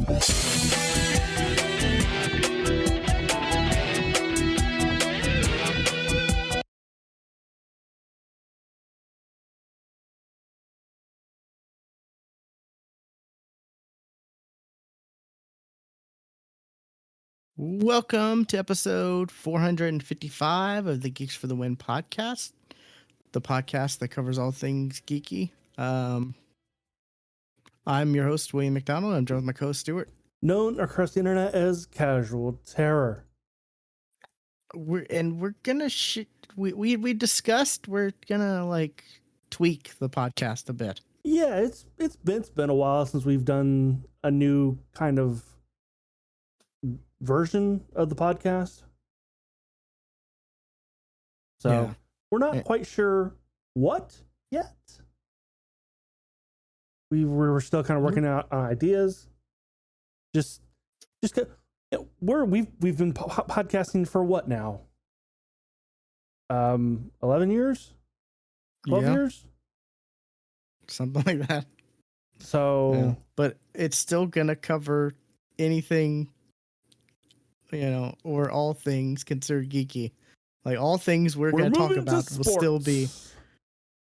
Welcome to episode 455 of the Geeks for the Win podcast, the podcast that covers all things geeky. I'm your host, William McDonald. I'm joined with my co-host, Stuart. Known across the internet as Casual Terror. We discussed we're gonna like tweak the podcast a bit. Yeah, it's been a while since we've done a new kind of version of the podcast. So we're not quite sure what yet. We're still kind of working out on ideas. We've been podcasting for what now? 11 years? 12 years? Something like that. So, but it's still gonna cover anything, or all things considered geeky. Like all things we're gonna talk about will still be.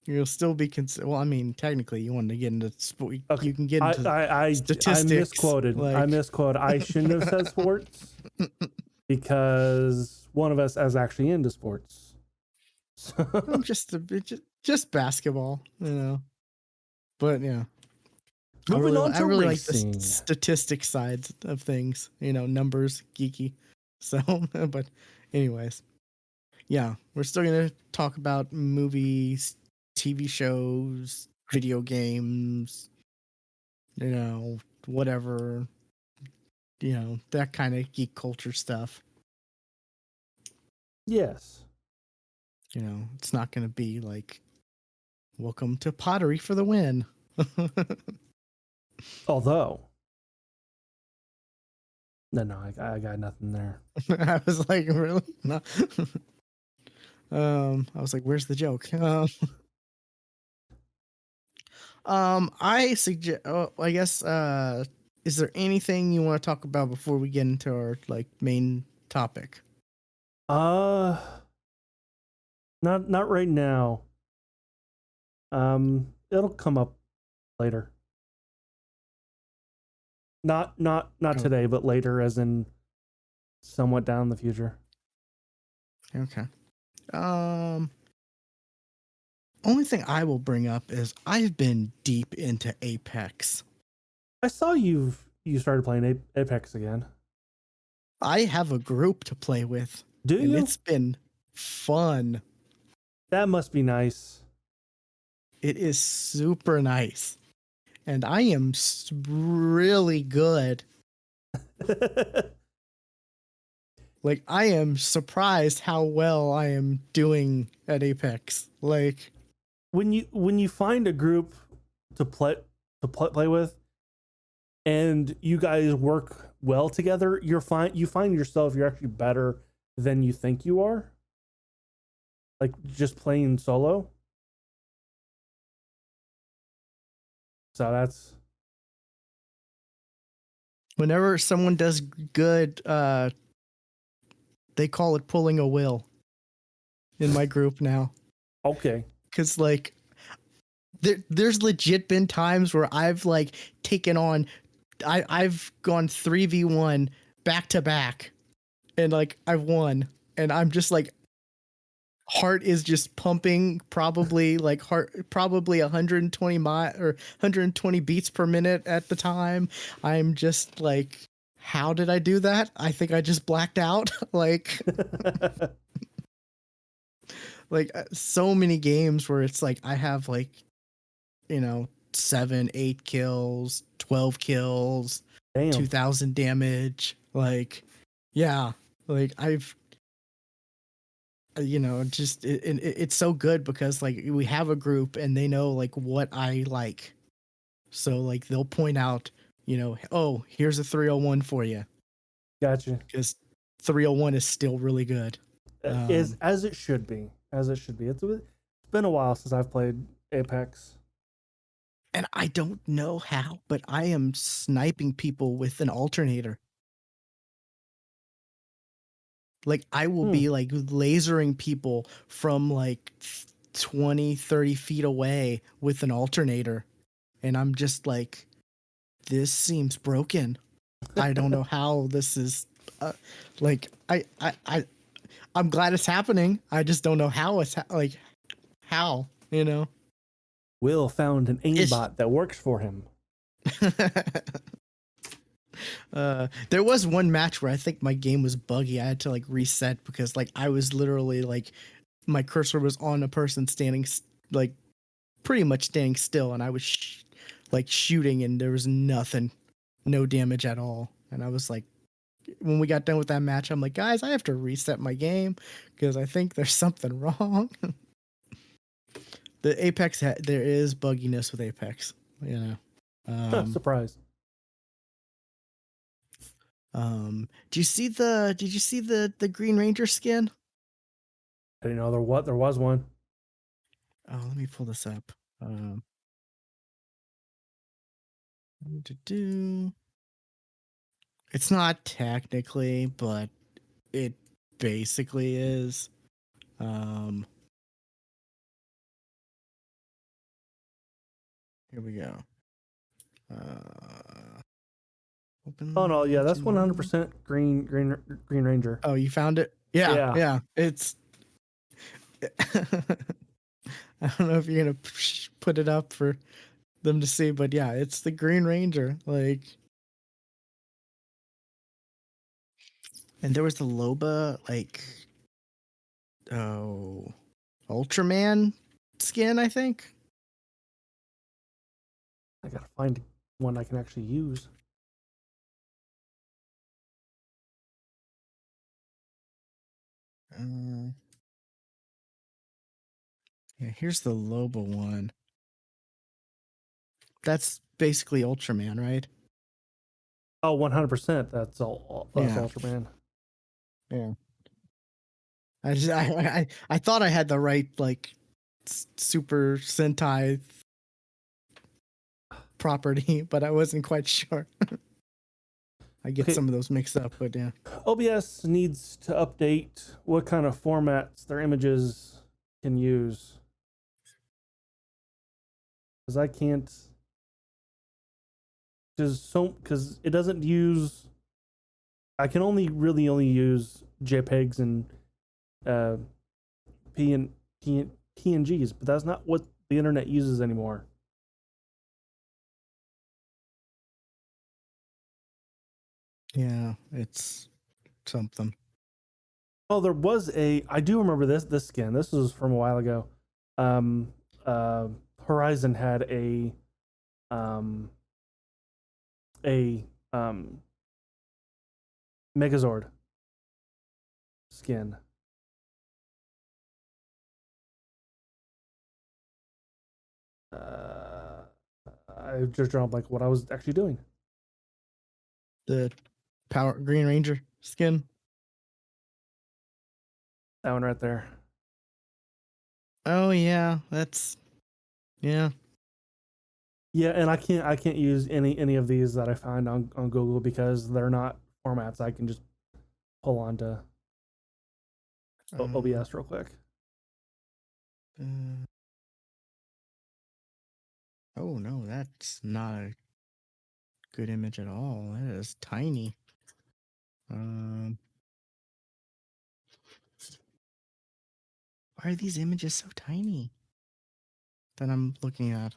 You'll still be well, I mean, technically, you want to get into sport. Okay. You can get into statistics. I misquoted. I shouldn't have said sports because one of us is actually into sports. So. just basketball, But yeah, moving on to I really racing. Like the statistics sides of things. Numbers, geeky. So, but anyways, yeah, we're still gonna talk about movies, TV shows, video games, whatever, that kind of geek culture stuff. Yes. It's not going to be like, welcome to pottery for the win. Although. No, I got nothing there. I was like, really? No. I was like, where's the joke? I suggest, I guess, is there anything you want to talk about before we get into our main topic? Not right now. It'll come up later. Not today, but later, as in somewhat down the future. Okay. Only thing I will bring up is I've been deep into Apex. I saw you started playing Apex again. I have a group to play with. Do you? It's been fun. That must be nice. It is super nice. And I am really good. I am surprised how well I am doing at Apex. When you find a group to play with, and you guys work well together, you find yourself you're actually better than you think you are. Just playing solo. So that's. Whenever someone does good, they call it pulling a will in my group now. Okay. Because there's legit been times where I've taken on, I've gone 3v1 back to back, and I've won, and I'm just heart is just pumping, probably 120 or 120 beats per minute at the time. I'm just how did I do that? I think I just blacked out. So many games where it's I have 7, 8 kills, 12 kills, damn. 2,000 damage. Yeah, I've, it's so good because we have a group and they know what I like. So they'll point out, oh, here's a 301 for you. Gotcha. Because 301 is still really good. Is as it should be. As it should be. It's been a while since I've played Apex. And I don't know how, but I am sniping people with an alternator. Like I will Hmm. be like lasering people from like 20, 30 feet away with an alternator. And I'm just like, this seems broken. I don't know how this is like I'm glad it's happening. I just don't know how it's like how, you know. Will found an It's aimbot that works for him. there was one match where I think my game was buggy. I had to like reset because like I was literally like my cursor was on a person standing like pretty much standing still, and I was like shooting, and there was nothing, no damage at all. And I was like, when we got done with that match, I'm like, guys, I have to reset my game because I think there's something wrong. The Apex, there is bugginess with Apex, you know. Surprise. Did you see the Green Ranger skin? I didn't know there was one. Oh, let me pull this up. Um, do it's not technically, but it basically is. Um, Here we go. Oh no, Open yeah, that's to. 100% Green Ranger. Oh, you found it? Yeah, Yeah. yeah. It's. I don't know if you're gonna put it up for them to see, but yeah, it's the Green Ranger. Like, and there was the Loba, like, oh, Ultraman skin, I think. I gotta find one I can actually use. Uh, yeah, here's the Loba one. That's basically Ultraman, right? Oh, 100%. That's Yeah, Ultraman. yeah. I thought I had the right like Super Sentai property, but I wasn't quite sure. I get Okay, some of those mixed up, but yeah. OBS needs to update what kind of formats their images can use. Because I can't. Because it doesn't use. I can only use JPEGs and uh, P and PNGs, but that's not what the internet uses anymore. Yeah, it's something. Oh, there was I do remember this skin. This was from a while ago. Um, uh, Horizon had um, a Megazord skin. Uh, I just drawn like what I was actually doing. The Power Green Ranger skin. That one right there. Oh yeah, that's yeah. Yeah, and I can't use any of these that I find on Google because they're not formats I can just pull onto Uh, OBS real quick. uh, oh no, that's not a good image at all. That is tiny. Um, why are these images so tiny that I'm looking at?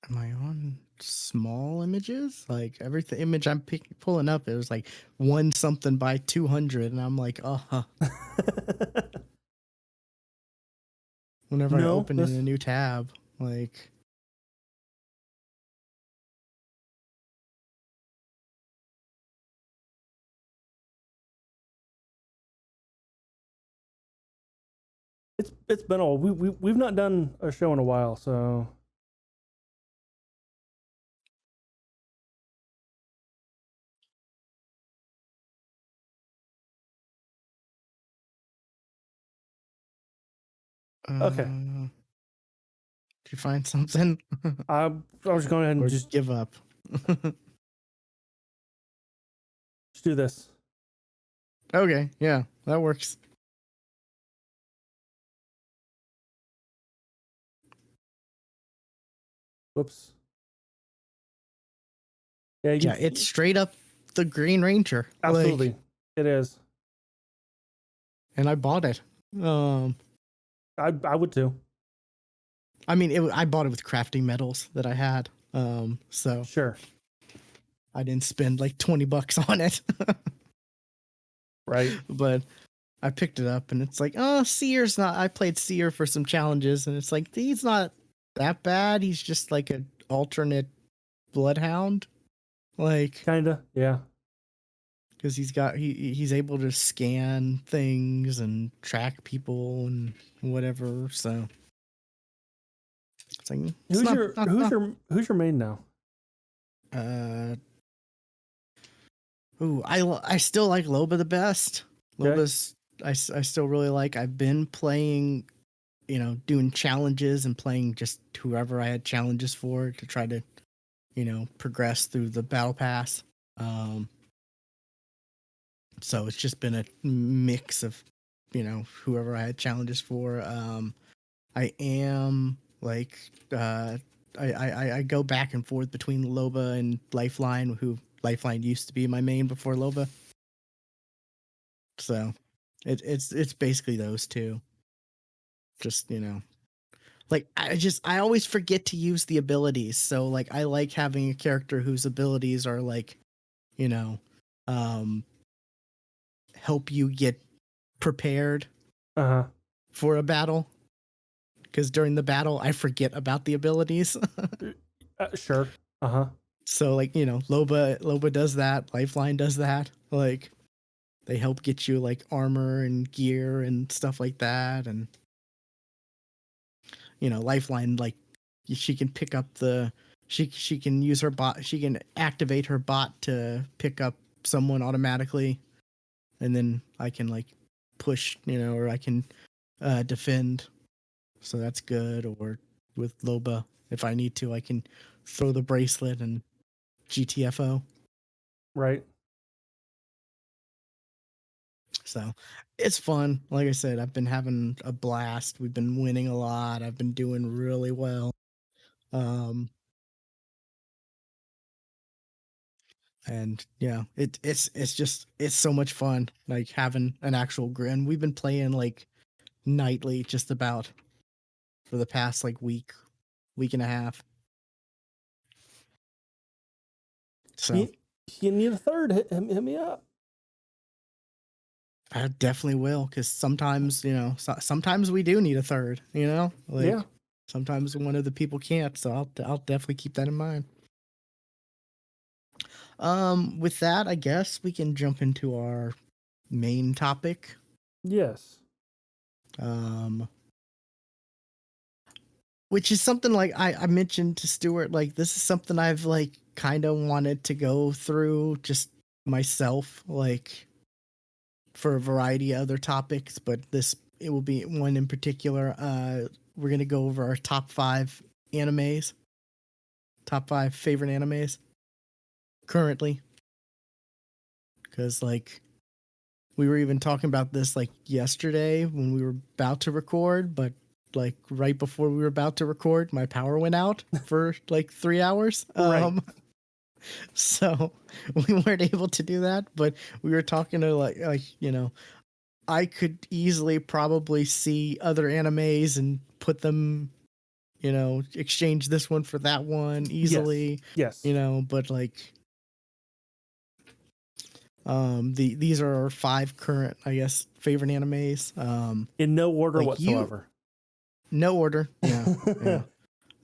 Am I on small images? Like every image I'm pulling up, it was like one something by 200, and I'm like, whenever I No, open in a new tab, like, it's been a we've not done a show in a while, so Okay. Did you find something? I was going ahead and Or just give up? do this. Okay, yeah, that works. Whoops. Yeah, Yeah, it's straight up the Green Ranger. absolutely. Like, It is. and I bought it. I would too. I mean, I bought it with crafting metals that I had. So Sure. I didn't spend like $20 on it. Right. But I picked it up and it's like, oh, Seer's not. I played Seer for some challenges and it's like, he's not that bad. He's just like an alternate Bloodhound. Like, Kinda. Yeah. because he's able to scan things and track people and whatever. So it's like, it's Who's not, your not, who's not your who's your main now? uh, ooh, I still like Loba the best. Okay. Loba's I still really like. I've been playing, doing challenges and playing just whoever I had challenges for to try to, progress through the battle pass. So it's just been a mix of, whoever I had challenges for. I am like, I go back and forth between Loba and Lifeline, who Lifeline used to be my main before Loba. So it's basically those two. Just, like I always forget to use the abilities. So like I like having a character whose abilities are like, you know, um help you get prepared Uh-huh. for a battle. Because during the battle I forget about the abilities. Sure. Uh-huh. So like, Loba does that, Lifeline does that. Like they help get you like armor and gear and stuff like that. And Lifeline, like she can pick up she can use her bot, she can activate her bot to pick up someone automatically, and then I can like push, or I can defend. So that's good. Or with Loba, if I need to, I can throw the bracelet and GTFO. Right. So it's fun. Like I said, I've been having a blast. We've been winning a lot. I've been doing really well. Um, and yeah, it's so much fun. Like having an actual grin. We've been playing like nightly, just about for the past like week and a half. So You need a third. Hit me up. I definitely will, because sometimes sometimes we do need a third. Like Yeah. sometimes one of the people can't. So I'll definitely keep that in mind. With that, I guess we can jump into our main topic. Yes. Which is something like I mentioned to Stuart, like this is something I've like kind of wanted to go through just myself, like for a variety of other topics, but it will be one in particular. We're gonna go over our top 5 animes, top 5 favorite animes currently, because like we were even talking about this like yesterday when we were about to record, but like right before we were about to record, my power went out for like 3 hours. Right. So we weren't able to do that, but we were talking to I could easily probably see other animes and put them, exchange this one for that one easily. Yes. But like these are our 5 current, I guess, favorite animes. In no order like whatsoever. No order. Yeah.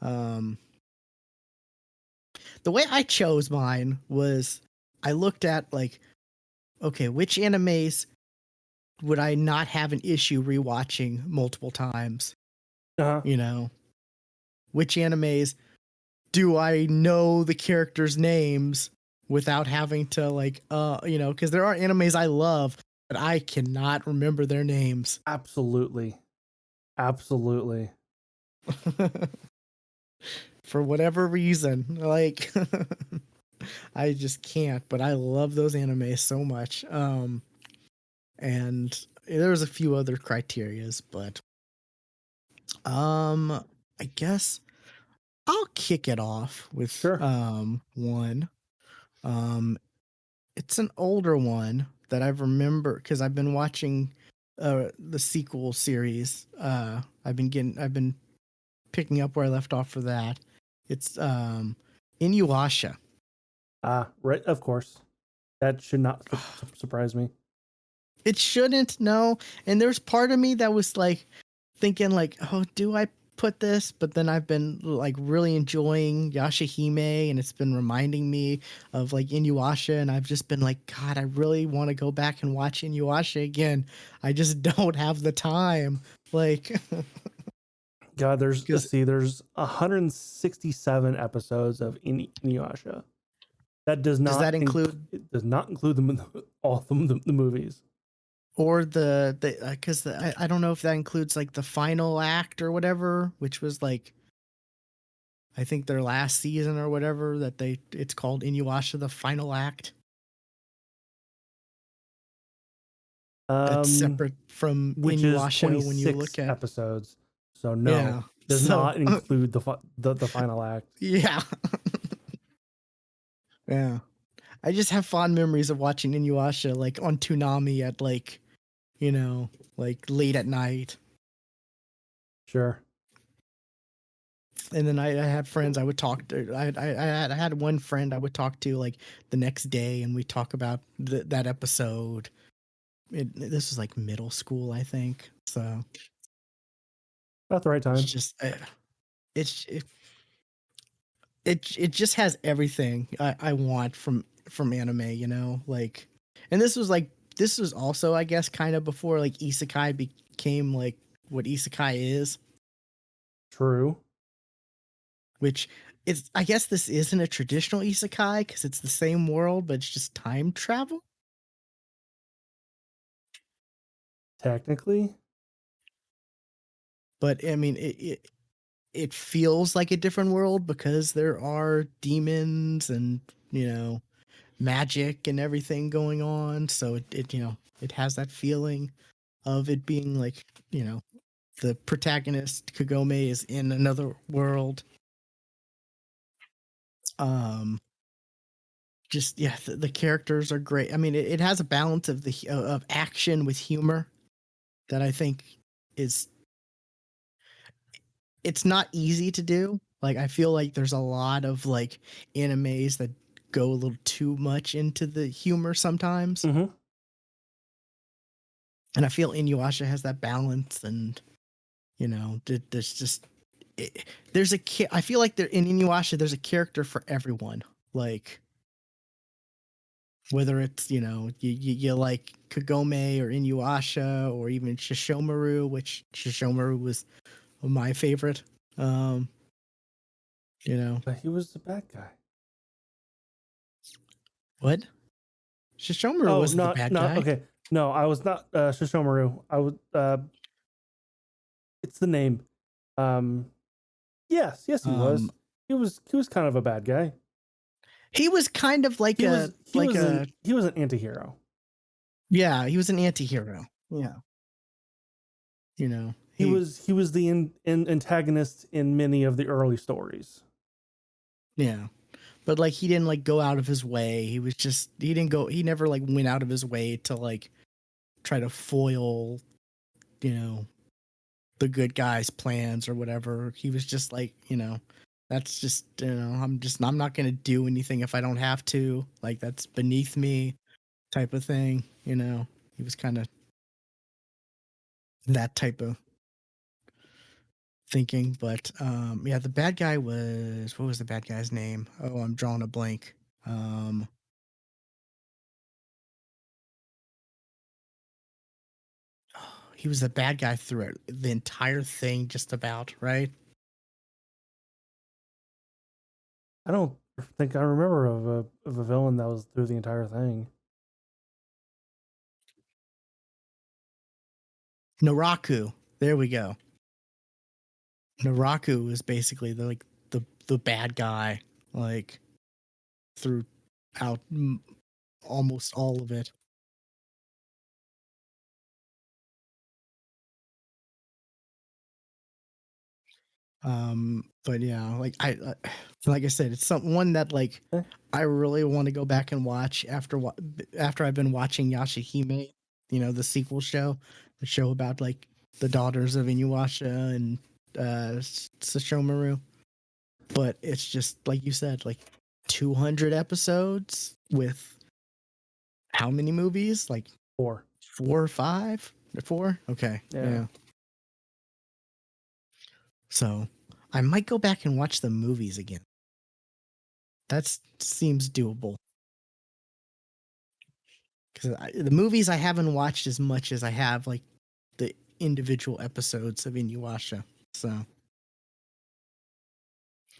Yeah. The way I chose mine was I looked at like, okay, which animes would I not have an issue rewatching multiple times? Uh-huh. Which animes do I know the characters' names without having to like, because there are animes I love, but I cannot remember their names. Absolutely. Absolutely. For whatever reason, like I just can't, but I love those animes so much. And there was a few other criterias, but I guess I'll kick it off with Sure. one. Um it's an older one that I remember because I've been watching the sequel series. I've been picking up where I left off for that. It's Inuyasha. Ah, right. Of course. That should not surprise me. It shouldn't, no. And there's part of me that was like thinking like, oh, do I put this? But then I've been like really enjoying Yashahime, and it's been reminding me of like Inuyasha, and I've just been like, God, I really want to go back and watch Inuyasha again. I just don't have the time. Like, God, there's let's because see, there's 167 episodes of Inuyasha. That does does not that include it does not include all the movies. or the because I don't know if that includes like the final act or whatever, which was like I think their last season or whatever that it's called Inuyasha the final act. That's Um, separate from which is Inuyasha when you 26 look at episodes. So no, yeah. does So not include the final act. yeah. Yeah. I just have fond memories of watching Inuyasha like on Toonami at like, you know, like late at night. Sure. And then I had friends I would talk to. I had one friend I would talk to like the next day, and we talk about that episode. This was like middle school, I think. So About the right it's time. just it's it just has everything I want from anime, you know, like, and this was also I guess kind of before like isekai became like what isekai is, True. which it's I guess this isn't a traditional isekai because it's the same world but it's just time travel. Technically. But I mean it feels like a different world because there are demons and you know magic and everything going on, so it you know it has that feeling of it being like, you know, the protagonist Kagome is in another world. Um, just yeah, the characters are great. I mean, it has a balance of the of action with humor that I think is it's not easy to do. Like I feel like there's a lot of like animes that go a little too much into the humor sometimes, Mm-hmm. and I feel Inuyasha has that balance. And you know, there's just it, there's a I feel like there in Inuyasha there's a character for everyone. Like whether it's you know you like Kagome or Inuyasha or even Shishomaru, which Shishomaru was my favorite. Um, you know But he was the bad guy. what? Shishomaru Oh, wasn't the bad not guy. okay. No, I was not Shishomaru. I would it's the name. Um yes, he Um, was. He was kind of a bad guy. he was kind of He was he like was a an anti-hero. yeah, he was an anti-hero. Yeah, you know He was the antagonist in many of the early stories. yeah. But like he didn't like go out of his way. He was just he never like went out of his way to like try to foil, you know, the good guy's plans or whatever. He was just like, you know, that's just, you know, I'm not going to do anything if I don't have to. Like that's beneath me type of thing, you know. He was kind of that type of thinking, but yeah, the bad guy was what was the bad guy's name? Oh, I'm drawing a blank. Um he was the bad guy throughout the entire thing just about, right? I don't think I remember of a villain that was through the entire thing. Naraku. There we go. Naraku is basically the bad guy, like throughout almost all of it. But yeah, like I said, it's one that like Eh, I really want to go back and watch after I've been watching Yashahime, the sequel show, the show about like the daughters of Inuyasha and Sashomaru. But it's just like you said, like 200 episodes with how many movies? Like 4. 4 or 5? 4? Okay. Yeah. Yeah. So I might go back and watch the movies again. That seems doable. Because the movies I haven't watched as much as I have like the individual episodes of Inuyasha. So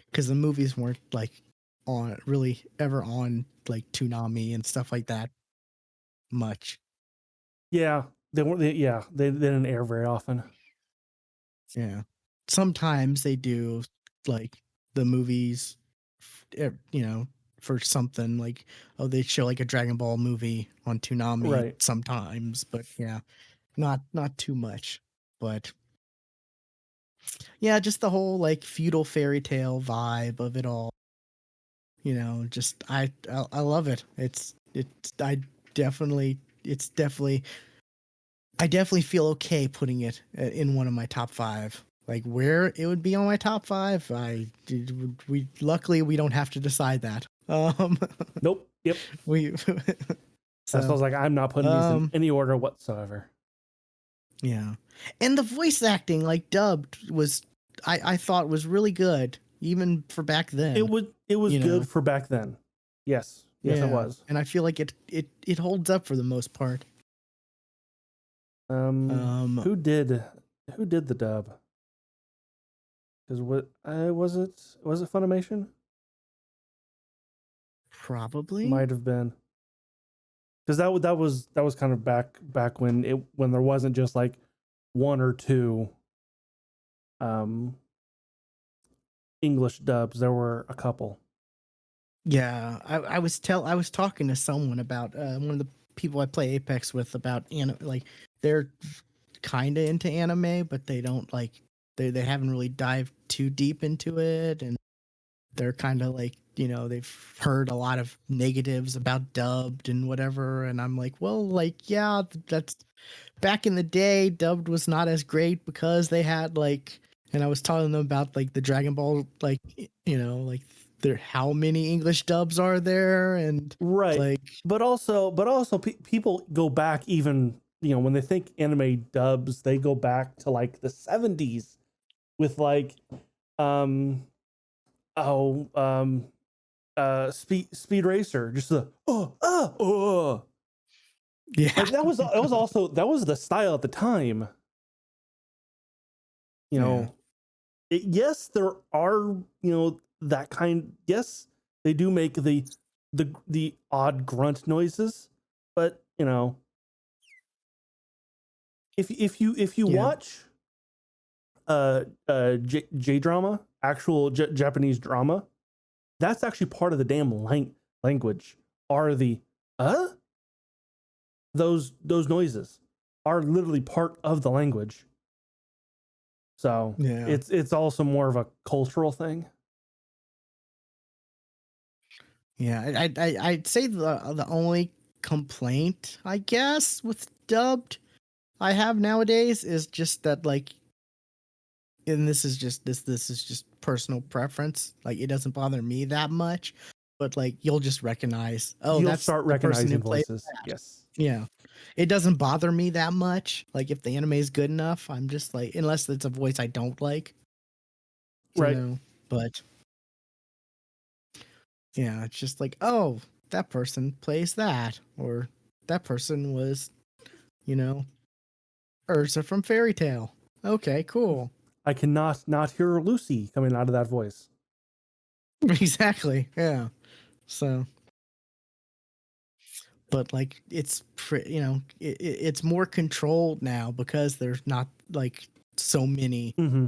because the movies weren't like on really ever on like Toonami and stuff like that much. Yeah, they weren't. They didn't air very often. Yeah. Sometimes they do like the movies, for something like, oh, they show like a Dragon Ball movie on Toonami Right. sometimes, but yeah, not too much. But yeah, just the whole like feudal fairy tale vibe of it all. Just I love it. It's definitely I definitely feel okay putting it in one of my top 5. Like where it would be on my top 5, we luckily we don't have to decide that. Nope. Yep. We That's why I so was like, I'm not putting these in any order whatsoever. yeah, and the voice acting like dubbed was I thought was really good even for back then. It was good for back then. Yes. Yes, it was. And I feel like it holds up for the most part. Who did the dub? Because was it Funimation? Probably. Might have been. Because that was kind of back when there wasn't just like one or two English dubs. There were a couple. Yeah, I was talking to someone about one of the people I play Apex with about like they're kind of into anime, but they don't like they haven't really dived too deep into it, and they're kind of like they've heard a lot of negatives about dubbed and whatever, and I'm like, well, like yeah, that's back in the day, dubbed was not as great because they had like, and I was telling them about like the Dragon Ball, like like there how many English dubs are there, and Right. like, But also people go back even when they think anime dubs, they go back to like the 70s with like Speed Racer, just the yeah, like that was also that was the style at the time. Yes, there are that kind. Yes, they do make the odd grunt noises, but if you yeah, watch J drama, actual Japanese drama, that's actually part of the damn language. Are the those noises are literally part of the language. So yeah. it's also more of a cultural thing. Yeah, I'd say the only complaint I guess with dubbed I have nowadays is just that like, and this is just personal preference. Like it doesn't bother me that much, but like you'll just recognize, oh, You'll that's start the person who recognizing played voices. that. Yes. Yeah, it doesn't bother me that much. Like if the anime is good enough, I'm just like, unless it's a voice I don't like, Right. But yeah, it's just like, oh, that person plays that, or that person was, you know, Ursa from Fairy Tale. Okay, cool. I cannot not hear Lucy coming out of that voice. Exactly. Yeah. So, but like it's it's more controlled now because there's not like so many Mm-hmm.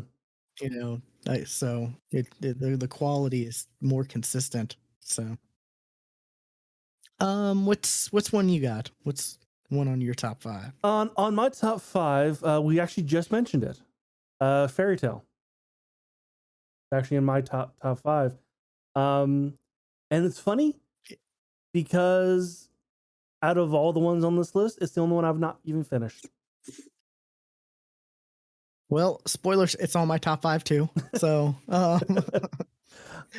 you know, so the quality is more consistent. So, what's one you got? What's one on your top five? On my top five, we actually just mentioned it. Fairy Tale. Actually in my top five. And it's funny because out of all the ones on this list, it's the only one I've not even finished. Well, spoilers, it's on my top five too. So, I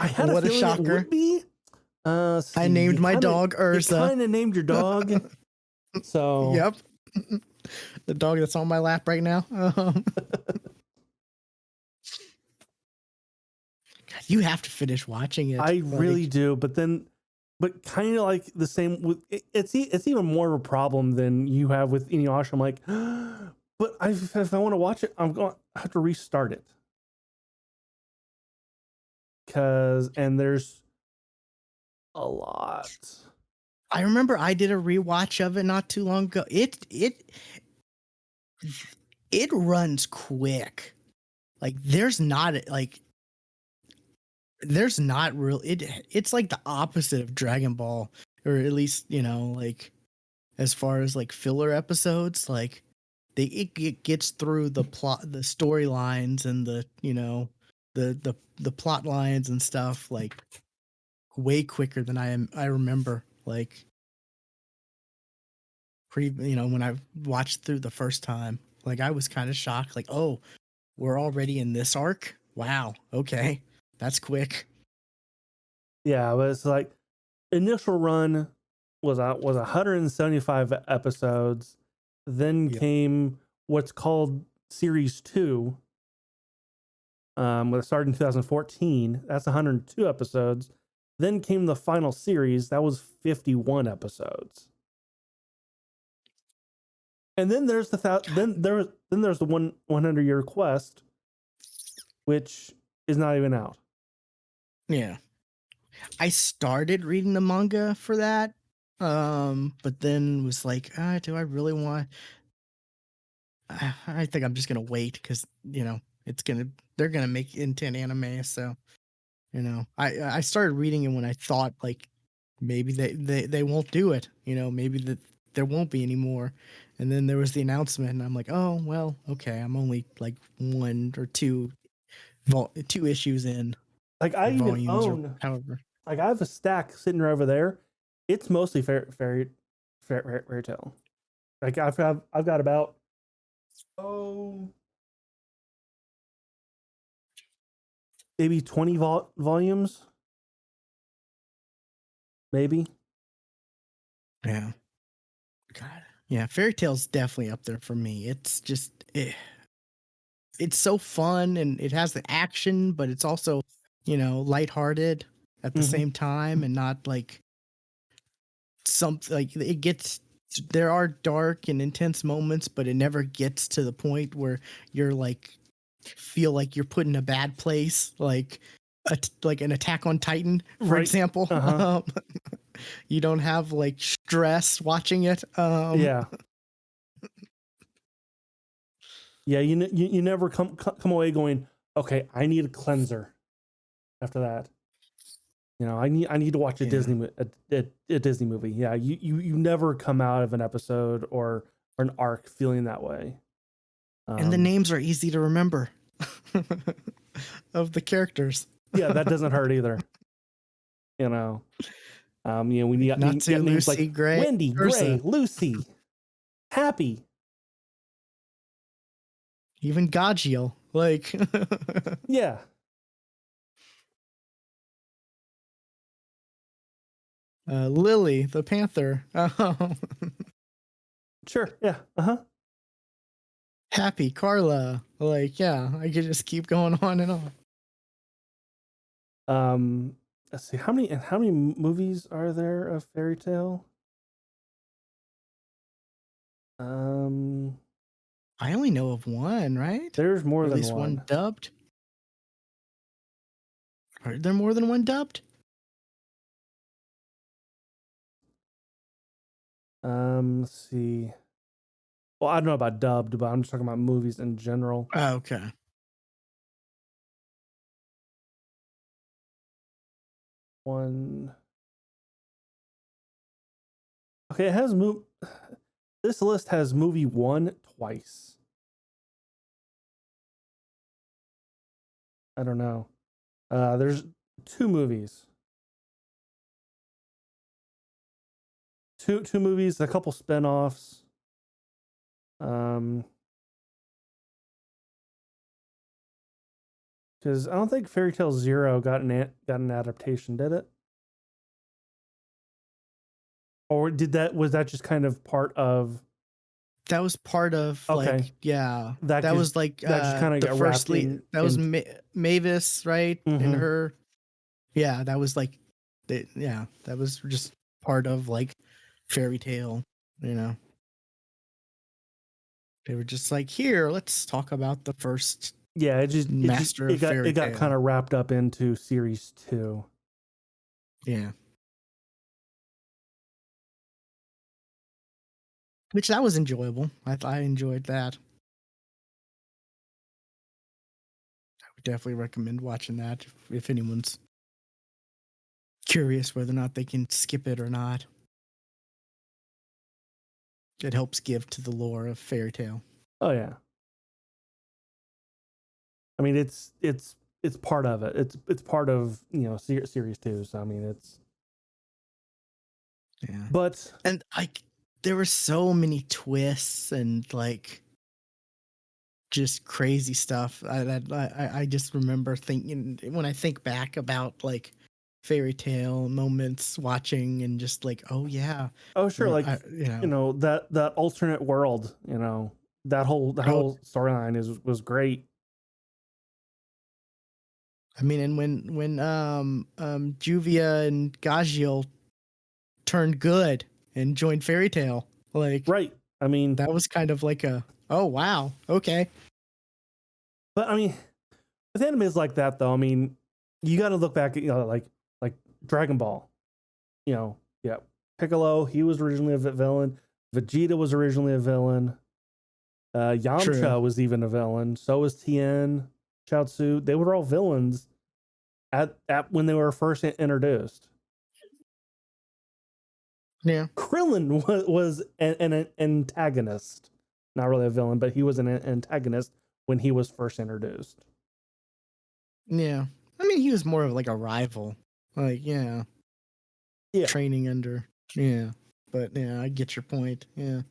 had a what a feeling it shocker. would be. I named my dog Ursa. You kind of named your dog. So Yep. The dog that's on my lap right now. You have to finish watching it. I really do, but kind of like the same with it's even more of a problem than you have with Inuyasha. I'm like, but if I want to watch it, I'm going to have to restart it and there's a lot. I remember I did a rewatch of it not too long ago. It runs quick. Like there's not real it's like the opposite of Dragon Ball, or at least, like as far as like filler episodes, like it gets through the plot, the storylines, and the plot lines and stuff like way quicker than I remember. Like when I watched through the first time, like I was kind of shocked, like, oh, we're already in this arc? Wow, okay. That's quick. Yeah, but it's like initial run was 175 episodes. Then came what's called Series 2. It started in 2014. That's 102 episodes. Then came the final series. That was 51 episodes. And then there's the 100-year quest, which is not even out. Yeah. I started reading the manga for that, but then was like, do I really want? I think I'm just gonna wait because they're gonna make it into an anime. So I started reading it when I thought like maybe they won't do it. Maybe that there won't be anymore. And then there was the announcement, and I'm like, oh well, okay. I'm only like one or two issues in, Like I even volumes or own, however. like I have a stack sitting right over there. It's mostly fairy tale. Like I've got about maybe 20 volumes, maybe. Yeah. God. Yeah, Fairy Tale's definitely up there for me. It's just it's so fun, and it has the action, but it's also, lighthearted at the same time, and not like something like there are dark and intense moments, but it never gets to the point where you're like feel like you're put in a bad place, like an Attack on Titan, for example. You don't have like stress watching it. Yeah. Yeah, you never come away going, okay, I need a cleanser after that. I need to watch a Disney Disney movie. Yeah, you never come out of an episode or an arc feeling that way. And the names are easy to remember of the characters. Yeah, that doesn't hurt either. We need names Lucy, like Gray, Wendy, Ursa. Gray, Lucy, Happy. Even Gajiel, like yeah. Lily the Panther. Sure. Yeah. Happy Carla. Like, yeah, I could just keep going on and on. Let's see, how many movies are there of Fairy Tale? I only know of one, right? There's more than at least one dubbed. Are there more than one dubbed? Let's see. Well, I don't know about dubbed, but I'm just talking about movies in general. Oh, okay. one. Okay, it has this list has movie 1 twice. I don't know. There's 2 movies. Two movies, a couple spin-offs. Because I don't think Fairy Tale Zero got an adaptation, did it? Or was that just kind of part of? That was part of Okay, like, yeah, that that just was like that just kind of the got first wrapped lead. That was in. Mavis, right? And Mhm. her, yeah, that was like, yeah, that was just part of like Fairy Tale. You know, they were just like, here, let's talk about the first Yeah, master of it Fairy got kind Tale. of wrapped up into series 2. Yeah, which that was enjoyable. I enjoyed that. I would definitely recommend watching that if anyone's curious whether or not they can skip it or not. It helps give to the lore of Fairy Tale. Oh yeah. I mean, it's part of it. It's part of, series 2. So I mean, it's. Yeah. But And like there were so many twists and like just crazy stuff. I just remember thinking when I think back about like Fairy Tale moments watching and just like, oh yeah, oh sure, like, you know, that alternate world, that whole oh, storyline was great. I mean, and when Juvia and Gagiel turned good and joined Fairy Tale, like Right. I mean, that was kind of like a, oh wow, okay. but I mean, with animes like that though, I mean, you got to look back at, like Dragon Ball. Yeah, Piccolo, he was originally a villain. Vegeta was originally a villain. True. Yamcha was even a villain. So was Tien, Chaozu. They were all villains at when they were first introduced. Yeah. Krillin was an antagonist, not really a villain, but he was an antagonist when he was first introduced. Yeah. I mean, he was more of like a rival. Like, yeah, Yeah, training under. Yeah. But yeah, I get your point. Yeah.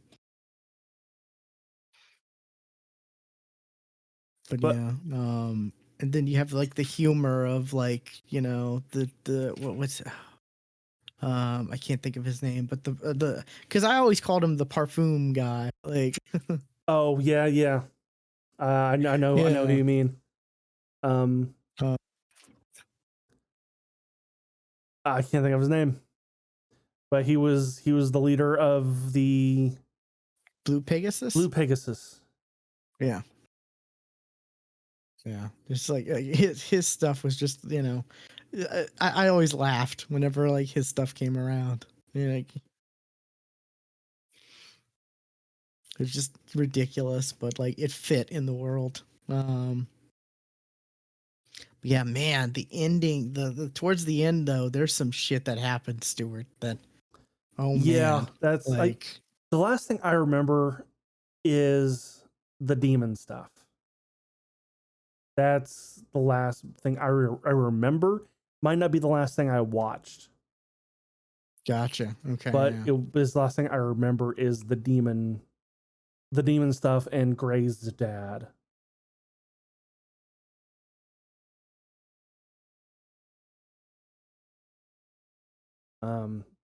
But but yeah, and then you have like the humor of like, the what's I can't think of his name, but the because I always called him the parfum guy. Like, oh yeah, yeah. I know who yeah. you mean. Um, Uh, I can't think of his name, but he was the leader of the Blue Blue Pegasus. Pegasus. Yeah. Yeah, just like his stuff was just, I always laughed whenever like his stuff came around. Like it was just ridiculous, but like it fit in the world. Yeah, man, the ending, the towards the end though, there's some shit that happened, Stuart. That, oh Yeah, man, that's like like the last thing I remember is the demon stuff. That's the last thing I remember. Might not be the last thing I watched, gotcha. Okay, but yeah. it was the last thing I remember is the demon stuff and Gray's dad.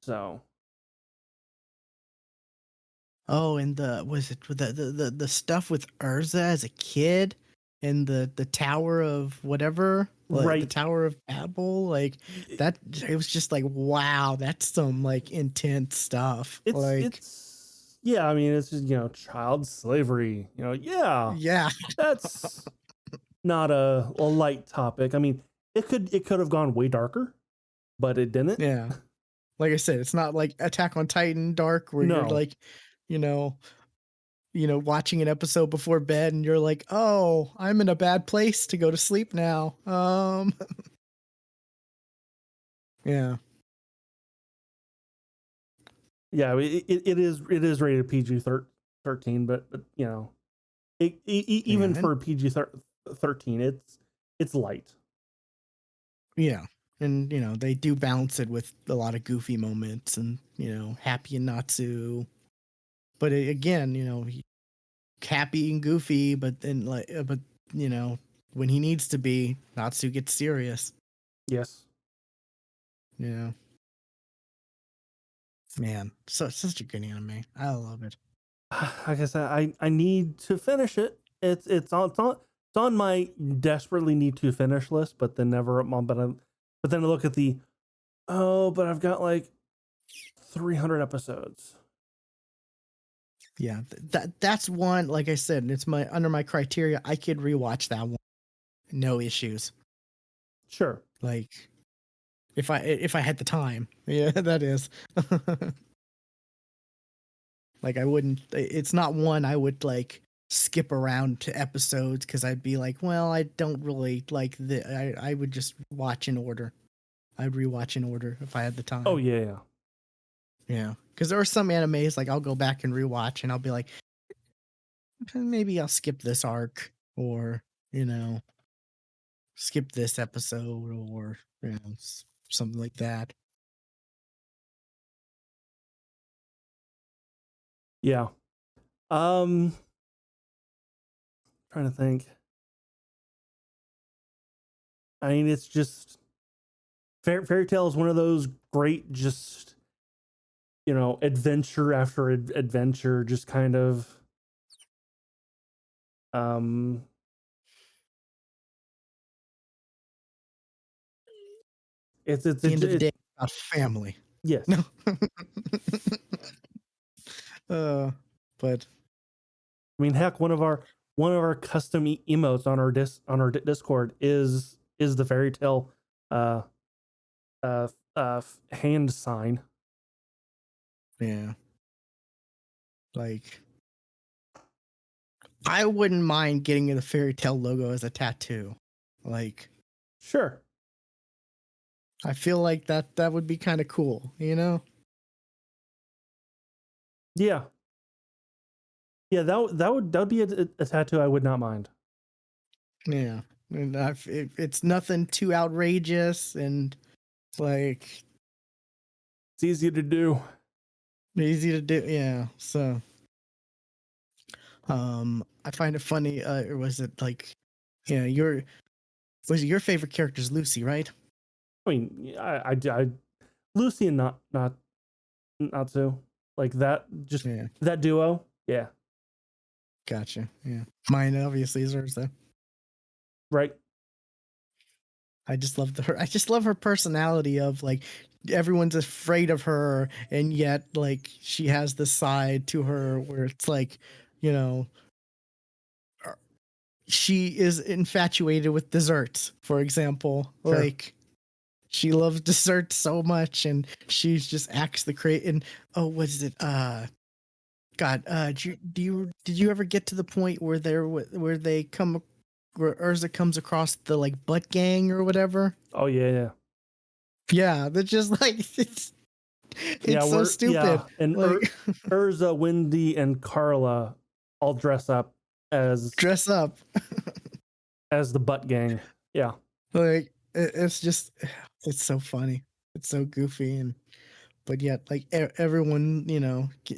So Oh, and the was it the stuff with Urza as a kid and the Tower of whatever, like the right, Tower of Babel, like that. It was just like, wow, that's some like intense stuff. Like, it's yeah. I mean, it's just child slavery. Yeah, yeah, that's not a light topic. I mean, it could have gone way darker, but it didn't. yeah. Like I said, it's not like Attack on Titan dark where you're No, like, you know, watching an episode before bed and you're like, "Oh, I'm in a bad place to go to sleep now." Yeah. Yeah, it is rated PG 13, but you know, Yeah. even And for PG 13, it's light. yeah. And they do balance it with a lot of goofy moments and, happy and Natsu. But again, happy and goofy, but then but you know, when he needs to be, Natsu gets serious. Yes. Yeah. Man, such a good anime. I love it. Like I said, I need to finish it. It's on my desperately need to finish list, but then never but then I look at but I've got like 300 episodes. Yeah, that's one. Like I said, it's under my criteria. I could rewatch that one, no issues. Sure. Like if I had the time, yeah, that is. Like I wouldn't. It's not one I would like skip around to episodes because I'd be like, well, I don't really like the. I would just watch in order. I'd rewatch in order if I had the Oh time. yeah. Yeah, because there are some animes like I'll go back and rewatch and I'll be like, maybe I'll skip this arc or you know skip this episode or something like that. Yeah. Trying to think. I mean, it's just Fairy Tail is one of those great, just adventure after adventure, just kind of um At the end of the day, about family. yes. No. uh, but I mean, heck, one of our custom emotes on our Discord is the Fairy Tail uh hand sign. yeah, like I wouldn't mind getting the Fairy Tail logo as a tattoo. Like Sure. I feel like that would be kind of cool, Yeah. Yeah, that would be a tattoo I would not mind. Yeah, and it's nothing too outrageous and like It's easy to do. easy to do. Yeah, so I find it funny. Or was it like, your was it your favorite character is Lucy, right? I mean, I Lucy and not so like that. Just Yeah, that duo. Yeah. gotcha. Yeah, mine obviously is hers though. Right. I just love her. I just love her personality of like everyone's afraid of her, and yet like she has this side to her where it's like, you know, she is infatuated with desserts, for example. Sure. Like she loves desserts so much, and she's just acts the crate. And oh, what is it? God, did you ever get to the point where where they come where Urza comes across the like butt gang or whatever? Oh yeah. Yeah, that's just like Yeah, it's so stupid. and Like Urza, Wendy, and Carla all dress up as dress up. the butt gang. Yeah. Like it's just it's so funny. It's so goofy and but yet like everyone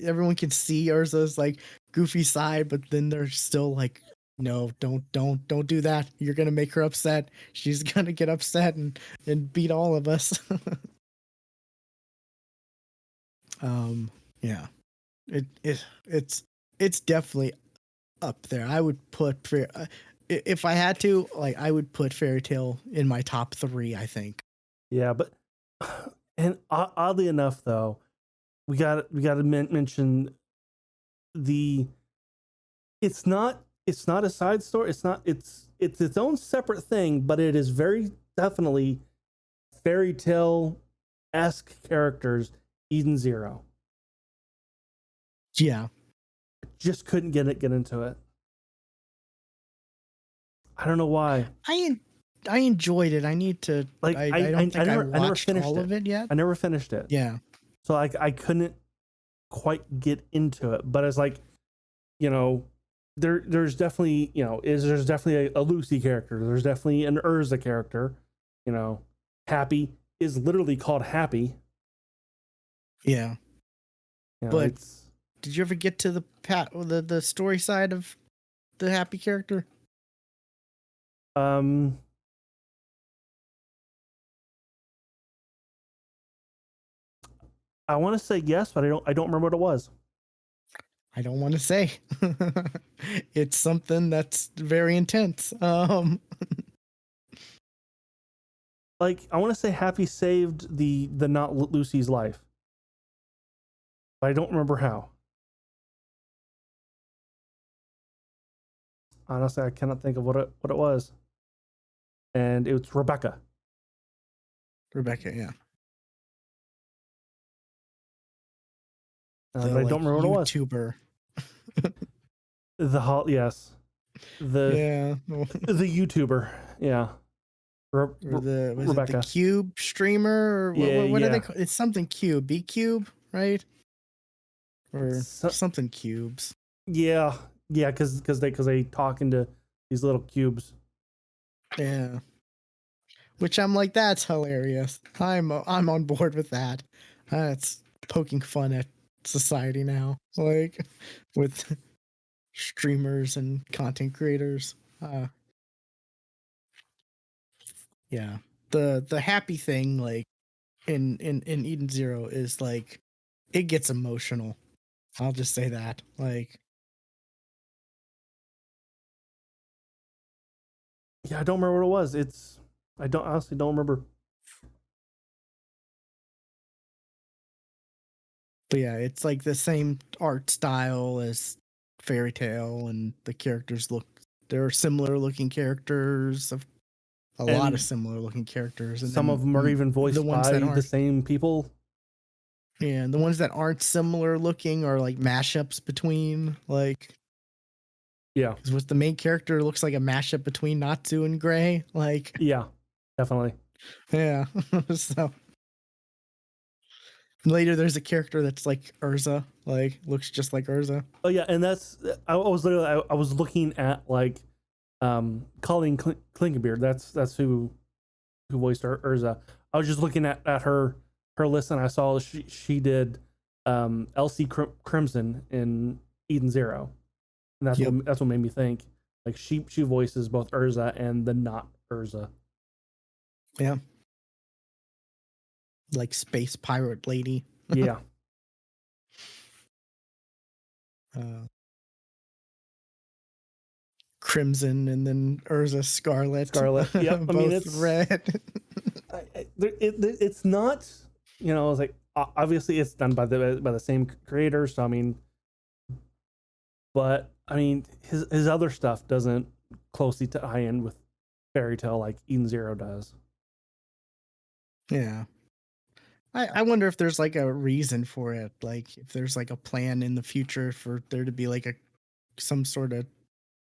everyone can see Urza's like goofy side, but then they're still like, no, don't do that. You're gonna make her upset. She's gonna get upset and beat all of us. Yeah, it's definitely up there. I would put if I had to, like, I would put Fairy Tale in my top 3, I think. Yeah, but and oddly enough, though, we got to mention the it's not a side story. It's its own separate thing, but it is very definitely Fairy Tale esque characters. Eden Zero Yeah, just couldn't get into it. I don't know why. enjoyed it. I need to. Like I don't think I I never watched finished all it. of it yet. I never finished it. Yeah. So I couldn't quite get into it. But it's like, you know, there's definitely, you know, there's definitely a Lucy character. There's definitely an Urza character. You know, Happy is literally called Happy. Yeah. You know, But it's did you ever get to the story side of the Happy character? um I want to say yes, but I don't remember what it was. I don't want to say. It's something that's very intense. Like I want to say Happy saved the not Lucy's life, but I don't remember how. Honestly, I cannot think of what it was. And it was Rebecca. Rebecca, yeah. But The I like don't remember what it was. YouTuber. Yes, the Yeah. the YouTuber, yeah. Or the was Rebecca. it the Cube streamer or Yeah, what are they yeah. called? It's something Cube, B Cube, right? Or So, something cubes. yeah, because they talk into these little cubes. Yeah. Which I'm like, that's hilarious. I'm on board with that. That's poking fun at society now, like with streamers and content creators. Yeah. The happy thing, like in Eden Zero, is like it gets emotional. I'll just say that. Like, Yeah, I don't remember what it was. I don't honestly don't remember. but yeah, it's like the same art style as Fairy Tale, and the characters look. There are similar looking characters, of a lot of And similar looking characters, and some of them are then even the voiced ones that by the aren't. same people. Yeah, and the ones that aren't similar looking are like mashups between, like, Yeah, because what the main character looks like a mashup between Natsu and Gray. Like, yeah, definitely. yeah. So later there's a character that's like Urza, like looks just like Urza. Oh yeah, and that's I was literally I was looking at like Colleen Klinkenbeard. That's who voiced Urza. I was just looking at her list, and I saw she did Elsie Crimson in Eden Zero, and Yep. that's what made me think like she voices both Urza and the not Urza. Yeah. Like space pirate lady. Yeah, Uh, Crimson, and then Urza Scarlet. Scarlet. Yep. I mean Both it's red. it's not, you know, it's like obviously it's done by the same creator, so I mean, but I mean his other stuff doesn't closely tie in with Fairy Tale like Eden Zero does. Yeah. I wonder if there's like a reason for it. Like if there's like a plan in the future for there to be like some sort of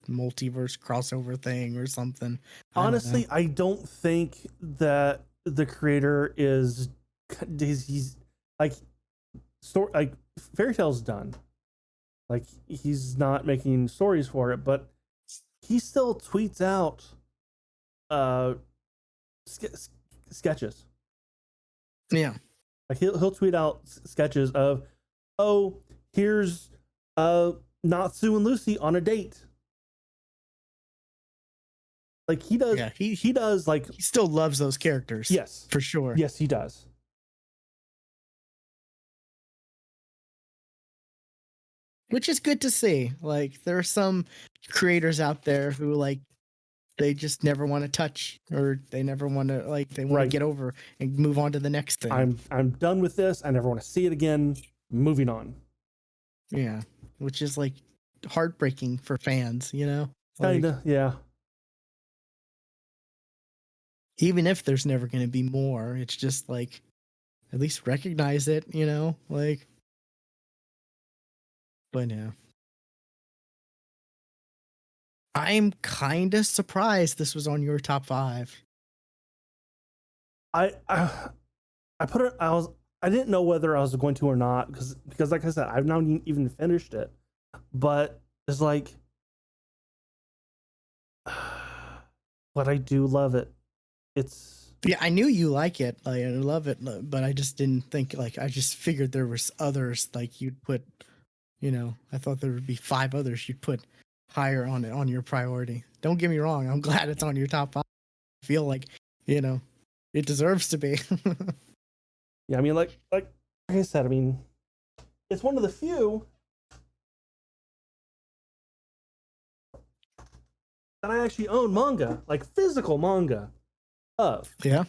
multiverse crossover thing or something. I don't know. Honestly, I don't think that the creator is he's like like Fairy Tale's done. Like he's not making stories for it, but he still tweets out uh sketches. Yeah. Like he'll tweet out sketches of, oh, here's Natsu and Lucy on a date. Like he does. Yeah, he does like he still loves those characters. yes, for sure. yes, he does. Which is good to see. Like there are some creators out there who like they just never want to touch, or they never want to like they want Right. to get over and move on to the next thing. I'm done with this. I never want to see it again. Moving on. Yeah, which is like heartbreaking for fans, you know? Like, Kinda, yeah. even if there's never going to be more, it's just like at least recognize it, you know? Like, but yeah. I'm kind of surprised this was on your top 5. I put it. I didn't know whether I was going to or not because like I said, I've not even finished it, but it's like, but I do love it. It's Yeah, I knew you like it. Like, I love it, but I just didn't think like I just figured there was others like you'd put. I thought there would be 5 others you'd put higher on your priority. Don't get me wrong. I'm glad it's on your top 5. I feel like it deserves to be. yeah. I mean, like I said, I mean, it's one of the few that I actually own manga, like physical manga of. Yeah.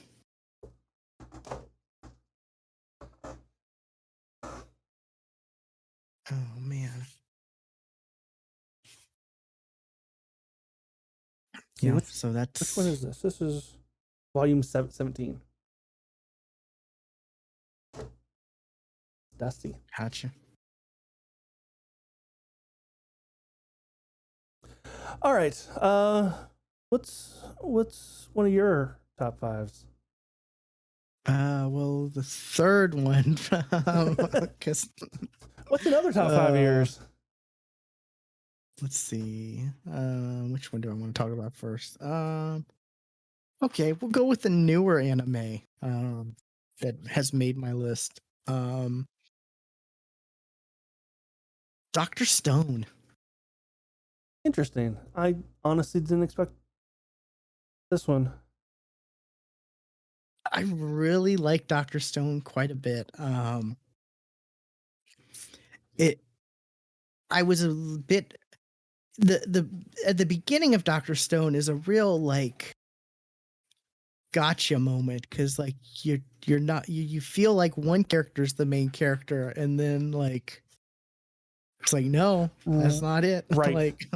Oh man. See, Yeah. which So one that's is this? This is volume 17. Dusty. gotcha. All right. What's one of your top 5s? Well, the third one, because What's another top 5 of yours? let's see. Which one do I want to talk about first? Okay, we'll go with the newer anime. That has made my list. Dr. Stone. Interesting. I honestly didn't expect this one. I really like Dr. Stone quite a bit. It. I was a bit the at the beginning of Dr. Stone is a real like gotcha moment because like you're not you feel like one character's the main character and then like it's like no that's not it. Right. Like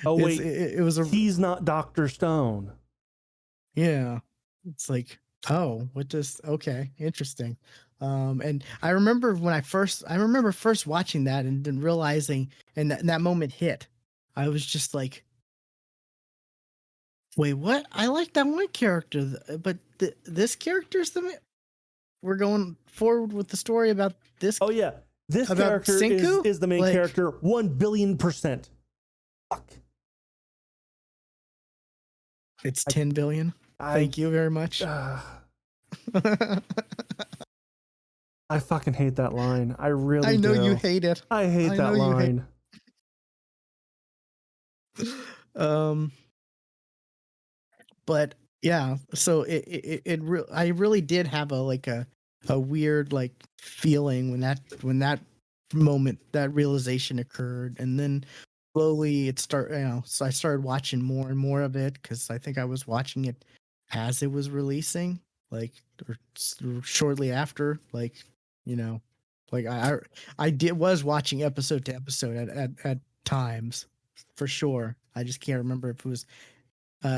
Oh wait, it was a he's not Dr. Stone. yeah it's like oh what does okay interesting. And I remember first watching that and then realizing and that moment hit. I was just like wait, what? I like that one character, but this character's we're going forward with the story about this. Oh yeah, this about character Senku? is the main Like, character 1,000,000,000%. Fuck. It's 10 billion. Thank you very much. I fucking hate that line. I really I know do. you hate it. I hate that line. But yeah, so I really did have a weird like feeling when that moment that realization occurred, and then slowly so I started watching more and more of it because I think I was watching it as it was releasing, like or shortly after, like you know, like I did was watching episode to episode at times for sure. I just can't remember if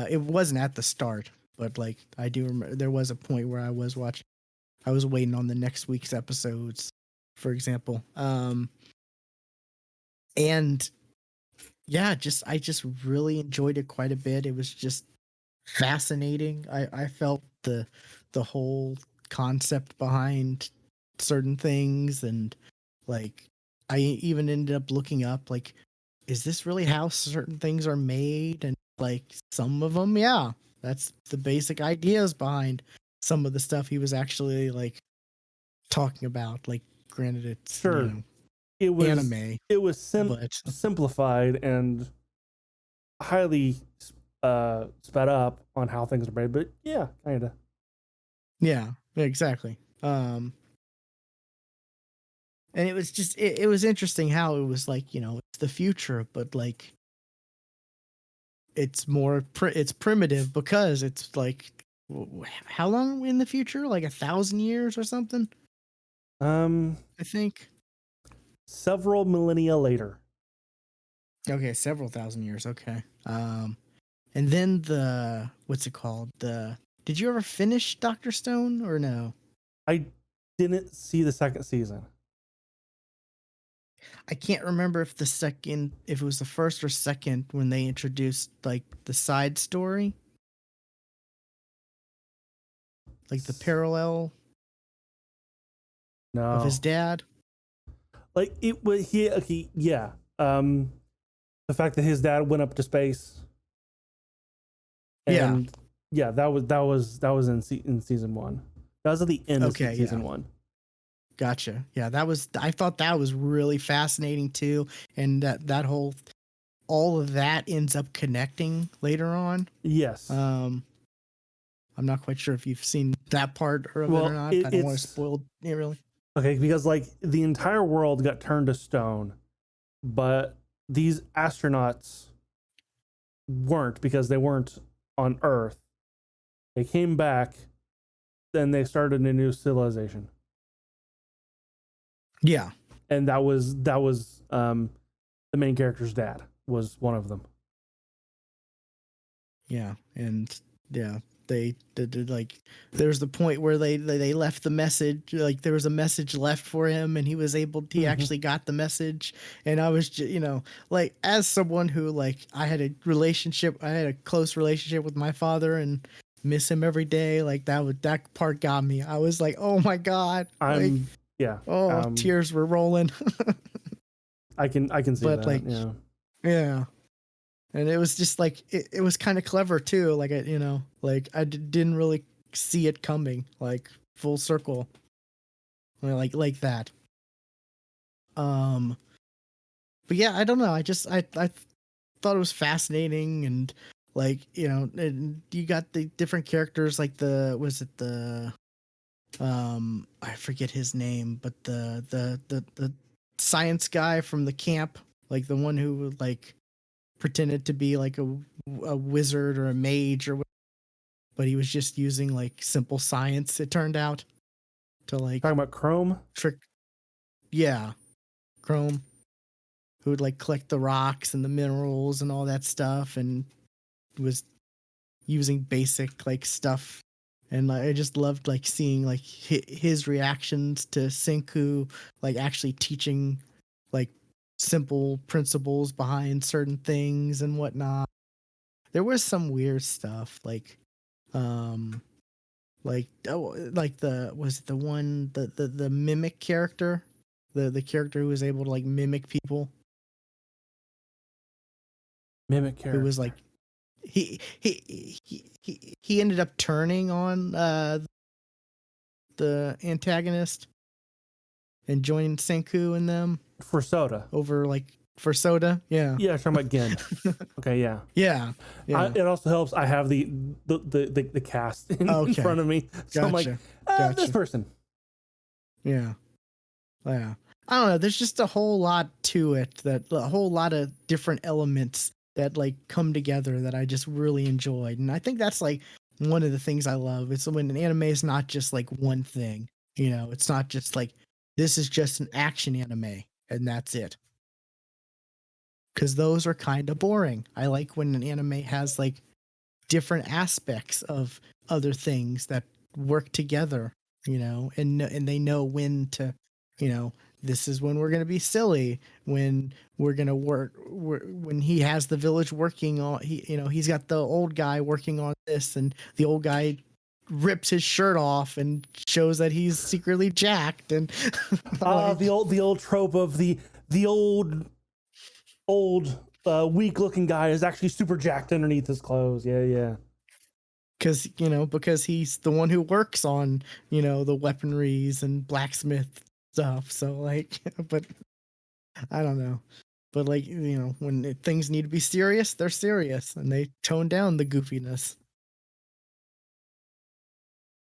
it wasn't at the start, but like I do remember there was a point where I was waiting on the next week's episodes, for example. And yeah, I just really enjoyed it quite a bit. It was just fascinating. I felt the whole concept behind certain things, and like I even ended up looking up like is this really how certain things are made? And like some of them, yeah, that's the basic ideas behind some of the stuff he was actually like talking about. Like, granted, it's Sure. It was anime, but simplified and highly sped up on how things are made, but yeah, kind of. yeah, exactly. And it was just it was interesting how it was like it's the future, but like it's it's primitive because it's like how long in the future? Like 1,000 years or something? I think. Several millennia later. Okay, several thousand years. Okay. And then what's it called? Did you ever finish Dr. Stone or no? I didn't see the second season. I can't remember if it was the first or second when they introduced like the side story. like the parallel of his No, dad. like it was yeah. The fact that his dad went up to space, Yeah. and yeah, that was in season one. That was at the end of Okay. season Yeah. one. Gotcha. Yeah, I thought that was really fascinating too, and that whole all of that ends up connecting later on. Yes. Um, I'm not quite sure if you've seen that part of it or Well, not. I don't want to it's spoil it really. okay because like the entire world got turned to stone, but these astronauts weren't, because they weren't on Earth. They came back, then they started a new civilization, Yeah. and that was the main character's dad was one of them. Yeah, and yeah, they did like there's the point where they left the message, like there was a message left for him and he Mhm. actually got the message. And I was just, like as someone who like I had a close relationship with my father and miss him every day, like that part got me. I was like, "Oh my god." Like, I'm yeah. oh, tears were rolling. I can see But that. like, Yeah. yeah. And it was just like it was kind of clever too, like like didn't really see it coming, like full circle, like that. um but yeah, I don't know, I thought it was fascinating. And like, and you got the different characters, like the I forget his name, but the science guy from the camp, like the one who like pretended to be like a wizard or a mage or, but he was just using like simple science, it turned out, to like Talking about Chrome. trick. Yeah, Chrome, who would like collect the rocks and the minerals and all that stuff, and was using basic like stuff. And I just loved like seeing like his reactions to Senku, like actually teaching like simple principles behind certain things and whatnot. There was some weird stuff um like the was it the one the mimic character, the character who was able to like mimic people, Mimic who was character. like he ended up turning on the antagonist and joined Senku and them For Soda. over like for Soda. Yeah. Yeah, talking about Gen. Okay, yeah. Yeah. Yeah. It also helps. I have the cast in Okay. front of me, so I'm like, Gotcha. this Gotcha. person. Yeah. Yeah. I don't know. There's just a whole lot to it, that a whole lot of different elements that like come together that I just really enjoyed. And I think that's like one of the things I love. It's when an anime is not just like one thing, it's not just like this is just an action anime and that's it. Cause those are kind of boring. I like when an anime has like different aspects of other things that work together, and they know when to, you know, this is when we're going to be silly, when we're going to when he has the village working on, he's got the old guy working on this, and the old guy rips his shirt off and shows that he's secretly jacked, and like, The old trope of the old weak looking guy is actually super jacked underneath his clothes. Yeah, yeah. because he's the one who works on, the weaponries and blacksmith stuff, so like, but I don't know. But like, when things need to be serious, they're serious, and they tone down the goofiness.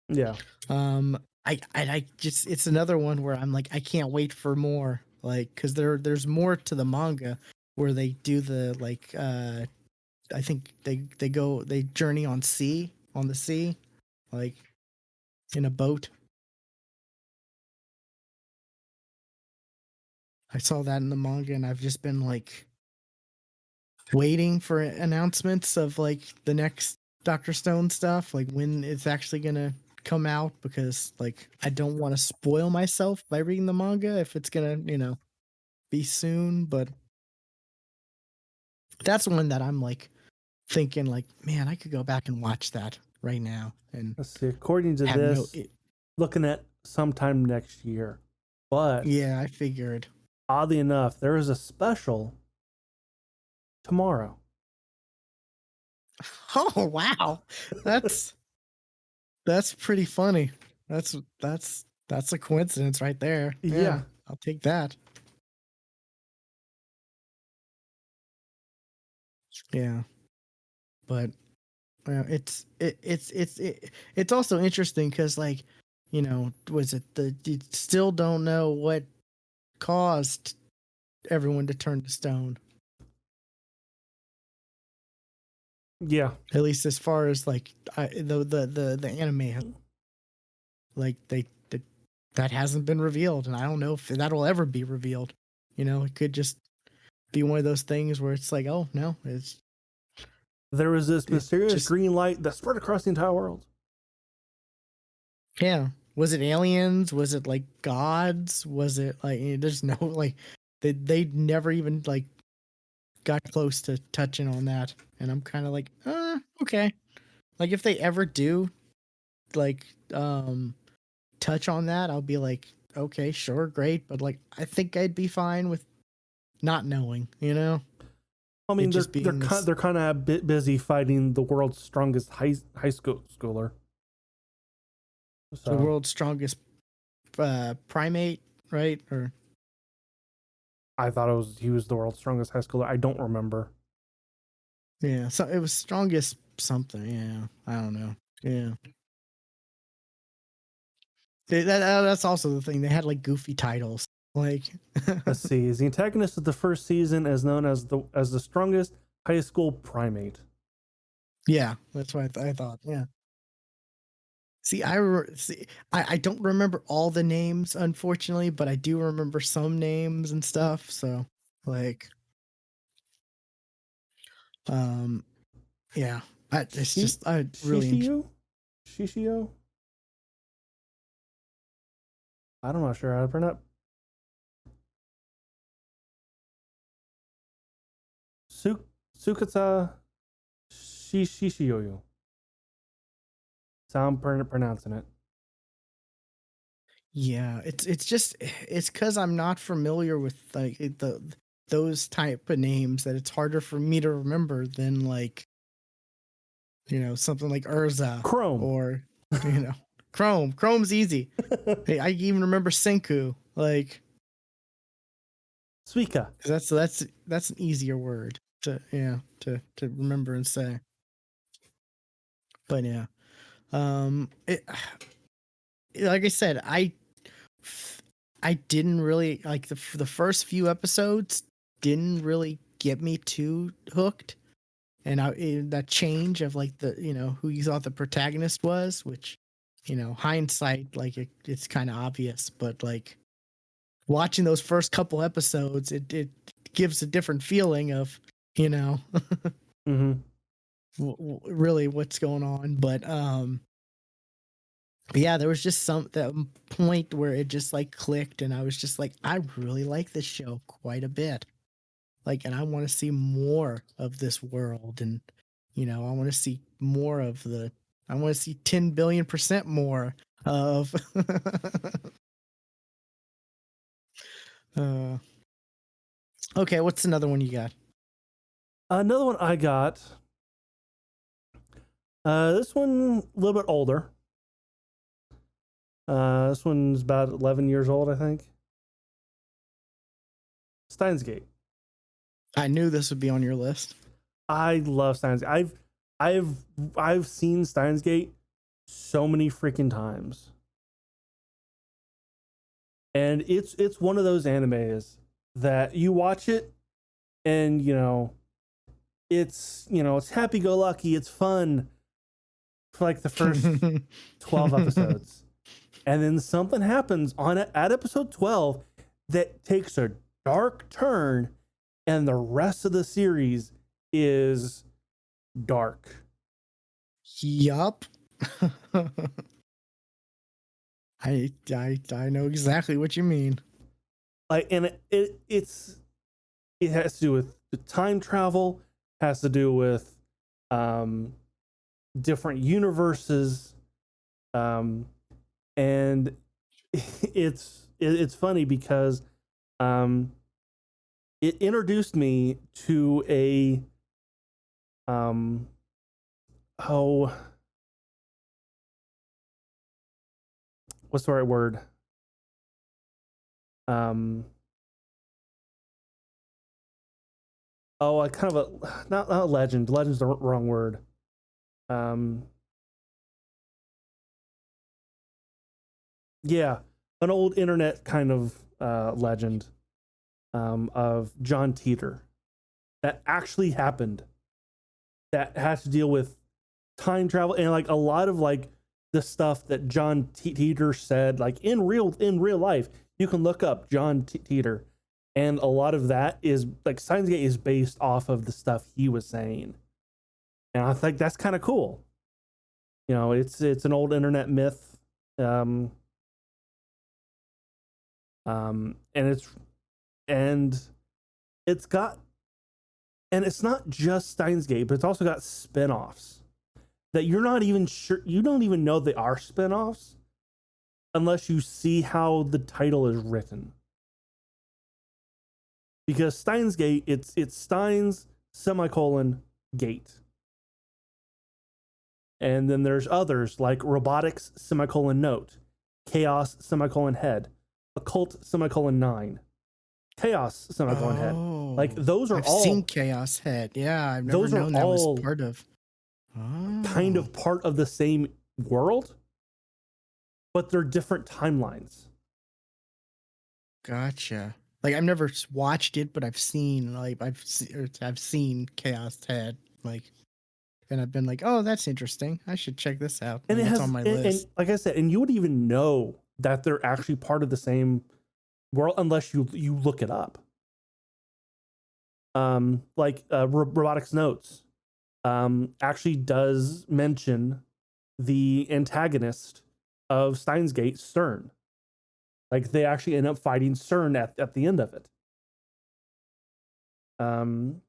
Yeah. I just, it's another one where I'm like, I can't wait for more, like, because there's more to the manga, where they do the like, I think they journey on the sea, like in a boat. I saw that in the manga, and I've just been like waiting for announcements of like the next Dr. Stone stuff, like when it's actually gonna come out, because like I don't want to spoil myself by reading the manga if it's gonna, be soon. But that's one that I'm like thinking like, man, I could go back and watch that. right now, and Let's see. According to have no. this, looking at sometime next year. But Yeah, I figured. oddly enough, there is a special tomorrow. Oh wow, that's that's pretty funny. That's a coincidence right there. Yeah, Yeah. I'll take that. Yeah, but it's also interesting because like, was it the you still don't know what caused everyone to turn to stone, Yeah. at least as far as like the anime, like that hasn't been revealed, and I don't know if that'll ever be revealed. It could just be one of those things where it's like, oh no, There was this it mysterious just, green light that spread across the entire world. yeah. Was it aliens? Was it like gods? Was it like, there's no like, they never even like got close to touching on that, and I'm kind of like, okay. Like if they ever do like touch on that, I'll be like, okay, sure, great, but like I think I'd be fine with not knowing, I it mean, just being this they're kind of a bit busy fighting the world's strongest high school schooler. the So world's strongest primate, right? Or I thought he was the world's strongest high schooler. I don't remember. yeah, so it was strongest something. Yeah, I don't know. Yeah, that's also the thing. They had like goofy titles, like Let's see. Is the antagonist of the first season as known as the strongest high school primate? yeah, that's what I thought. Yeah. See, I don't remember all the names, unfortunately, but I do remember some names and stuff. So, like, um, yeah, it's just I really Shishio? Shishio? I'm not sure how to pronounce. Sukata Shishio. So I'm pronouncing it. yeah, it's just it's because I'm not familiar with like those type of names that it's harder for me to remember than like something like Urza Chrome. or you know Chrome. Chrome's easy. Hey, I even remember Senku, like, Suika. 'cause that's an easier word to remember and say. But yeah, like I said, I didn't really like the first few episodes didn't really get me too hooked, and that change of like who you thought the protagonist was, which hindsight, like it's kind of obvious, but like watching those first couple episodes, it gives a different feeling of Mm-hmm. really what's going on. But yeah, there was just that point where it just like clicked, and I was just like, I really like this show quite a bit. Like, and I want to see more of this world, and I want to see more of I want to see 10 billion% more of. uh, okay, what's another one you got? Another one I got. This one a little bit older. This one's about 11 years old, I think. Steins Gate. I knew this would be on your list. I love Steins Gate. I've seen Steins Gate so many freaking times. And it's one of those animes that you watch it and it's happy go lucky, it's fun for like the first 12 episodes. And then something happens at episode 12 that takes a dark turn, and the rest of the series is dark. Yup. I know exactly what you mean. Like, and it has to do with the time travel, has to do with different universes, and it's funny because it introduced me to a oh, what's the right word? I kind of a not a legend. Legend's the wrong word. Yeah, an old internet kind of legend of John Teeter that actually happened. That has to deal with time travel and like a lot of like the stuff that John Teeter said, like in real life. You can look up John Teeter, and a lot of that is like Steins Gate is based off of the stuff he was saying, and I think that's kind of cool. You know, it's an old internet myth, and it's got, and it's not just Steins Gate, but it's also got spin-offs that you're not even sure, you don't even know they are spin-offs unless you see how the title is written. Because Steins Gate, it's Steins semicolon gate. And then there's others like robotics semicolon note, chaos semicolon head, occult semicolon 9, chaos semicolon head. Like those are I've all seen Chaos Head. Yeah, I've never known that was part of. Kind of part of the same world, but they're different timelines. Gotcha. Like I've never watched it, but I've seen I've seen Chaos Head, like, and I've been like, oh, that's interesting. I should check this out. And it's it has on my list. And like I said, and you wouldn't even know that they're actually part of the same world unless you look it up. Robotics Notes actually does mention the antagonist of Steins Gate, Stern. Like they actually end up fighting Stern at the end of it. So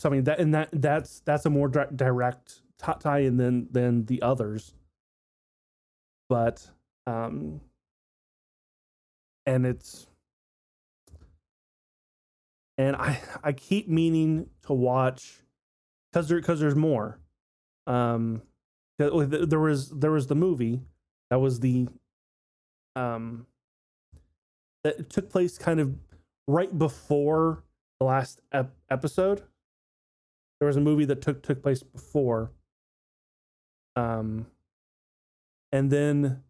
I mean that's a more direct tie-in than the others. But and I keep meaning to watch because there's more. There was the movie that was the that took place kind of right before the last episode. There was a movie that took place before, and then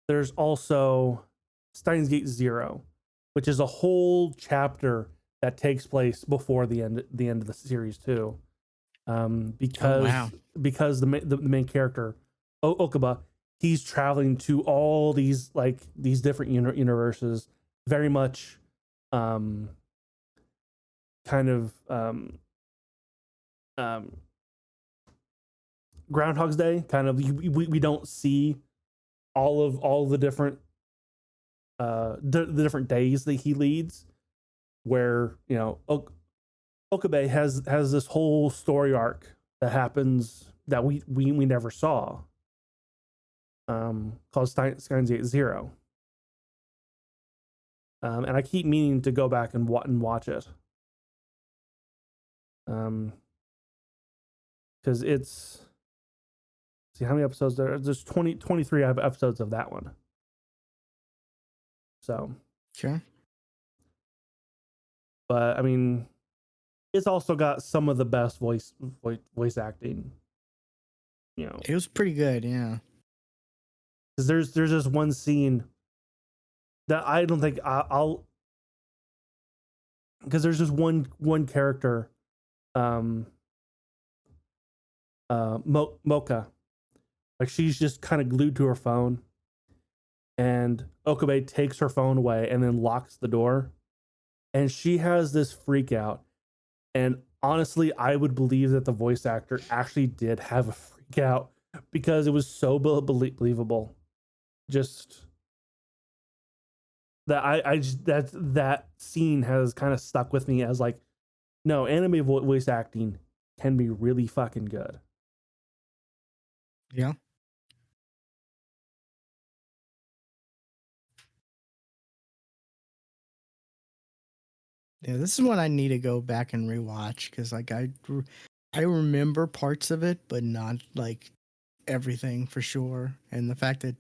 there's also Steins Gate Zero, which is a whole chapter that takes place before the end of the series too. Because the main character Okuba, he's traveling to all these different universes, very much kind of Groundhog's Day kind of. We don't see all the different the different days that he leads, where you know Okabe has this whole story arc that happens that we never saw, called Steins Gate Zero. And I keep meaning to go back and watch it. Because it's, see how many episodes there's 23 episodes of that one. So sure. But I mean, it's also got some of the best voice acting. You know, it was pretty good, yeah. Because there's this one scene that I don't think I'll because there's just one character, Mocha, like she's just kind of glued to her phone, and Okabe takes her phone away and then locks the door, and she has this freak out. And honestly, I would believe that the voice actor actually did have a freak out because it was so believable. Just that I just that scene has kind of stuck with me as like, no, anime voice acting can be really fucking good. Yeah. Yeah, this is one I need to go back and rewatch because like I remember parts of it, but not like everything for sure. And the fact that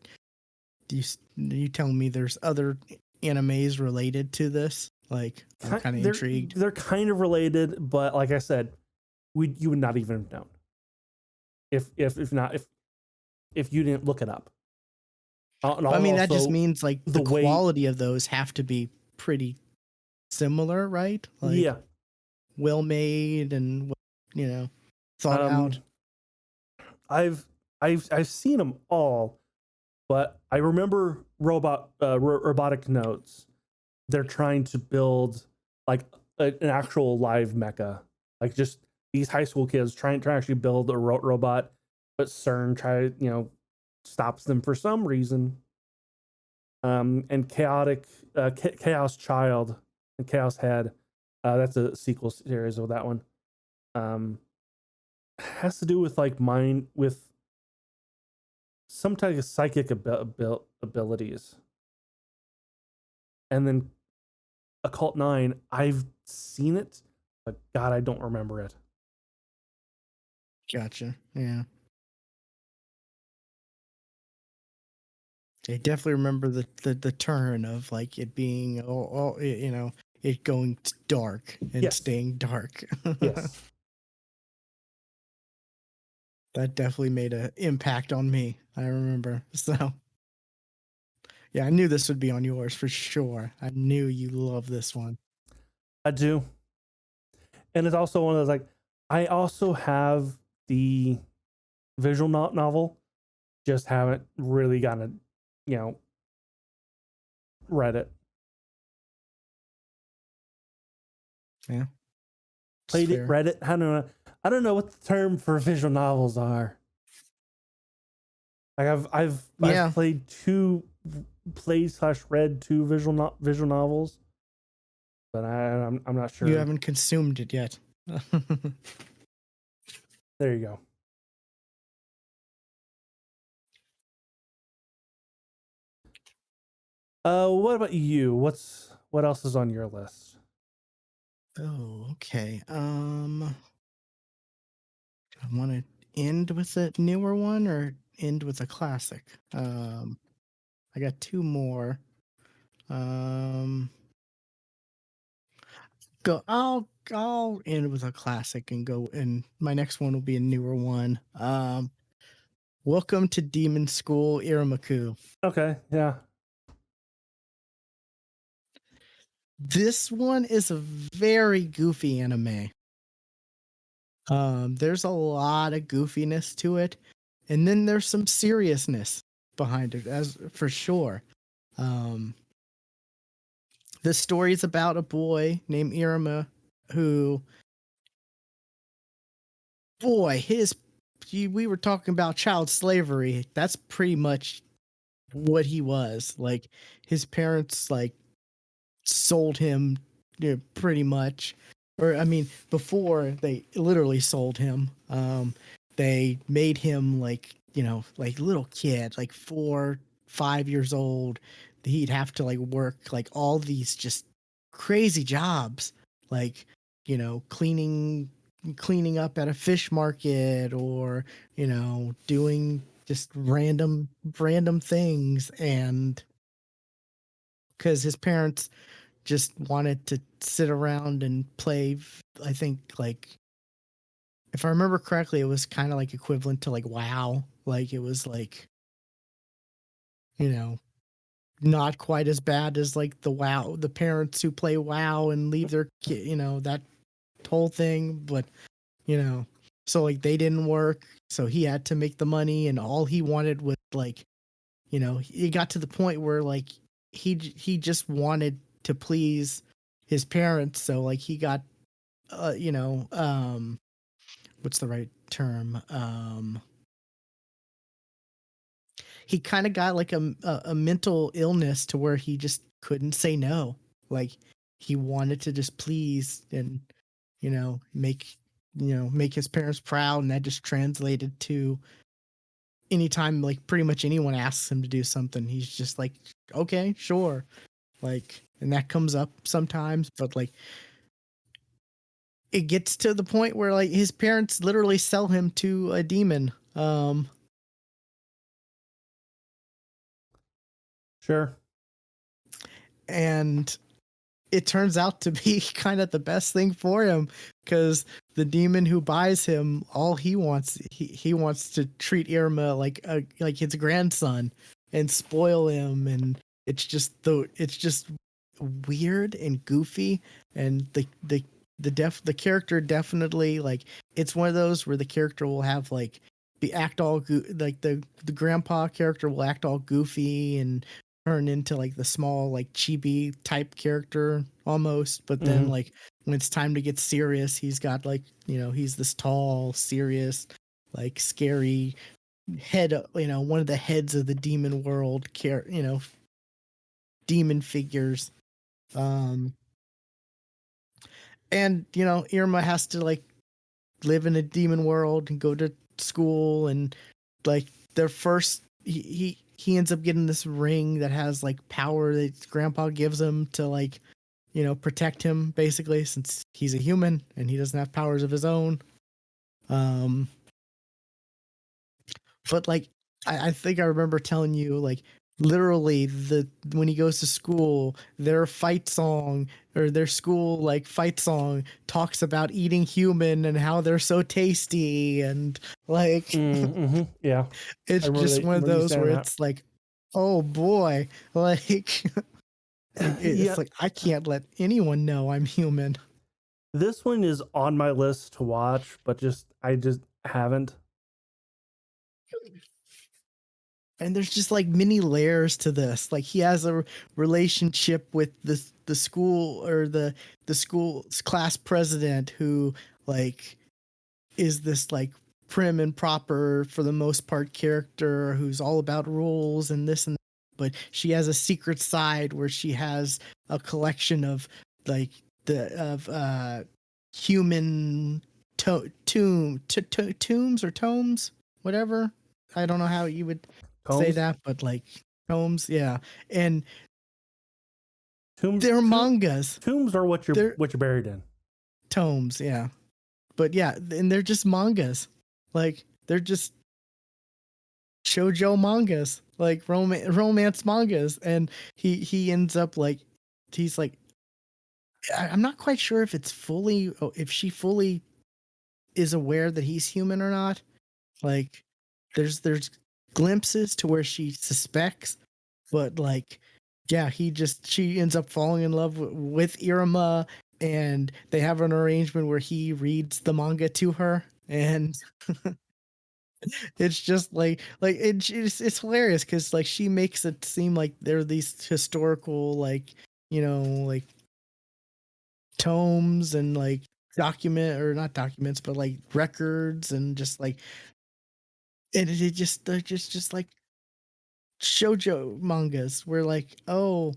you tell me there's other animes related to this, like I'm kind of intrigued. They're kind of related, but like I said, you would not even have known if you didn't look it up. And I mean, that just also means like the the way, quality of those have to be pretty similar, right? Like yeah. well made and you know thought out. Um, I've I've seen them all, but I remember robotic notes. They're trying to build like an actual live mecha, like just these high school kids trying to actually build a robot, but CERN stops them for some reason. And chaos child and chaos head, that's a sequel series of that one. Um, has to do with like mind with some type of psychic abilities. And then Occult 9, I've seen it, but God, I don't remember it. Gotcha. Yeah. I definitely remember the turn of like it being it going dark and Yes. staying dark. Yes. That definitely made an impact on me. I remember. So yeah, I knew this would be on yours for sure. I knew you love this one. I do. And it's also one of those like, I also have the visual novel, just haven't really gotten, you know, read it. Yeah, it's Played it, fair. read it. I don't know. I don't know what the term for visual novels are. Like I've Yeah, played/read two visual novels, but I'm not you sure. haven't consumed it yet. There you go. What about you? What else is on your list? Oh, okay. I want to end with a newer one or end with a classic. I got two more. Um, go. I'll end with a classic and go. And my next one will be a newer one. Welcome to Demon School, Iramaku. Okay, yeah. This one is a very goofy anime. There's a lot of goofiness to it, and then there's some seriousness behind it, as for sure. Um, the story is about a boy named Irama who, boy, we were talking about child slavery. That's pretty much what he was. Like his parents like sold him, pretty much. Or I mean, before they literally sold him, they made him like like little kid, like 4, 5 years old. He'd have to like work like all these just crazy jobs, like cleaning up at a fish market, or doing just random things. And because his parents just wanted to sit around and play. I think like if I remember correctly, it was kind of like equivalent to like WoW. Like it was like you know not quite as bad as like the parents who play WoW and leave their kid, that whole thing. But you know, so like they didn't work, so he had to make the money, and all he wanted was like he got to the point where like he just wanted to please his parents. So like he got uh you know um what's the right term, he kind of got like a mental illness to where he just couldn't say no. Like he wanted to just please and make make his parents proud, and that just translated to anytime like pretty much anyone asks him to do something, he's just like, okay, sure. Like, and that comes up sometimes, but like it gets to the point where like his parents literally sell him to a demon. Sure. And it turns out to be kind of the best thing for him because the demon who buys him, all he wants to treat Irma like his grandson and spoil him, and it's just weird and goofy, and the character definitely like it's one of those where the character will have like like the grandpa character will act all goofy and turn into like the small like chibi type character almost, but then Mm-hmm. like when it's time to get serious, he's got like, you know, he's this tall, serious, like scary head, you know, one of the heads of the demon world you know, demon figures. um and you know, Irma has to like live in a demon world and go to school, and like their first he ends up getting this ring that has like power that his grandpa gives him to like, you know, protect him basically, since he's a human and he doesn't have powers of his own. um but like I think I remember telling you like literally the when he goes to school, their fight song or their school like fight song talks about eating human and how they're so tasty, and like Mm-hmm. Yeah. I it's remember just that. one of Remember you those saying where that. it's like, oh boy, like Yeah. it's like I can't let anyone know I'm human. This one is on my list to watch, but I just haven't. And there's just like many layers to this. Like he has a relationship with the school or the school's class president who like is this like prim and proper for the most part character who's all about rules and this and that. But she has a secret side where she has a collection of like human tombs or tomes, whatever. I don't know how you would say Combs, that, but like tomes, yeah. And tombs, they're mangas. tombs are They're what you're buried in. tomes, yeah. But yeah, and they're just mangas. Like they're just shoujo mangas, like romance mangas. And he ends up like he's like I'm not quite sure if it's fully if she fully is aware that he's human or not. Like there's glimpses to where she suspects, but like yeah, she ends up falling in love with Irma, and they have an arrangement where he reads the manga to her, and it's just like it's hilarious because like she makes it seem like they're these historical like, you know, like tomes and like document or not documents but like records, and just like it just they're just like shoujo mangas where like, oh,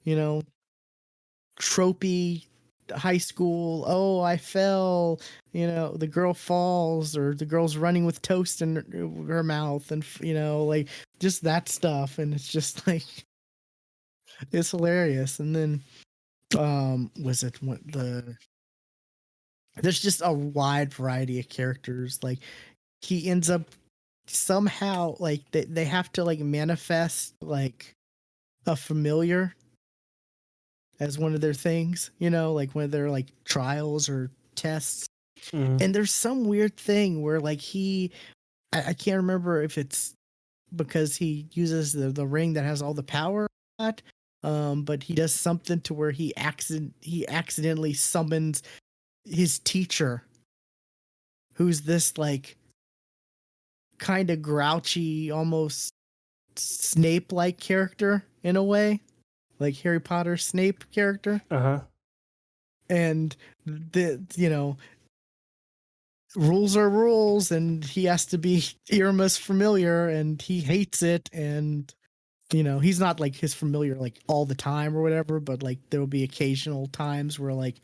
you know, tropey high school, oh I fell, you know, the girl falls or the girl's running with toast in her mouth, and you know, like just that stuff, and it's just like it's hilarious. And then was it what there's just a wide variety of characters. Like he ends up somehow like they have to like manifest like a familiar as one of their things, you know, like one of their like trials or tests. Mm. And there's some weird thing where like I can't remember if it's because he uses the ring that has all the power at, but he does something to where he accidentally summons his teacher, who's this like kind of grouchy, almost Snape like character in a way, like Harry Potter Snape character. Uh huh. And the, you know, rules are rules, and he has to be Irma's familiar, and he hates it. And you know, he's not like his familiar like all the time or whatever, but like there will be occasional times where like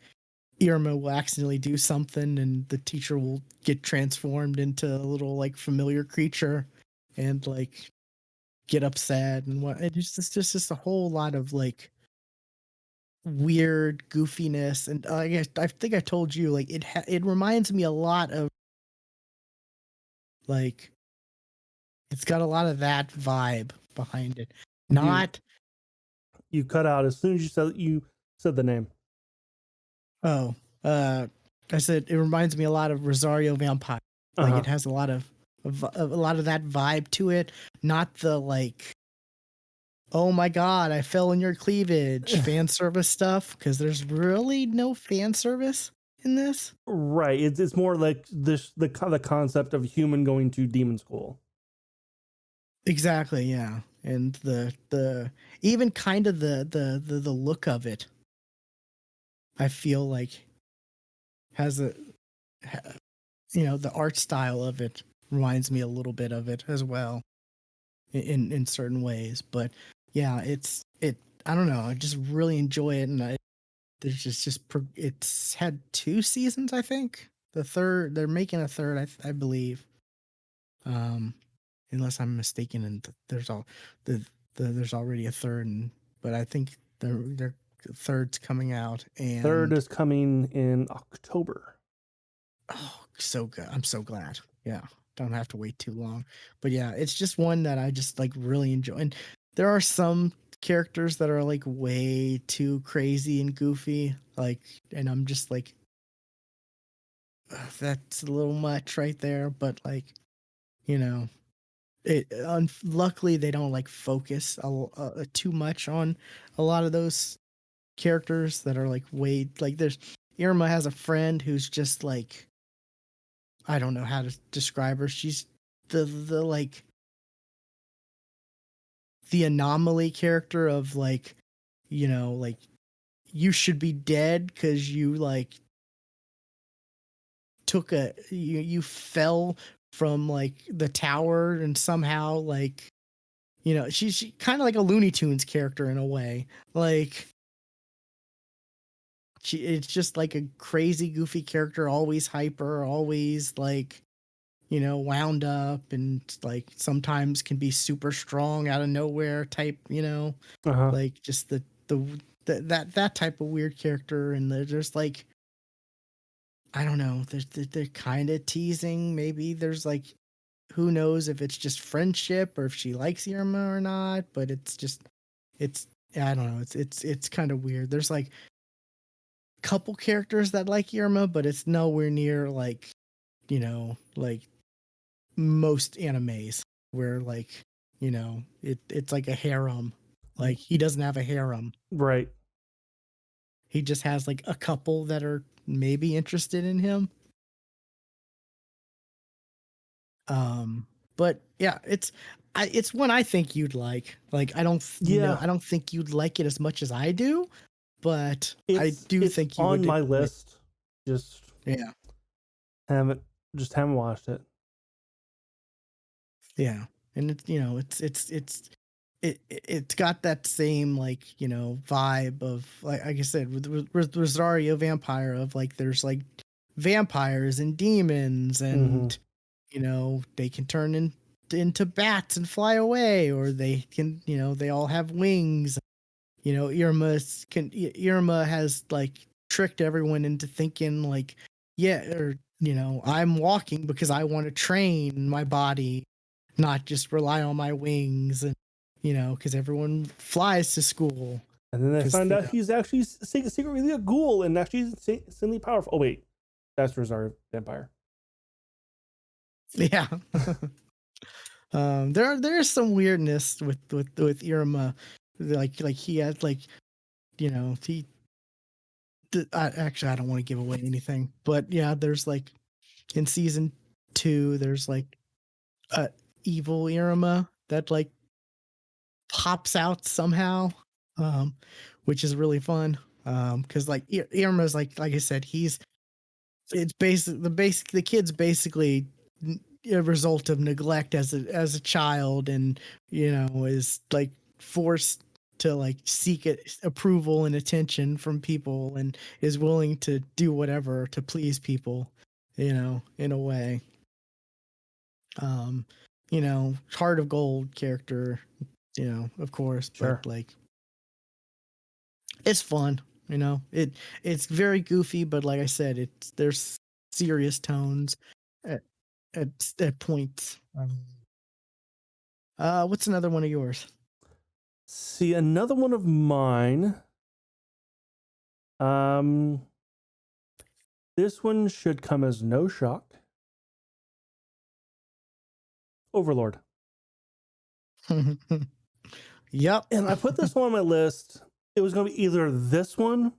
Irma will accidentally do something and the teacher will get transformed into a little like familiar creature. and like get upset and what. It's just a whole lot of like weird goofiness. And I think I told you like it reminds me a lot of like it's got a lot of that vibe behind it. You Not you cut out as soon as you said the name. oh I said it reminds me a lot of Rosario Vampire. Like Uh-huh. it has a lot of that vibe to it. Not the like, oh my god, I fell in your cleavage fan service stuff, because there's really no fan service in this. Right. It's more like the concept of a human going to demon school. Exactly, yeah. And the even kind of the look of it, I feel like has a the art style of it reminds me a little bit of it as well in certain ways. But yeah, it I don't know, I just really enjoy it. And there's it's had 2 seasons, I think. They're making a third, I believe. Um, unless I'm mistaken, and the, there's already a third, but I think their third's coming out. Third And is coming in October. oh, so good! I'm so glad. Yeah, don't have to wait too long. But yeah, it's just one that I just like really enjoy. And there are some characters that are like way too crazy and goofy, like, and I'm just like, that's a little much right there. But like, you know, luckily they don't like focus too much on a lot of those characters that are like way like there's Irma has a friend who's just like, I don't know how to describe her. She's the like the anomaly character of like, like you should be dead because you like you fell from like the tower and somehow like, she's kind of like a Looney Tunes character in a way. Like it's just like a crazy goofy character, always hyper, always like, wound up, and like sometimes can be super strong out of nowhere type, Uh-huh. like just that type of weird character. And there's like, I don't know, they're kind of teasing, maybe there's like, who knows if it's just friendship or if she likes Irma or not, but it's I don't know, it's kind of weird. There's like couple characters that like Irma, but it's nowhere near like, like most animes where like, it's like a harem. Like he doesn't have a harem. Right. He just has like a couple that are maybe interested in him. Um, but yeah, it's one I think you'd like. Like Yeah. I don't think you'd like it as much as I do, but I It's do it's think you on would my enjoy it. list. Just Yeah. haven't haven't watched it. Yeah. And it's got that same like, vibe of like I said with Rosario Vampire, of like there's like vampires and demons, Mm-hmm. and they can turn into bats and fly away, or they can, they all have wings. Irma has like tricked everyone into thinking like, yeah, or I'm walking because I want to train my body, not just rely on my wings. And because everyone flies to school And then they because find out he's actually secretly a ghoul and actually insanely powerful. Oh wait, that's Rosario Vampire. yeah. There's some weirdness with Irma, like he had like, he actually, I don't want to give away anything, but yeah, there's like in season 2, there's like a evil Irma that like pops out somehow, um, which is really fun. Because like Irma's like I said, it's the kid's basically a result of neglect as a child, and is like forced to like seek approval and attention from people, and is willing to do whatever to please people, in a way. um Heart of Gold character, of course, Sure. but like it's fun, it's very goofy, but like I said, there's serious tones at at, at points. What's another one of yours? See, another one of mine. This one should come as no shock. Overlord. Yep. And I put this one on my list. It was going to be either this one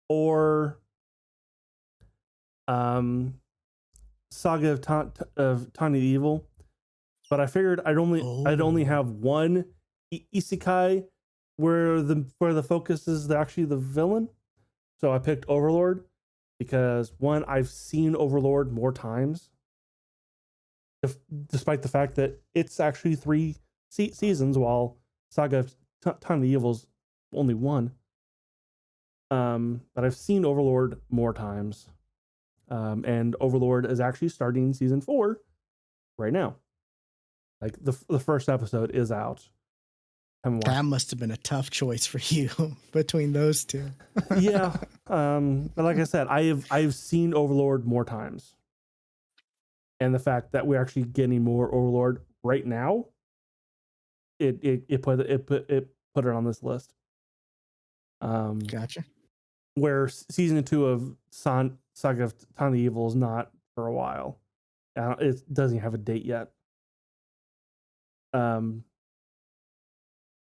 or Saga of Tiny Evil. But I figured I'd only have one isekai where the focus is actually the villain. So I picked Overlord because one, I've seen Overlord more times, despite the fact that it's actually 3 seasons, while Saga of Tiny Evil's only 1. But I've seen Overlord more times, and Overlord is actually starting season 4 right now. Like the first episode is out. That must have been a tough choice for you between those two. Yeah. But like I said, I've seen Overlord more times. And the fact that we're actually getting more Overlord right now, it put it on this list. Gotcha. Where season 2 of Saga of Tiny Evil is not for a while. It doesn't have a date yet.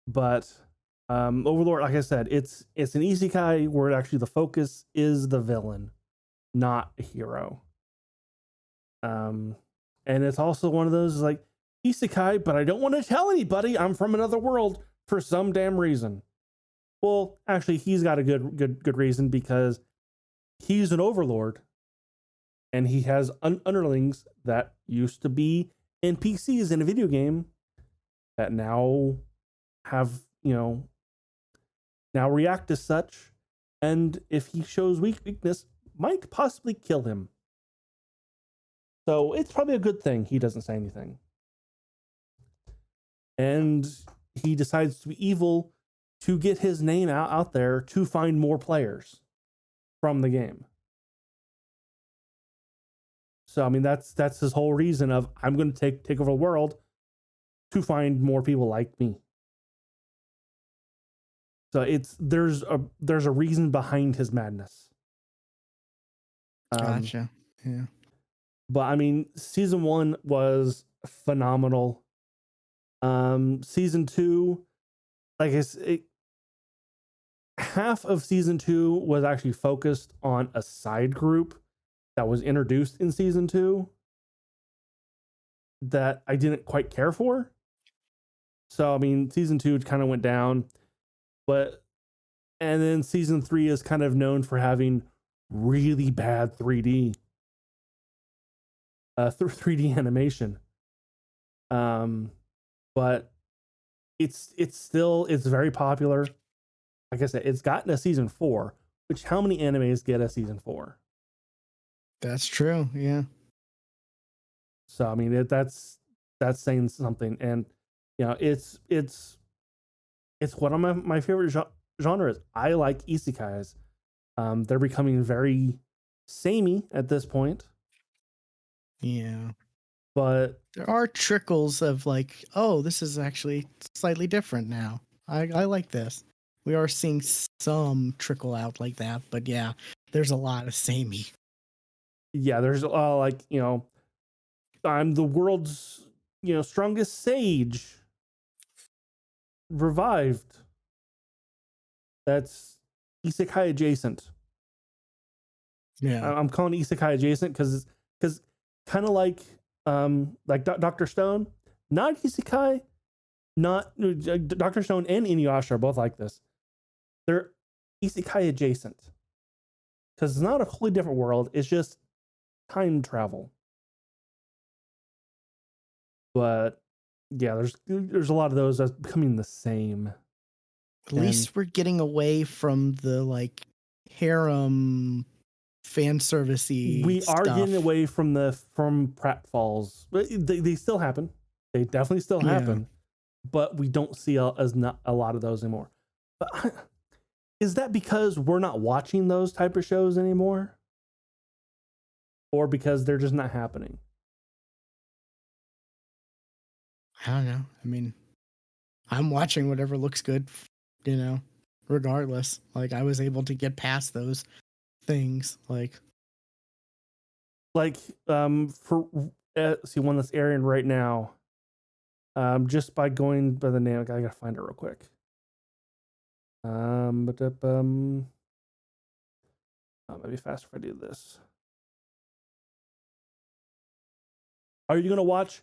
But Overlord, like I said, it's an isekai where actually the focus is the villain, not a hero. And it's also one of those like isekai, but I don't want to tell anybody I'm from another world for some damn reason. Well, actually, he's got a good reason, because he's an overlord, and he has underlings that used to be NPCs in a video game that now have, now react as such, and if he shows weakness, might possibly kill him. So it's probably a good thing he doesn't say anything. And he decides to be evil to get his name out there to find more players from the game. So I mean that's his whole reason of, I'm going to take over the world to find more people like me. So there's a reason behind his madness. Gotcha. Yeah. But I mean, season 1 was phenomenal. Season 2, like half of season 2 was actually focused on a side group that was introduced in season 2 that I didn't quite care for. So I mean, season 2 kind of went down, and then season 3 is kind of known for having really bad 3D 3D animation. But it's very popular. Like I said, it's gotten a season 4, which how many animes get a season 4? That's true. Yeah. So I mean, that's saying something, and it's one of my favorite genres. I like isekais. They're becoming very samey at this point. Yeah. But there are trickles of like, oh, this is actually slightly different now. I like this. We are seeing some trickle out like that, but yeah, there's a lot of samey. Yeah, there's like, I'm the world's strongest sage revived. That's isekai adjacent. Yeah, I'm calling it isekai adjacent because kind of like Dr. Stone, not isekai, not Dr. Stone and Inuyasha are both like this. They're isekai adjacent because it's not a wholly different world. It's just time travel. But yeah, there's a lot of those that's becoming the same. At least we're getting away from the like harem fan servicey. We stuff. are getting away from pratfalls, but they still happen. They definitely still Yeah. happen, but we don't see as not a lot of those anymore. But is that because we're not watching those type of shows anymore, or because they're just not happening? I don't know. I mean, I'm watching whatever looks good, you know, regardless. Like I was able to get past those things. Like, Like, for see one that's airing right now, just by going by the name, I gotta find it real quick. Maybe faster if I do this. Are you gonna watch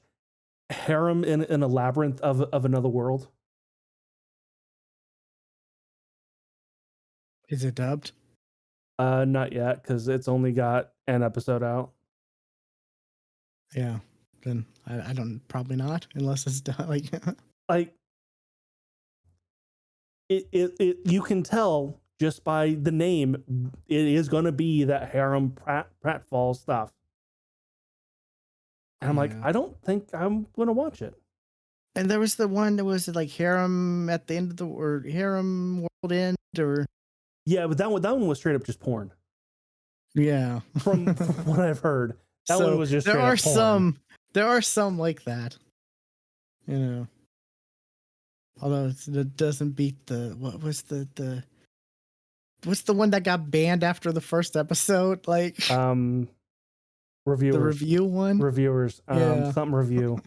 Harem in a Labyrinth of Another World? is it dubbed? Not yet, because it's only got an episode out. Yeah. Then I don't, probably not, unless it's done. Like, Like it you can tell just by the name, it is gonna be that harem pratfall stuff. And I'm like, yeah. I don't think I'm gonna watch it. And there was the one that was like harem at the end of the, or harem world end, or Yeah, but that one was straight up just porn. yeah. From what I've heard, that one So was just there straight are up porn. there are some like that, you know. Although it doesn't beat the, what was the what's the one that got banned after the first episode? Like the Reviewers, review one. reviewers, Yeah. something review,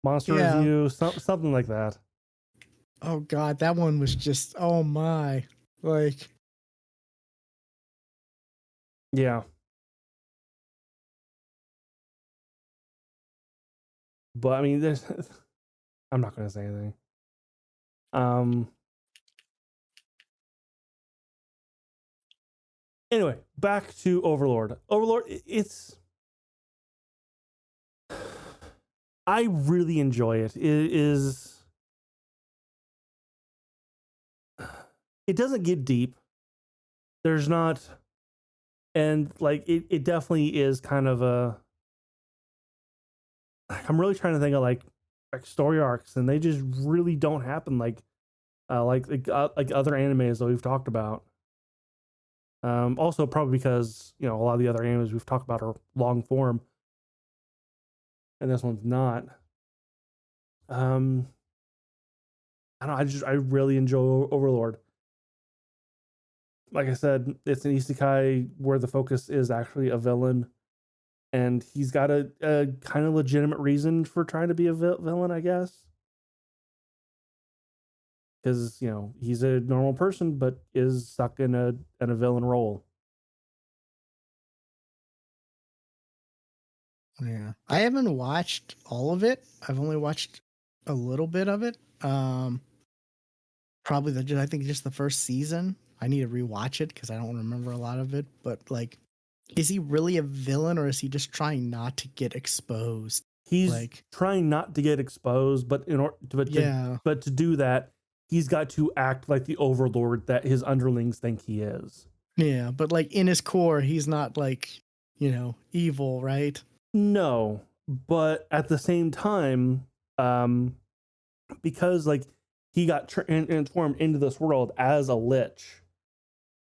monster Yeah. review, something like that. Oh god, that one was just, oh my. Like, Yeah, but I mean, there's. I'm not gonna say anything. Um. Anyway, back to Overlord. Overlord, it's. I really enjoy it. It is. It doesn't get deep. There's not, and like it definitely is kind of a. I'm really trying to think of like story arcs, and they just really don't happen like other animes that we've talked about. Also probably because a lot of the other animes we've talked about are long form, and this one's not. Um, I don't know. I really enjoy Overlord. Like I said, it's an isekai where the focus is actually a villain, and he's got a kind of legitimate reason for trying to be a villain, I guess. Because he's a normal person, but is stuck in a villain role. yeah. I haven't watched all of it. I've only watched a little bit of it. Probably I think just the first season. I need to rewatch it because I don't remember a lot of it. But like, is he really a villain, or is he just trying not to get exposed? He's Like, trying not to get exposed, but in order, yeah, but to do that, he's got to act like the overlord that his underlings think he is. yeah. But like in his core, he's not like, evil, right? No, but at the same time, um, because like he got transformed into this world as a lich,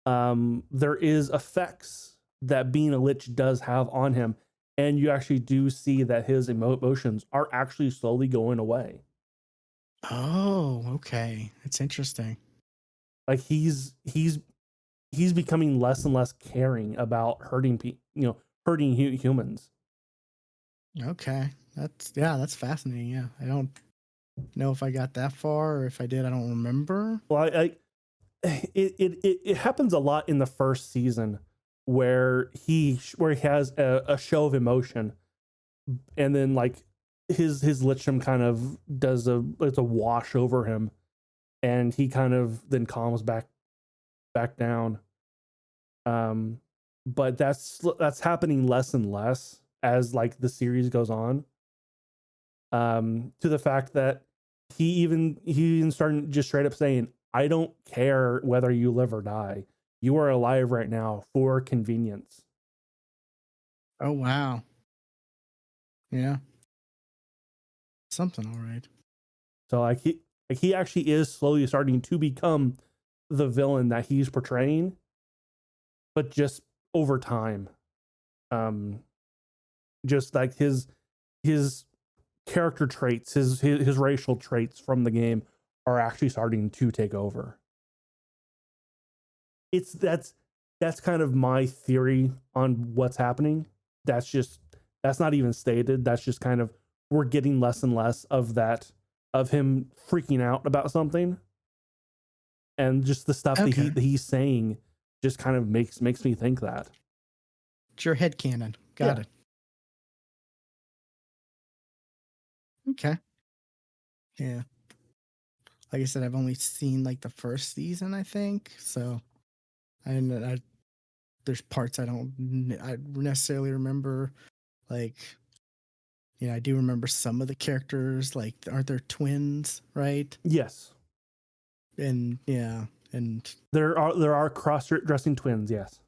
there is effects that being a lich does have on him, and you actually do see that his emotions are actually slowly going away. Oh, okay. It's interesting. Like he's becoming less and less caring about hurting humans. Okay. That's fascinating. Yeah. I don't know if I got that far, or if I did, I don't remember. Well, it happens a lot in the first season where he has a show of emotion, and then like his lichdom kind of it's a wash over him, and he kind of then calms back down. But that's happening less and less as like the series goes on. To the fact that he even started just straight up saying, I don't care whether you live or die. You are alive right now for convenience. Oh, wow. Yeah. Something all right. So he actually is slowly starting to become the villain that he's portraying, but just over time. Just like his character traits, his racial traits from the game are actually starting to take over. That's kind of my theory on what's happening. That's not even stated. That's just kind of, we're getting less and less of that, of him freaking out about something, and just the stuff that he's saying just kind of makes me think that. It's your headcanon. Got it. Okay. Yeah. Like I said, I've only seen like the first season, I think. So, there's parts I necessarily remember. Like, I do remember some of the characters. Like, aren't there twins, right? Yes. And and there are cross-dressing twins. Yes.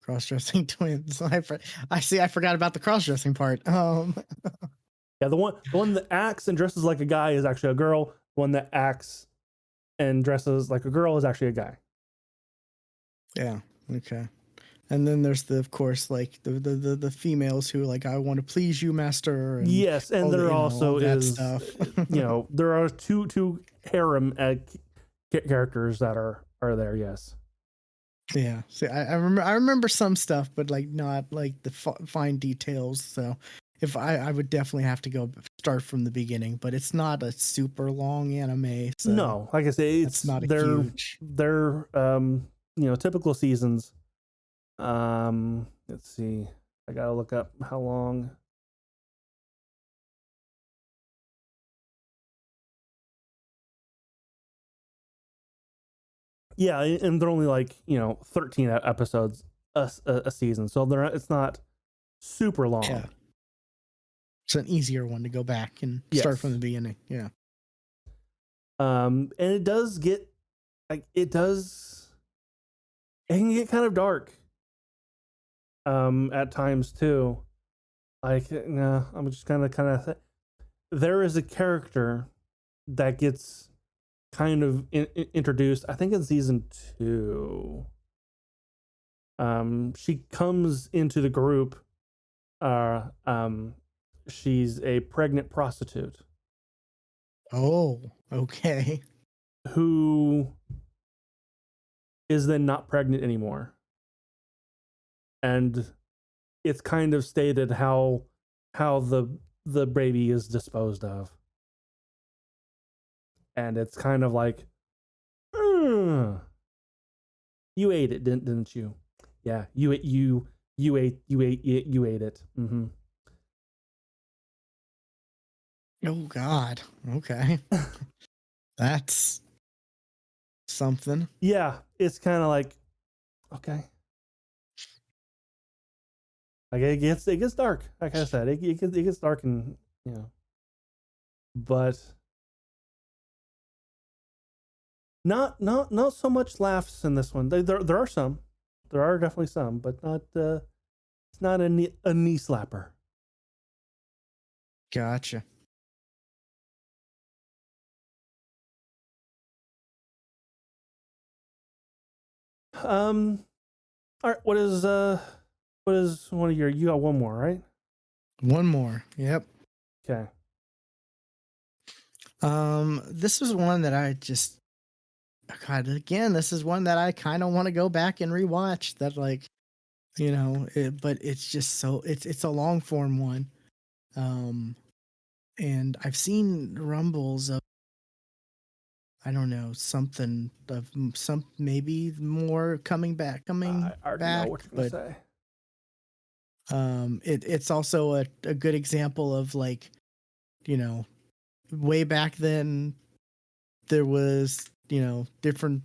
Cross-dressing twins. I forgot about the cross-dressing part. Yeah, the one that acts and dresses like a guy is actually a girl. The one that acts and dresses like a girl is actually a guy. Yeah. Okay. And then there's of course, like the females who are like, I want to please you, master. And yes, and there also is stuff. There are two harem characters that are there. Yes. Yeah. See, I remember some stuff, but like not like the fine details. So if I would definitely have to start from the beginning, but it's not a super long anime. So no, like I say, it's not huge. They're typical seasons. Let's see. I gotta look up how long. Yeah, and they're only like 13 episodes a season, so it's not super long. Yeah. It's an easier one to go back and start from the beginning. Yeah. And it does get it can get kind of dark. At times too. Like, no, I'm just kind of. There is a character that gets kind of introduced, I think in season 2. She comes into the group. She's a pregnant prostitute. Oh, okay. Who is then not pregnant anymore. And it's kind of stated how the baby is disposed of. And it's kind of like, you ate it, didn't you? Yeah, you ate it. Mm-hmm. Oh God. Okay. That's something. Yeah, it's kind of like, okay. Like it gets dark. Like I said, it gets dark, and but not so much laughs in this one. There are some, there are definitely some, but not it's not a knee slapper. Gotcha. All right. What is one of your? You got one more, right? One more. Yep. Okay. This was one that I just, God, again, this is one that I kind of want to go back and rewatch. That, like, but it's just so it's a long form one. And I've seen rumbles of, I don't know, something of some maybe more coming back. I already know what you're gonna say. It's also a good example of, like, way back then there was different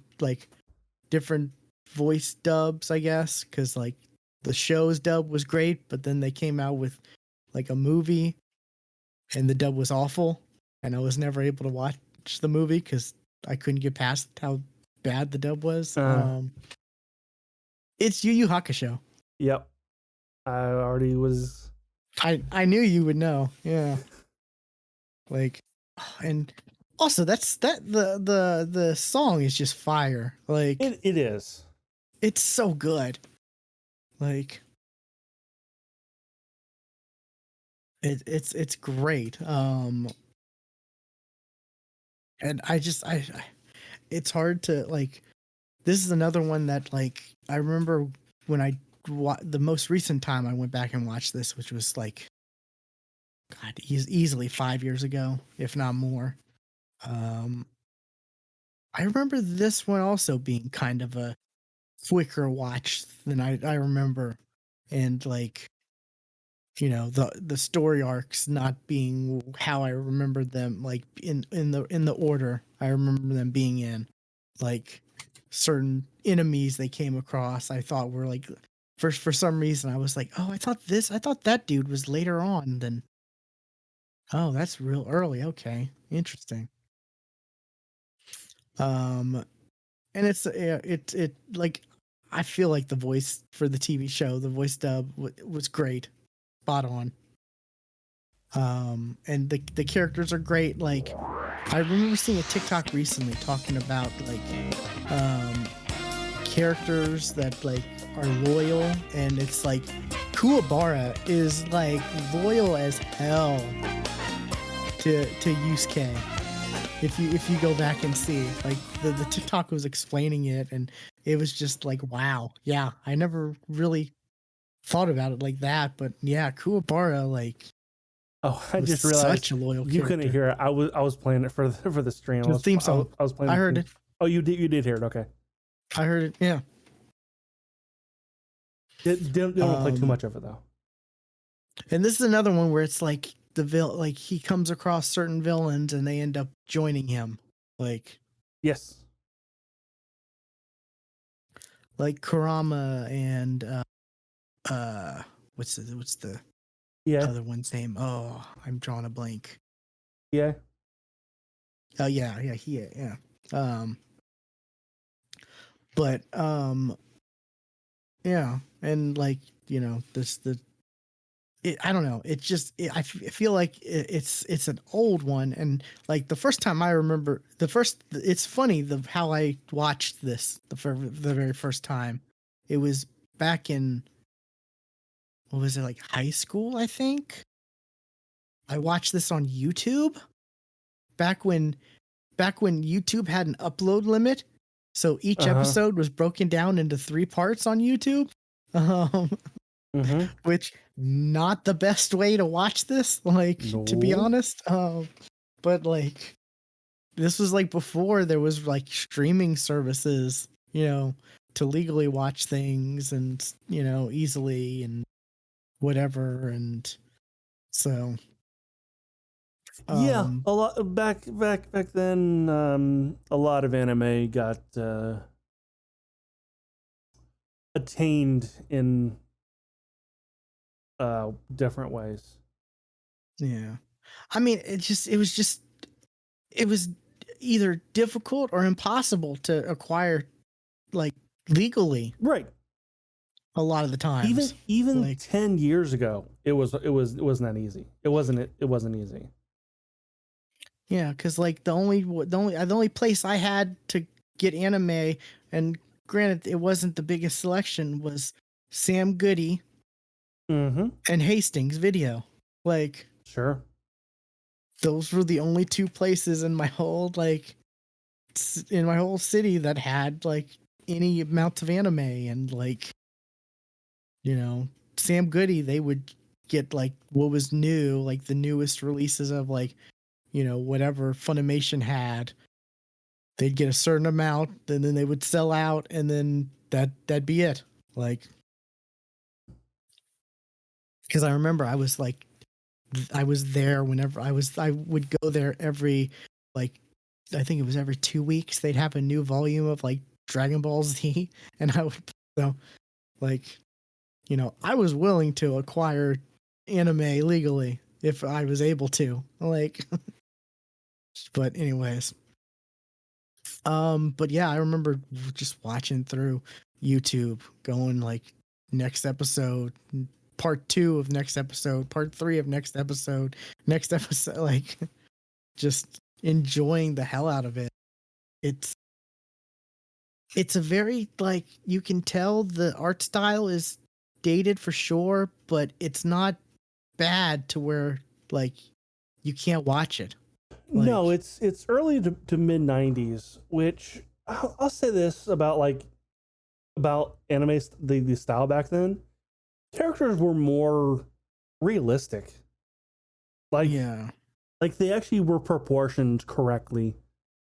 voice dubs, I guess, because like the show's dub was great, but then they came out with like a movie and the dub was awful, and I was never able to watch the movie because I couldn't get past how bad the dub was. It's Yu Yu Hakusho. Yep. I already was. I knew you would know. Yeah. Like, and also the song is just fire. Like, It is. it's so good. Like, it's great. And it's hard to like. This is another one that like I remember when the most recent time I went back and watched this, which was like God, easily 5 years ago, if not more. Um, I remember this one also being kind of a quicker watch than I remember, and like the story arcs not being how I remembered them, like in the order I remember them being in, like certain enemies they came across I thought were like for some reason I was like, oh, I thought that dude was later on than, oh, that's real early, okay, interesting. um and it like I feel like the voice for the TV show, the voice dub was great, spot on. And the characters are great. Like I remember seeing a TikTok recently talking about like um characters that like are loyal, and it's like Kuwabara is like loyal as hell to Yusuke. If you go back and see, like the TikTok was explaining it, and it was just like, wow, yeah, I never really thought about it like that, but yeah, Kuwabara like Oh, I was just realized such a loyal you couldn't character. hear it. I was playing it for the stream. The theme song, I was playing I the heard theme. it. Oh, you did hear it. Okay. I heard it. Yeah. Didn't play too Um, much of it though. and this is another one where it's like like he comes across certain villains and they end up joining him, like Yes. Kurama and what's the Yeah. other one's name? Oh, I'm drawing a blank. Yeah. Oh yeah. Um, but yeah, and like this the I don't know. It just I feel like it's an old one, and like the first time I remember it's funny how I watched this the very first time. It was back in, what was it, like high school, I think. I watched this on YouTube back when YouTube had an upload limit, so each Uh-huh. episode was broken down into 3 parts on YouTube. Um, Mm-hmm. which not the best way to watch this, like, to be No. honest. But like this was like before there was like streaming services, to legally watch things and easily and whatever, and so Yeah, um a lot back then. A lot of anime got attained in different ways. yeah, I mean, it was either difficult or impossible to acquire, like, legally Right. a lot of the times. Even Like, 10 years ago, it wasn't that easy. It wasn't easy. yeah, because like the only place I had to get anime, and granted it wasn't the biggest selection, was Sam Goody Mm-hmm. and Hastings Video. Like, Sure. those were the only 2 places in my whole in my whole city that had like any amount of anime, and like Sam Goody, they would get like what was new, like the newest releases of like whatever Funimation had. They'd get a certain amount, and then they would sell out, and then that'd be it. Like, because I remember I was there whenever I would go there every, like, I think it was every 2 weeks they'd have a new volume of like Dragon Ball Z, and I would, so like I was willing to acquire anime legally if I was able to, like. But anyways, but yeah, I remember just watching through YouTube, going like next episode, part 2 of next episode, part 3 of next episode, like just enjoying the hell out of it. It's it's a very like you can tell the art style is dated for sure, but it's not bad to where like you can't watch it. No, Like it's early to mid '90s, which I'll say this about anime, the style back then. Characters were more realistic. Like yeah. like they actually were proportioned correctly,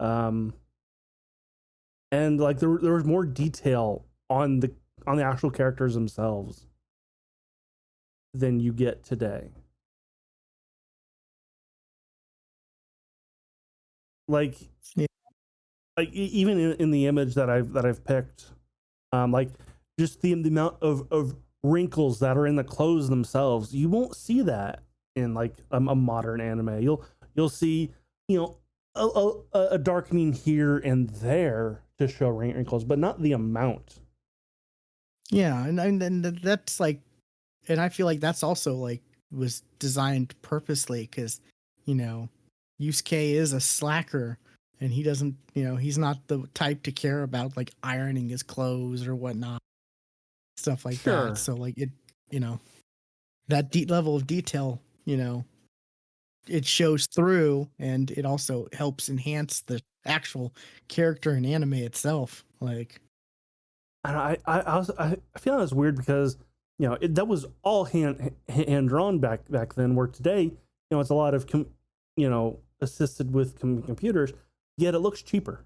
um, and like there was more detail on the actual characters themselves than you get today. Like Yeah. even in the image that I've picked, like just the amount of wrinkles that are in the clothes themselves, you won't see that in like a modern anime. You'll see, you know, a darkening here and there to show wrinkles, but not the amount. Yeah, and that's like and I feel like that's also like was designed purposely cuz you know, Yusuke is a slacker and he doesn't, he's not the type to care about like ironing his clothes or whatnot, stuff like that. Sure. So like you know, that deep level of detail, it shows through and it also helps enhance the actual character and anime itself. Like, And I feel that's weird because that was all hand drawn back then. Where today, it's a lot of assisted with computers, yet it looks cheaper.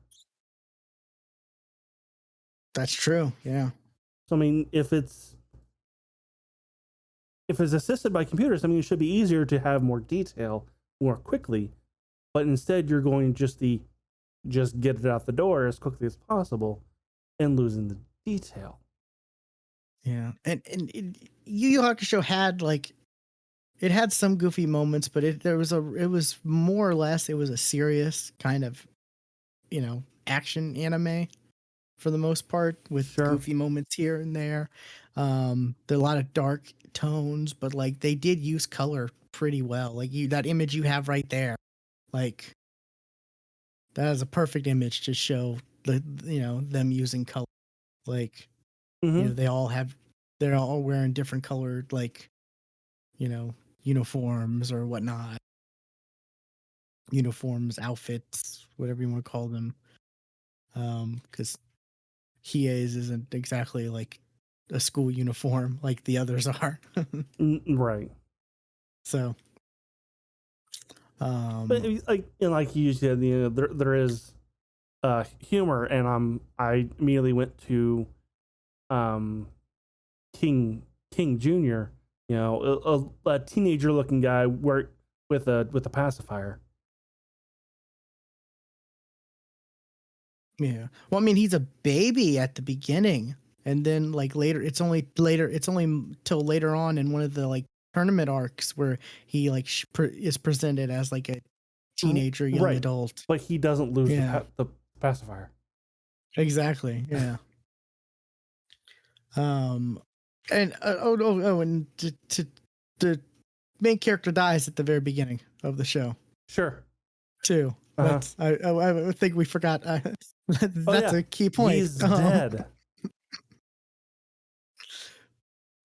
that's true. Yeah. So I mean, if it's assisted by computers, I mean, it should be easier to have more detail more quickly. But instead, you're going just get it out the door as quickly as possible, and losing the detail. Yeah. And Yu Yu Hakusho had like it had some goofy moments, but it was more or less it was a serious kind of, action anime for the most part with Sure. goofy moments here and there. There are a lot of dark tones, but like they did use color pretty well. Like that image you have right there, like that is a perfect image to show them using color. Like, Mm-hmm. they're all wearing different colored like, you know, uniforms or whatnot. Uniforms, outfits, whatever you want to call them. Because Hiei's isn't exactly like a school uniform like the others are. Right. So, But um, like you said, there is humor, and I immediately went to um, King Junior. A teenager looking guy work with a pacifier. yeah. Well, I mean, he's a baby at the beginning, and then like later, it's only till later on in one of the like tournament arcs where he like is presented as like a teenager, young Right, adult. but he doesn't lose Yeah, the pacifier. exactly. Yeah. Um, and and the main character dies at the very beginning of the show Sure. too. Uh-huh. That's I think we forgot. Oh That's yeah, a key point. he's dead.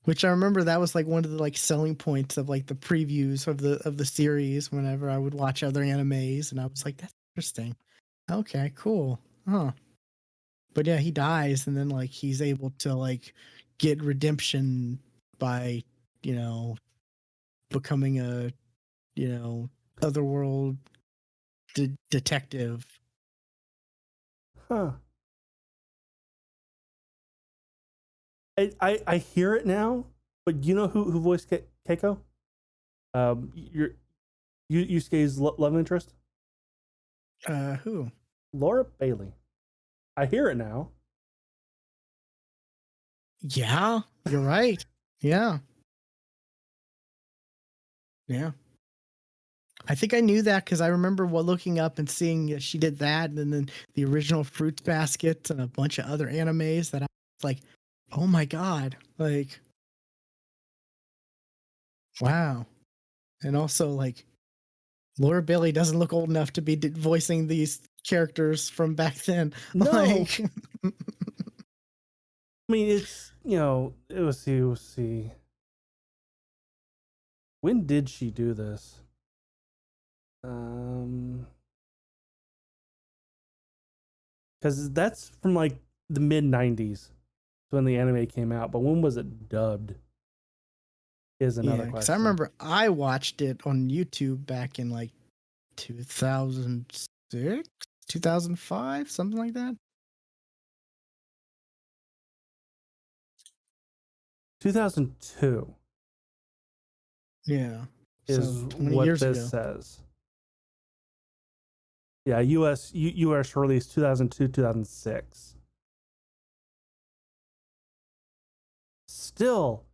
Which I remember that was like one of the like selling points of like the previews of the series whenever I would watch other animes, and I was like, that's interesting. Okay, cool. Huh. But yeah, he dies and then like he's able to like get redemption by, you know, becoming a, you know, otherworld detective. Huh. I hear it now, but you know who voiced Keiko? Your Yusuke's love interest, Who? Laura Bailey. I hear it now. Yeah, you're right. Yeah. Yeah. I think I knew that because I remember looking up and seeing that she did that, and then the original Fruits Basket and a bunch of other animes that I was like, oh my god, like wow. And also like Laura Bailey doesn't look old enough to be voicing these characters from back then. No, Like, I mean, it's, let's see. When did she do this? Because that's from like the mid 90s when the anime came out, but when was it dubbed? Is another because question. I remember I watched it on YouTube back in like 2006, 2005, something like that. 2002 Yeah. is So 20 what years this ago. says. Yeah, US release 2002, 2006. Still,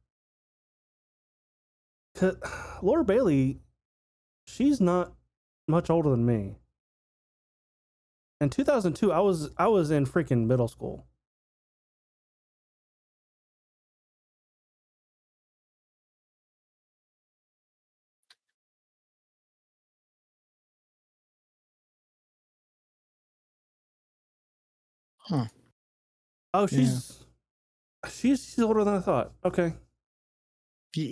Laura Bailey, she's not much older than me. In 2002, I was in freaking middle school. Huh. Oh, Yeah. she's older than I thought. Okay.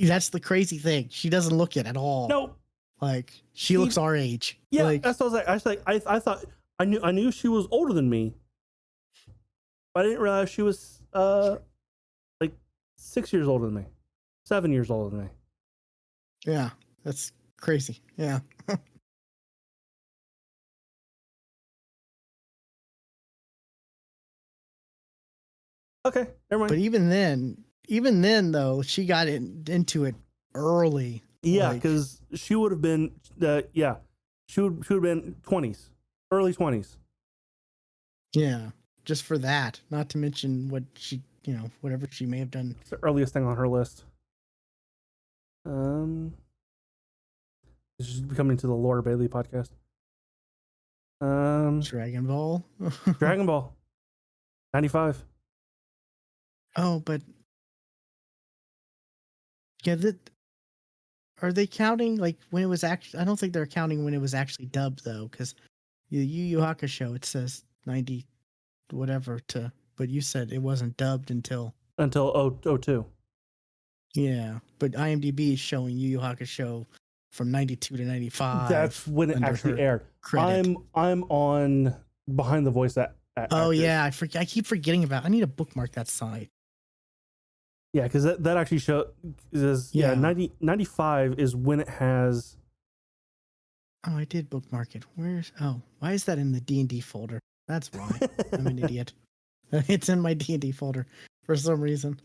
That's the crazy thing. She doesn't look it at all. No. Like, she looks our age. Yeah, like, that's what I was like. I thought I knew she was older than me, but I didn't realize she was like 6 years older than me, 7 years older than me. Yeah, that's crazy. Yeah. Okay, never mind. But even then though, she got into it early. Yeah, Like, because she would have been she would have been 20s, early 20s. yeah, just for that. Not to mention what she, whatever she may have done. It's the earliest thing on her list. This is becoming to the Laura Bailey podcast. Dragon Ball. Dragon Ball, 95. Oh, but yeah, are they counting like when it was actually? I don't think they're counting when it was actually dubbed though, because the Yu Yu Hakusho it says 90 whatever to, but you said it wasn't dubbed until 02. Yeah, but IMDb is showing Yu Yu Hakusho from 92 to 95. That's when it actually aired. Credit. I'm on behind the voice Oh actors. yeah, I keep forgetting about. I need to bookmark that site. Yeah, because that actually is 95 is when it has. Oh, I did bookmark it. Why is that in the D&D folder? That's why. I'm an idiot. It's in my D&D folder for some reason.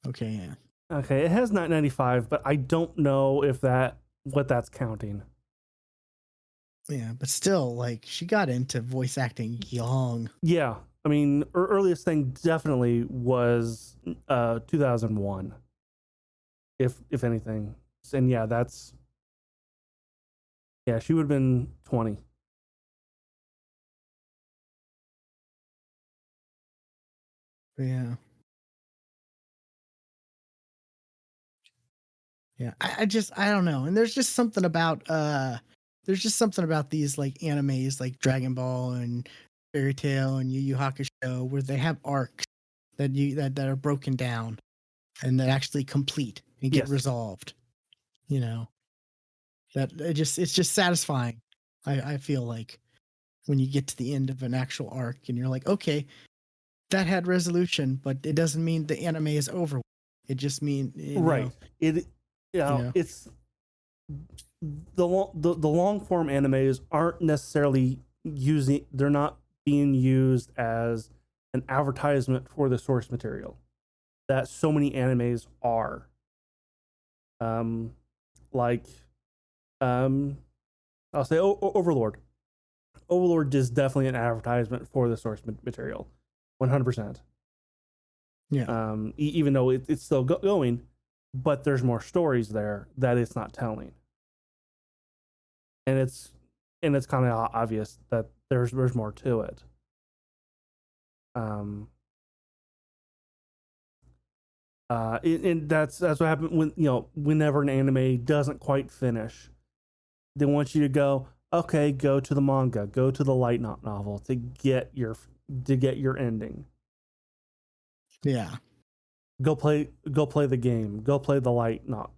Okay, yeah. Okay, it has 95, but I don't know if what that's counting. Yeah, but still, like, she got into voice acting young. Yeah, I mean, her earliest thing definitely was 2001, if anything. And yeah, she would have been 20. Yeah. Yeah, I don't know. And there's just something about these like animes like Dragon Ball and Fairy Tail and Yu Yu Hakusho where they have arcs that are broken down and that actually complete and get resolved. That it's just satisfying. I feel like when you get to the end of an actual arc and you're like, okay, that had resolution, but it doesn't mean the anime is over. It just means right. It's the long form animes aren't necessarily they're not being used as an advertisement for the source material that so many animes are. I'll say Overlord. Overlord is definitely an advertisement for the source material, 100%. Yeah. Even though it's still going, but there's more stories there that it's not telling, and it's kind of obvious that there's more to it. And that's what happened when, whenever an anime doesn't quite finish, they want you to go, okay, go to the manga, go to the light novel to get your ending. Yeah. Go play the game, go play the light not,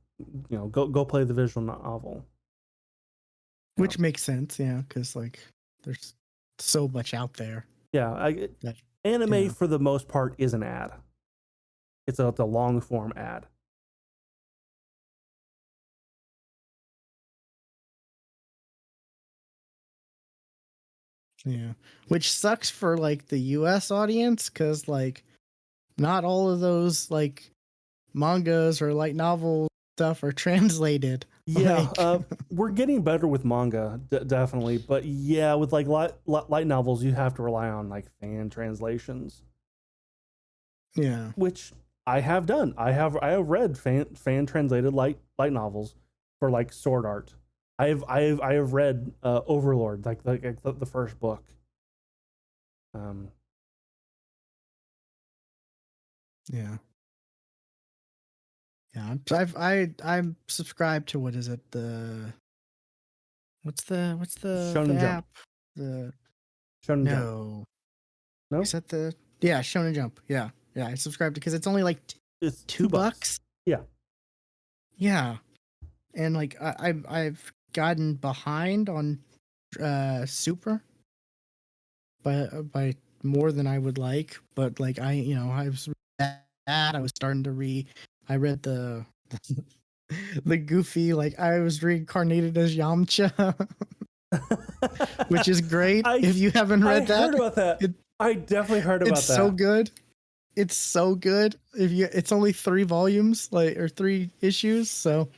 go play the visual novel. Which makes sense, yeah, because like there's so much out there. Yeah, anime for the most part is an ad. It's a long form ad. Yeah, which sucks for like the US audience because like not all of those like mangas or light novel stuff are translated. Yeah, Like, we're getting better with manga, definitely, but yeah, with like light novels, you have to rely on like fan translations. yeah, Which I have done. I have read fan translated light novels for like Sword Art. I have read Overlord, like the first book. yeah, yeah. I'm subscribed to what is it what's the Shonen Jump. app the Shonen Jump. no No, is that the yeah Shonen Jump yeah I subscribed because it's only like it's $2. Yeah. Yeah, and like I've gotten behind on Super by more than I would like, but like I was that I was starting to I read the the goofy like I was reincarnated as Yamcha, which is great. If you haven't read that, heard about that. I definitely heard about that. It's so good. It's so good. It's only 3 volumes, like or 3 issues, so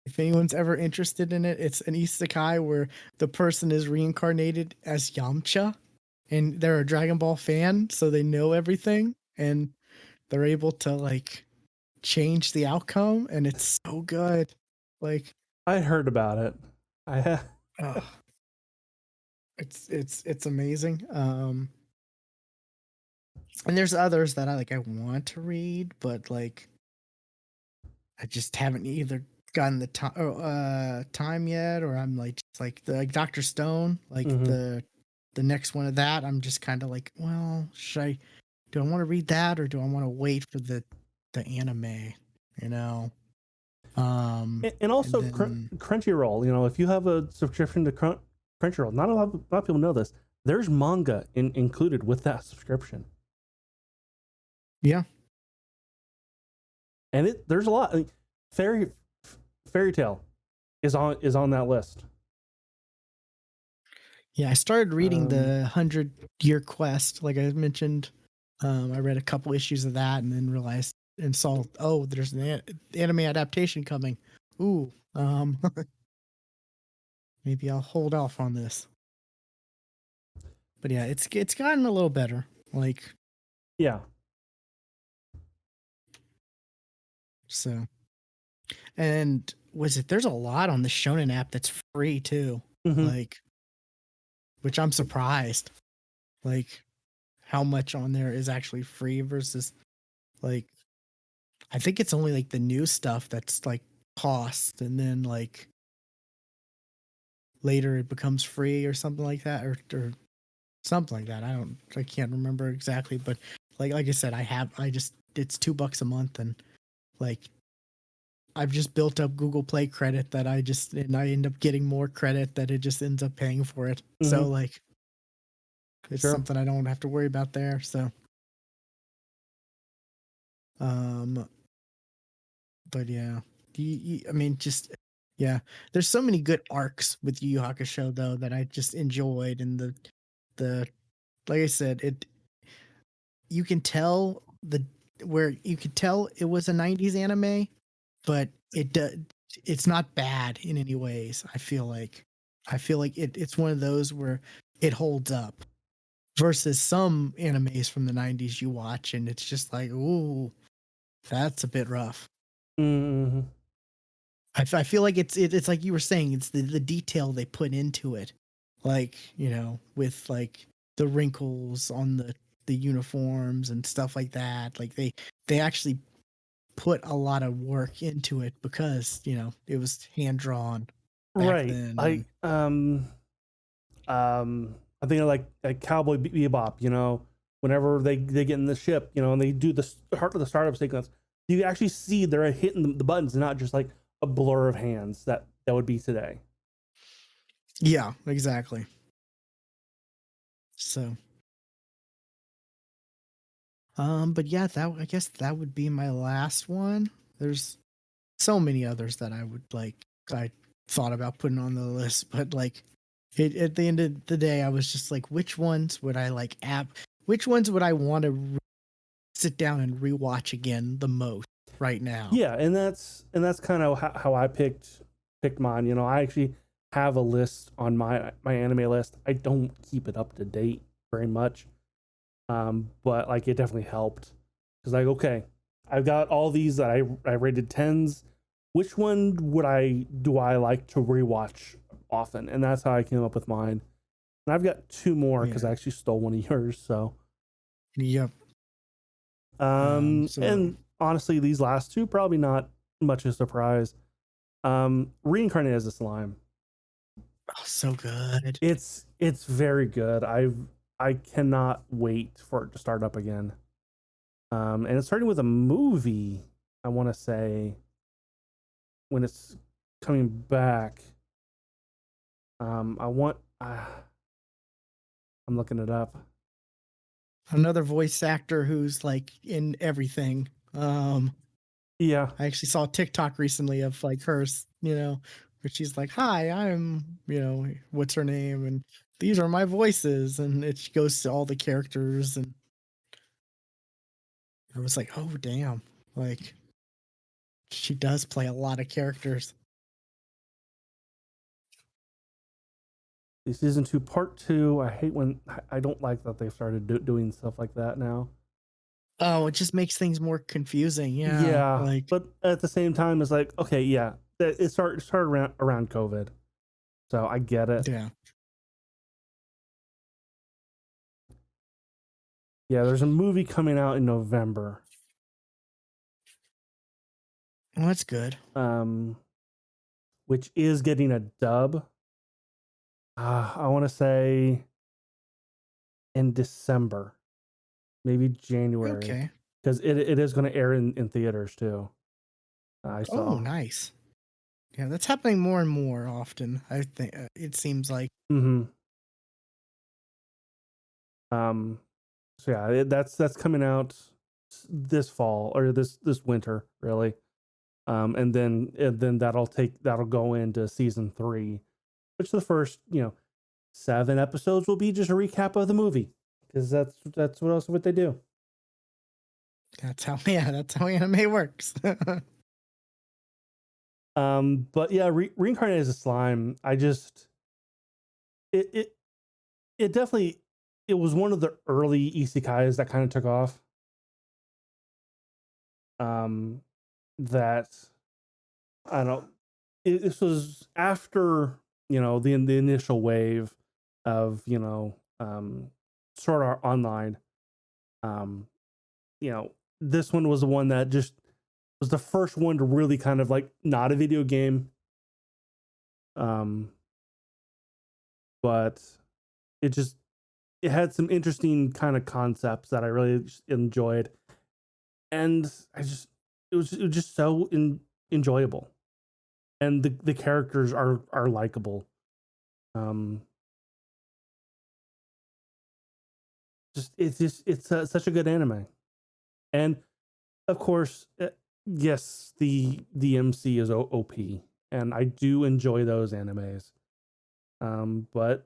if anyone's ever interested in it, it's an isekai where the person is reincarnated as Yamcha and they're a Dragon Ball fan, so they know everything and they're able to like change the outcome and it's so good. Like I heard about it. oh, it's amazing. And there's others that I want to read, but like I just haven't either gotten the time yet, or I'm like just like the like Dr. Stone, like the next one of that. I'm just kind of like, well, do I want to read that or do I want to wait for the anime? You know. And also and then, Crunchyroll. If you have a subscription to Crunchyroll, not a lot of people know this. There's manga included with that subscription. Yeah. And there's a lot. Fairy Tale is on that list. Yeah, I started reading the 100-Year Quest, like I mentioned. I read a couple issues of that and then realized and saw, oh, there's an anime adaptation coming. Ooh, maybe I'll hold off on this. But yeah, it's gotten a little better. Like, yeah. So, and there's a lot on the Shonen app that's free too. Like, which I'm surprised. Like, how much on there is actually free versus like I think it's only like the new stuff that's like cost and then like later it becomes free or something like that or something like that. I can't remember exactly, but like I said, it's $2 a month and like I've just built up Google Play credit that I end up getting more credit that it just ends up paying for it. So like it's something I don't have to worry about there. So but yeah, I mean, just yeah. There's so many good arcs with Yu Yu Hakusho though that I just enjoyed, and the like I said, you can tell you could tell it was a '90s anime, but it's not bad in any ways. I feel like it's one of those where it holds up versus some animes from the '90s you watch and it's just like, ooh, that's a bit rough. I feel like it's like you were saying, it's the detail they put into it, like with like the wrinkles on the uniforms and stuff like that. Like they actually put a lot of work into it because, you know, it was hand drawn back Right. then. Like I think like Cowboy Bebop, you know, whenever they get in the ship, you know, and they do the heart of the startup sequence, you actually see they're hitting the buttons and not just like a blur of hands that would be today. Yeah, exactly. So, but yeah, I guess that would be my last one. There's so many others that I thought about putting on the list, but like at the end of the day, I was just like, which ones would I which ones would I want to sit down and rewatch again the most right now? Yeah, and that's kind of how I picked mine. You know, I actually have a list on my anime list. I don't keep it up to date very much, but like it definitely helped because like okay, I've got all these that I rated 10s. Which one do I like to rewatch often? And that's how I came up with mine. And I've got two more because I actually stole one of yours. So Yep. and honestly, these last two probably not much of a surprise. Reincarnated as a slime. Oh, so good. It's very good. I cannot wait for it to start up again. And it's starting with a movie. I want to say when it's coming back. I'm looking it up. Another voice actor who's like in everything. Yeah. I actually saw a TikTok recently of like hers, you know, where she's like, "Hi, I'm, you know, what's her name, and these are my voices," and it goes to all the characters, and I was like, "Oh, damn!" Like she does play a lot of characters. Season 2, part 2. I hate when I don't like that they've started doing stuff like that now. Oh, it just makes things more confusing. Yeah, Yeah, like but at the same time, it's like okay, yeah, it started around COVID, so I get it. yeah. Yeah, there's a movie coming out in November. Well, that's good. Which is getting a dub. I want to say in December, maybe January, Okay. because it is going to air in theaters too. I Oh, saw. nice. Yeah, that's happening more and more often. I think it seems like. Mm-hmm. So yeah, that's coming out this fall or this winter, really. And then that'll go into season 3, which the first 7 episodes will be just a recap of the movie because that's what they do. That's how anime works. But yeah, reincarnated as a slime. I just it definitely it was one of the early isekais that kind of took off. That I don't. This was after the initial wave of Sword Art Online. This one was the one that just was the first one to really kind of like not a video game. But it had some interesting kind of concepts that I really enjoyed, and it was just so enjoyable, and the characters are likable. It's such a good anime, and of course, yes, the MC is OP, and I do enjoy those animes. But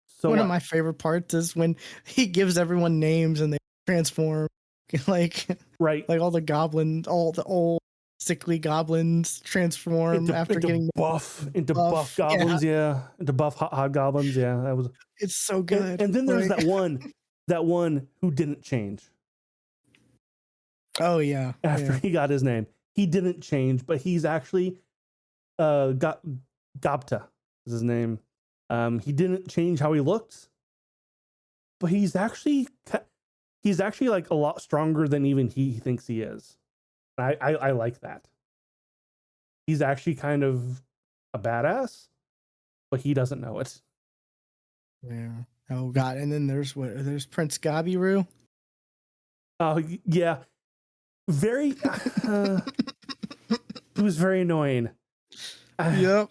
so One of what? my favorite parts is when he gives everyone names and they transform, like Right. like all the old sickly goblins transform after getting buff buff. goblins, Yeah, into buff hobgoblins, yeah. That was, it's so good. and then there's Like, that one who didn't change oh yeah, after yeah. he got his name. He didn't change, but he's actually got Gobta is his name. He didn't change how he looked, but he's actually he's actually like a lot stronger than even he thinks he is. I like that. He's actually kind of a badass, but he doesn't know it. Yeah. Oh god. And then there's Prince Gabiru. Oh yeah, very. He was very annoying. Yep.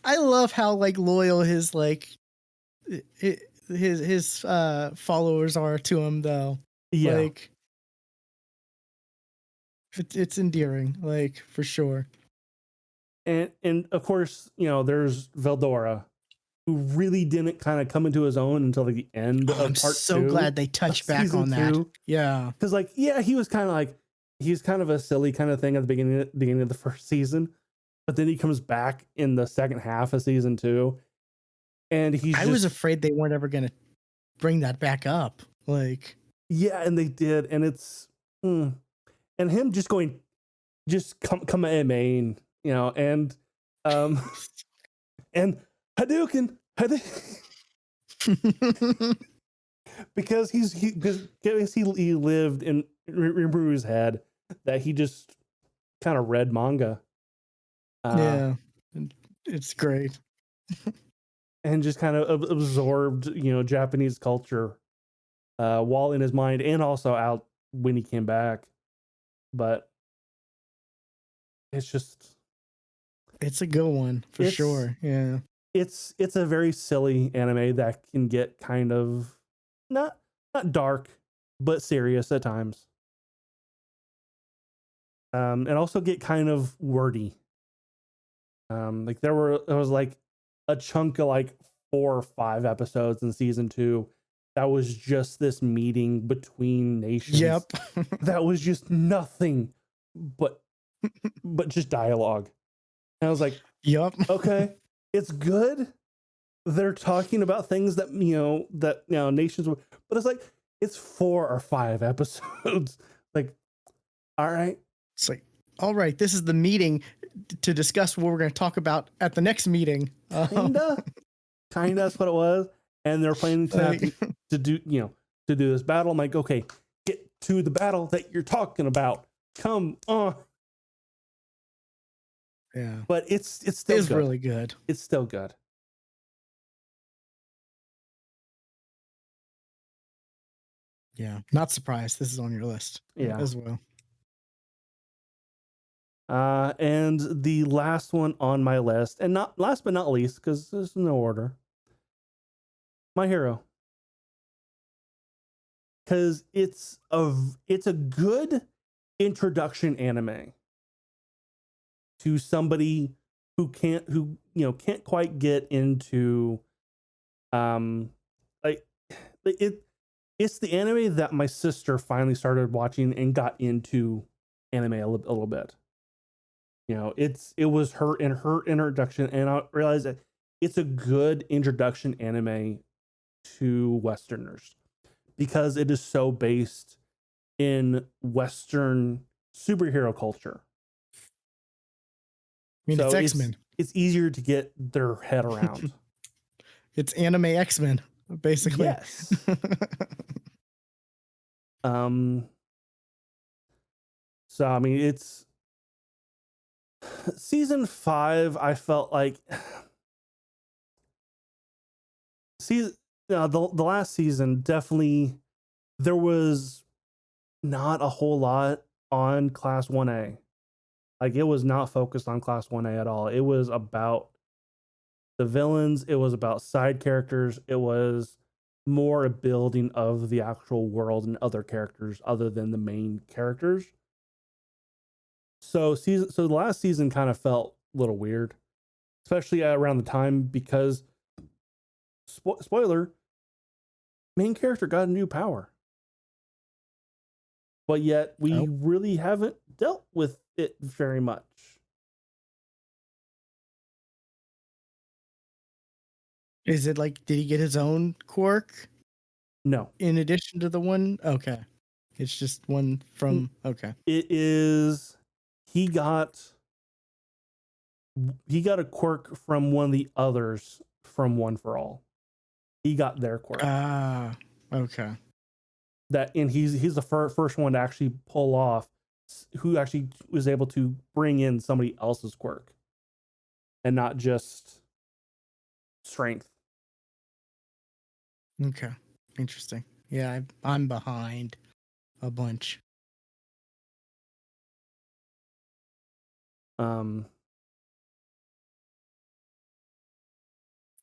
I love how like loyal his like his followers are to him though. Yeah, Like it's endearing, like for sure. and of course, you know, there's Veldora, who really didn't kind of come into his own until like the end of I'm part so 2 glad they of touched back season on that. 2. Yeah. Because like, yeah, he was kind of a silly kind of thing at the beginning of the first season, but then he comes back in the second half of season 2, and I was afraid they weren't ever gonna bring that back up. Like, yeah, and they did, and it's and him just going, just come at main, you know, um and Hadouken, because he lived in Rimburu's head that he just kind of read manga. yeah, it's great. And just kind of absorbed, you know, Japanese culture while in his mind and also out when he came back. But it's just, It's a good one for sure. Yeah. it's a very silly anime that can get kind of not dark, but serious at times. And also get kind of wordy. Like there was like a chunk of like 4 or 5 episodes in season 2 that was just this meeting between nations. Yep. That was just nothing but just dialogue. And I was like, Yep. okay, it's good. They're talking about things that nations would, but it's like it's 4 or 5 episodes. Like, all right. It's like, all right, this is the meeting to discuss what we're going to talk about at the next meeting. Kinda that's what it was. And they're planning to do this battle. I'm like, okay, get to the battle that you're talking about. Come on. Yeah. But it's still good. Really good. It's still good. Yeah. Not surprised this is on your list. Yeah. As well. And the last one on my list, and not last but not least, because there's no order, My Hero. Because it's a good introduction anime to somebody who can't quite get into it's the anime that my sister finally started watching and got into anime a little bit. You know, it was her introduction, and I realized that it's a good introduction anime to Westerners because it is so based in Western superhero culture. I mean, so it's X-Men. It's easier to get their head around. It's anime X-Men, basically. Yes. So I mean, it's season 5. I felt like the last season definitely there was not a whole lot on Class 1A. Like it was not focused on Class 1A at all. It was about the villains. It was about side characters. It was more a building of the actual world and other characters other than the main characters. So the last season kind of felt a little weird, especially around the time because spoiler, main character got a new power. But yet we really haven't dealt with it very much. Is it like, did he get his own quirk? No. In addition to the one? Okay. It's just one from, okay. It is, he got a quirk from one of the others from One for All. He got their quirk. Ah, okay. and he's the first one to actually pull off, who actually was able to bring in somebody else's quirk and not just strength. Okay. Interesting. Yeah, I'm behind a bunch.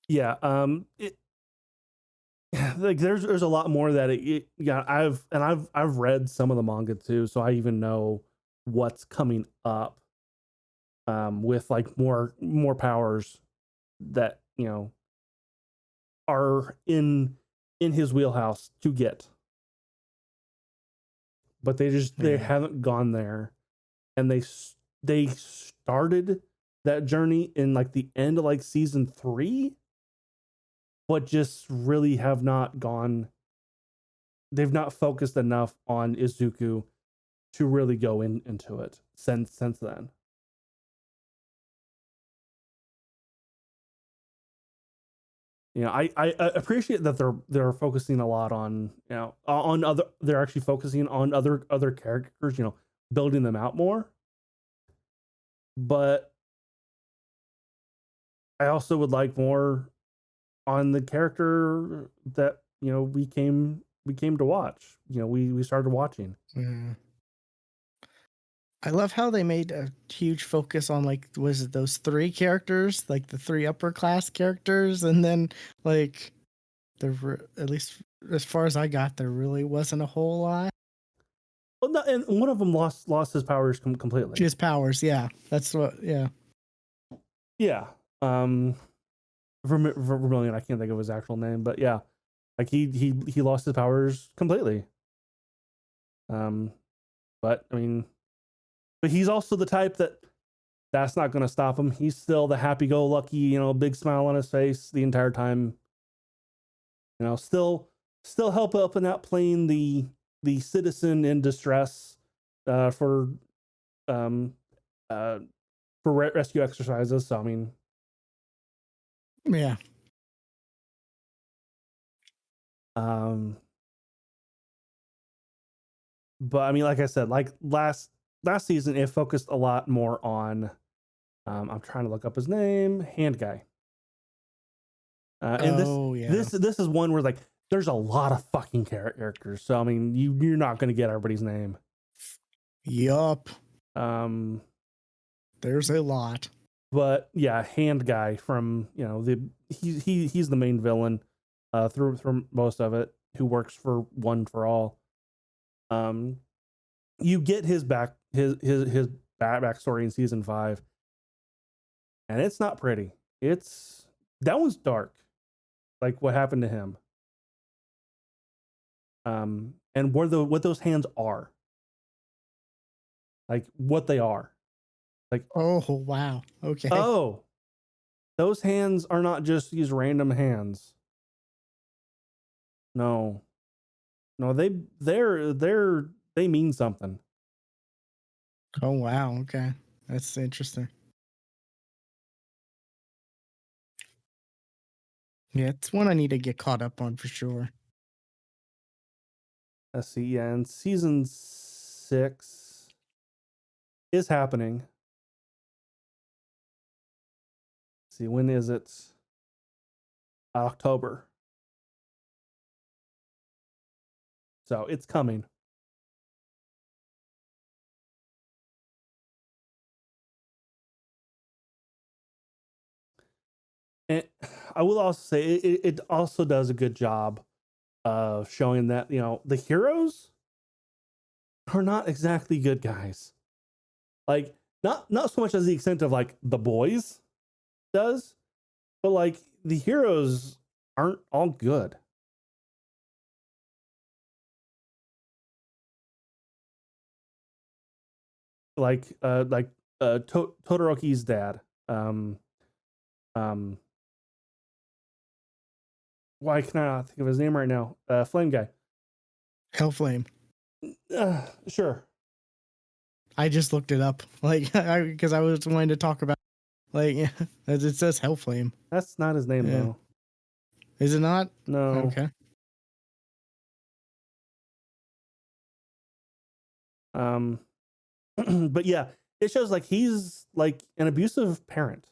Yeah. It like there's a lot more that yeah, I've read some of the manga too, so I even know what's coming up with like more powers that, you know, are in his wheelhouse to get. But they Yeah. haven't gone there, and they started that journey in like the end of like season 3, but just really have not gone. They've not focused enough on Izuku to really go into it since then. You know, I appreciate that they're focusing a lot on, you know, on other, they're actually focusing on other characters, you know, building them out more. But I also would like more on the character that, you know, we came to watch. You know, we started watching. Mm. I love how they made a huge focus on, like, was it those 3 characters, like the 3 upper class characters, and then like at least as far as I got, there really wasn't a whole lot. Well, no, and one of them lost his powers completely. Just powers, yeah. That's what, yeah. Yeah. Vermilion, I can't think of his actual name, but yeah, like he lost his powers completely. But I mean, but he's also the type that's not going to stop him. He's still the happy-go-lucky, you know, big smile on his face the entire time. You know, still helping out playing the citizen in distress for um rescue exercises. So I mean, Yeah. um, but I mean, like I said, like last season, it focused a lot more on. I'm trying to look up his name, Hand Guy. And Oh, yeah. this is one where like there's a lot of fucking characters. So I mean, you're not going to get everybody's name. Yup. Um, There's a lot. but yeah, Hand Guy from, you know, he's the main villain through most of it, who works for One for All. You get his backstory in season 5, and it's not pretty. It's that one's dark, like what happened to him. And what those hands are, like what they are, like, Oh, wow. Okay. oh, those hands are not just these random hands. No, no, they mean something. Oh, wow. Okay. That's interesting. Yeah, it's one I need to get caught up on for sure. Let's see, yeah, and season 6 is happening. Let's see, when is it? October. So it's coming. And I will also say it also does a good job of showing that, you know, the heroes are not exactly good guys. Like, not so much as the extent of like the boys does, but like the heroes aren't all good. Like Todoroki's dad. Um, um, why can I not think of his name right now? Flame guy. Hellflame. Sure. I just looked it up, like, because I was wanting to talk about, like, yeah, it says Hellflame. That's not his name Yeah. though. Is it not? No. Okay. But yeah, it shows like he's like an abusive parent.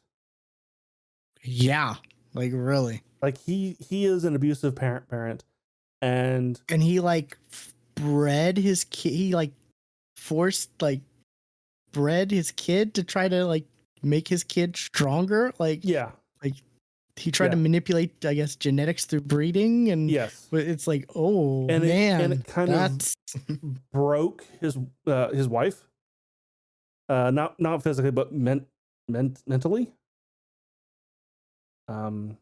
Yeah, like really. Like he is an abusive parent, and And he like bred his kid. He like forced like bred his kid to try to like make his kid stronger. Like he tried to manipulate, I guess, genetics through breeding, and yes, it's like, oh and man, it kind that's of broke his wife, not physically but mentally. And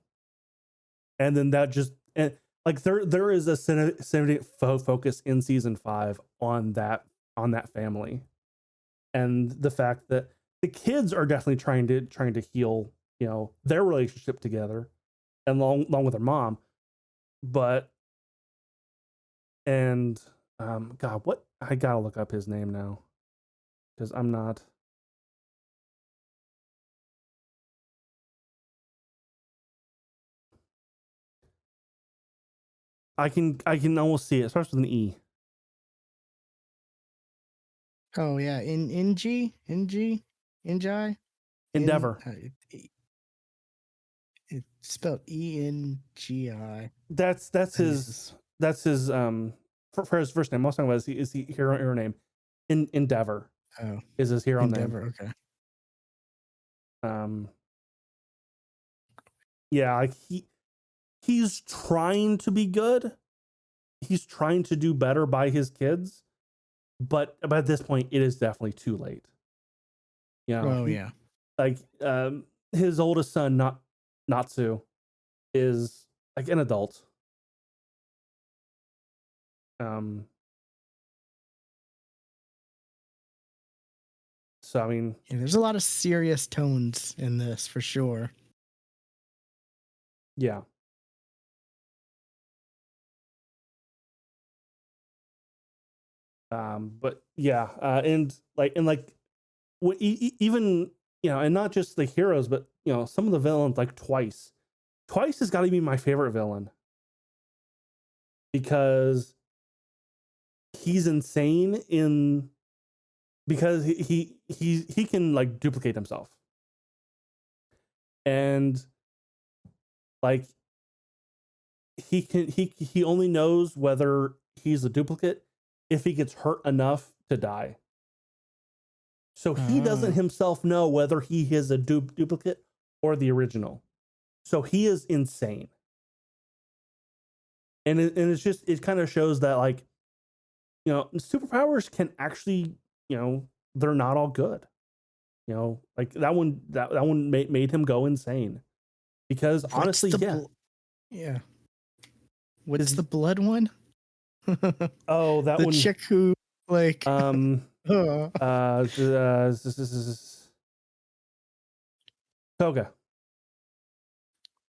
then that just, and like there is a significant focus in season 5 on that family, and the fact that the kids are definitely trying to heal, you know, their relationship together, and along with their mom, but and God, what, I gotta look up his name now because I'm not. I can almost see it. It starts with an E. oh yeah, Inji, Endeavor. it's spelled Engi. That's his for his first name. Most of the time is he hero name. Endeavor. Oh, Is his hero Endeavor. name. Okay. Yeah, like he's trying to be good. He's trying to do better by his kids, but at this point, it is definitely too late. You know, Oh yeah. like his oldest son, Natsu, is like an adult. So I mean, Yeah, there's a lot of serious tones in this for sure. yeah. But yeah, and like even, you know, and not just the heroes, but you know, some of the villains, like Twice has got to be my favorite villain because he's insane because he can like duplicate himself, and like he only knows whether he's a duplicate if he gets hurt enough to die. So he doesn't himself know whether he is a duplicate or the original. So he is insane. And it's just, it kind of shows that, like, you know, superpowers can actually, you know, they're not all good. You know, like that one made him go insane. Because honestly, yeah. What's the blood one? Oh, that the one. The chick who like Toga.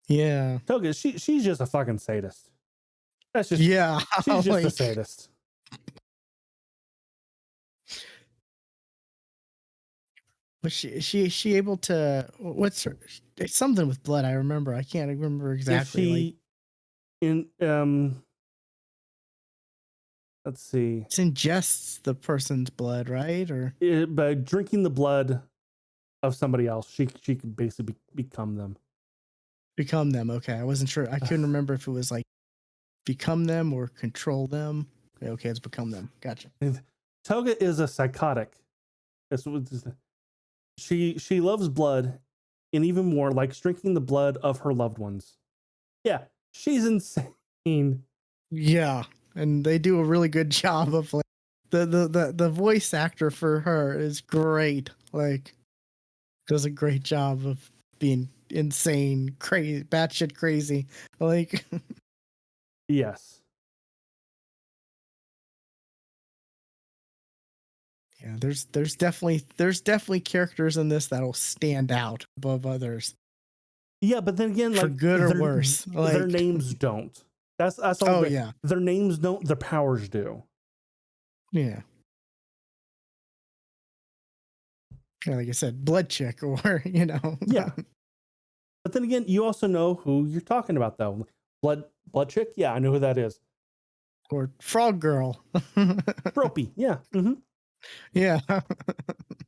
Yeah. Toga, she's just a fucking sadist. That's just, yeah. She's just a sadist. Was she able to? What's her? It's something with blood. I remember. I can't remember exactly. If she let's see. It ingests the person's blood, right? Or by drinking the blood of somebody else, she can basically become them. Become them. Okay, I wasn't sure. I couldn't remember if it was like become them or control them. Okay, it's become them. Gotcha. Toga is a psychotic. She loves blood, and even more likes drinking the blood of her loved ones. Yeah, she's insane. Yeah, and they do a really good job of like the voice actor for her is great. Like, does a great job of being insane, crazy, batshit crazy. Like, yes. Yeah, there's definitely characters in this that'll stand out above others. Yeah, but then again, for like, good or worse, like, their names don't. That's all. Oh yeah, their names don't. Their powers do. Yeah. Yeah, like I said, blood chick, or you know. Yeah. But then again, you also know who you're talking about, though. Blood chick. Yeah, I know who that is. Or frog girl. Tropey. Yeah. Mm-hmm. Yeah.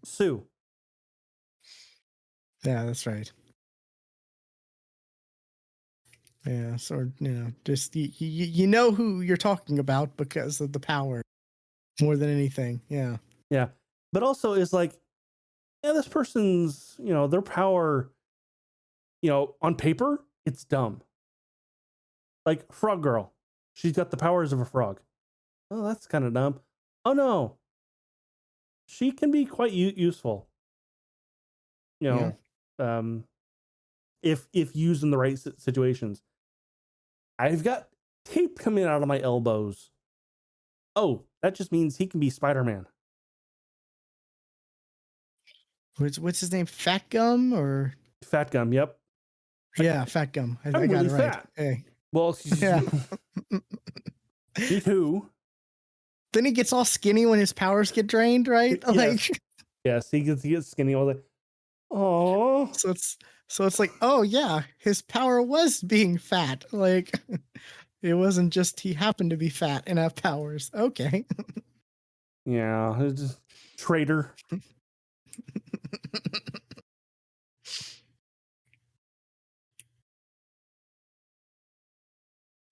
Sue. Yeah, that's right. Yeah, so just you know who you're talking about because of the power more than anything. Yeah. Yeah. But also is like, yeah, this person's, their power, on paper, it's dumb. Like Frog Girl. She's got the powers of a frog. Oh, that's kind of dumb. Oh no. She can be quite useful. You Yeah. know, if used in the right situations. I've got tape coming out of my elbows. Oh, that just means he can be Spider-Man. What's his name? Fat Gum or Fat Gum, yep. yeah, Fat Gum. I I'm got really it right. fat. Hey. Well, Yeah. me too. Then he gets all skinny when his powers get drained, right? Yes. Like Yes, he gets skinny. I was like, oh. so it's like, oh yeah, his power was being fat. Like it wasn't just he happened to be fat and have powers. Okay. Yeah, it's just traitor.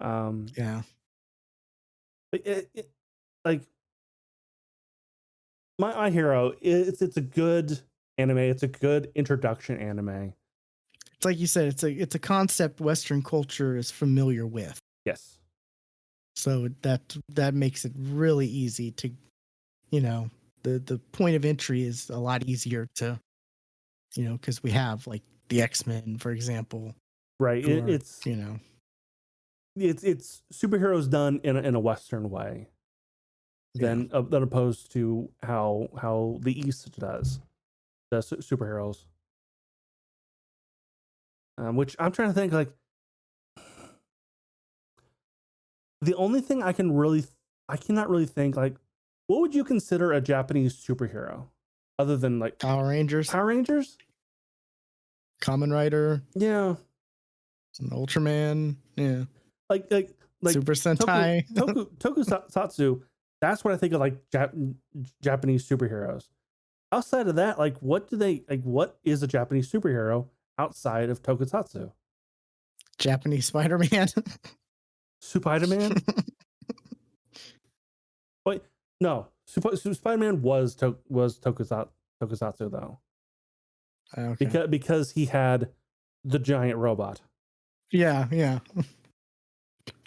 Yeah. Like my hero. It's a good anime. It's a good introduction anime. It's like you said, it's a concept Western culture is familiar with. Yes. So that makes it really easy to, the point of entry is a lot easier to, because we have like the X-Men, for example, Right. who are, It's superheroes done in a Western way than opposed to how the East does the superheroes. Which I'm trying to think, like, the only thing I cannot really think, like, what would you consider a Japanese superhero other than like Power Rangers, Kamen Rider, yeah, an Ultraman, yeah, like Super Sentai, Tokusatsu. That's what I think of, like, Japanese superheroes. Outside of that, like, what is a Japanese superhero outside of Tokusatsu? Japanese Spider-Man. Spider-Man? Wait, no. Spider-Man was Tokusatsu though. Okay. Because he had the giant robot. Yeah.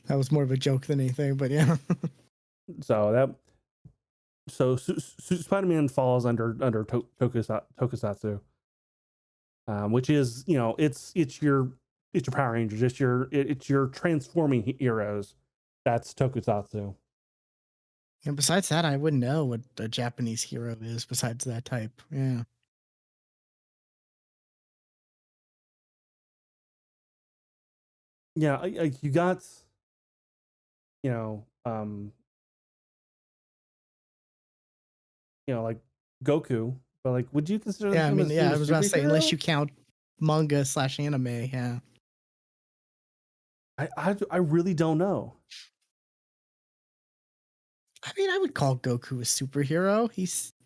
That was more of a joke than anything, but yeah. So Spider-Man falls under Tokusatsu, which is, it's your Power Rangers, it's your transforming heroes. That's Tokusatsu. And besides that, I wouldn't know what a Japanese hero is besides that type. Yeah. Yeah, you got, you know, um, like Goku, but, like, would you consider Yeah, I him mean, him yeah, a I was about to say, unless superhero? you count manga/anime, yeah. I really don't know. I mean, I would call Goku a superhero.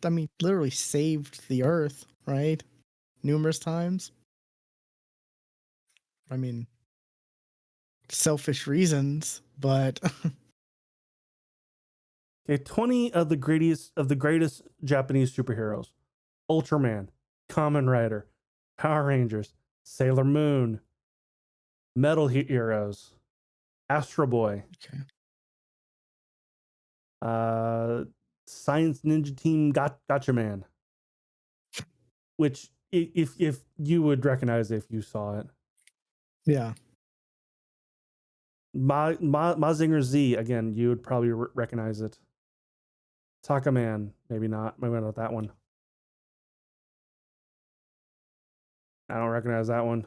I mean, literally saved the Earth, right? Numerous times. I mean, selfish reasons, but Okay, 20 of the greatest Japanese superheroes: Ultraman, Kamen Rider, Power Rangers, Sailor Moon, Metal Heroes, Astro Boy, okay. Science Ninja Team, Gotcha Man, which, if you would recognize it if you saw it. Yeah. Mazinger Z, again, you would probably recognize it. Taka Man, maybe not that one. I don't recognize that one.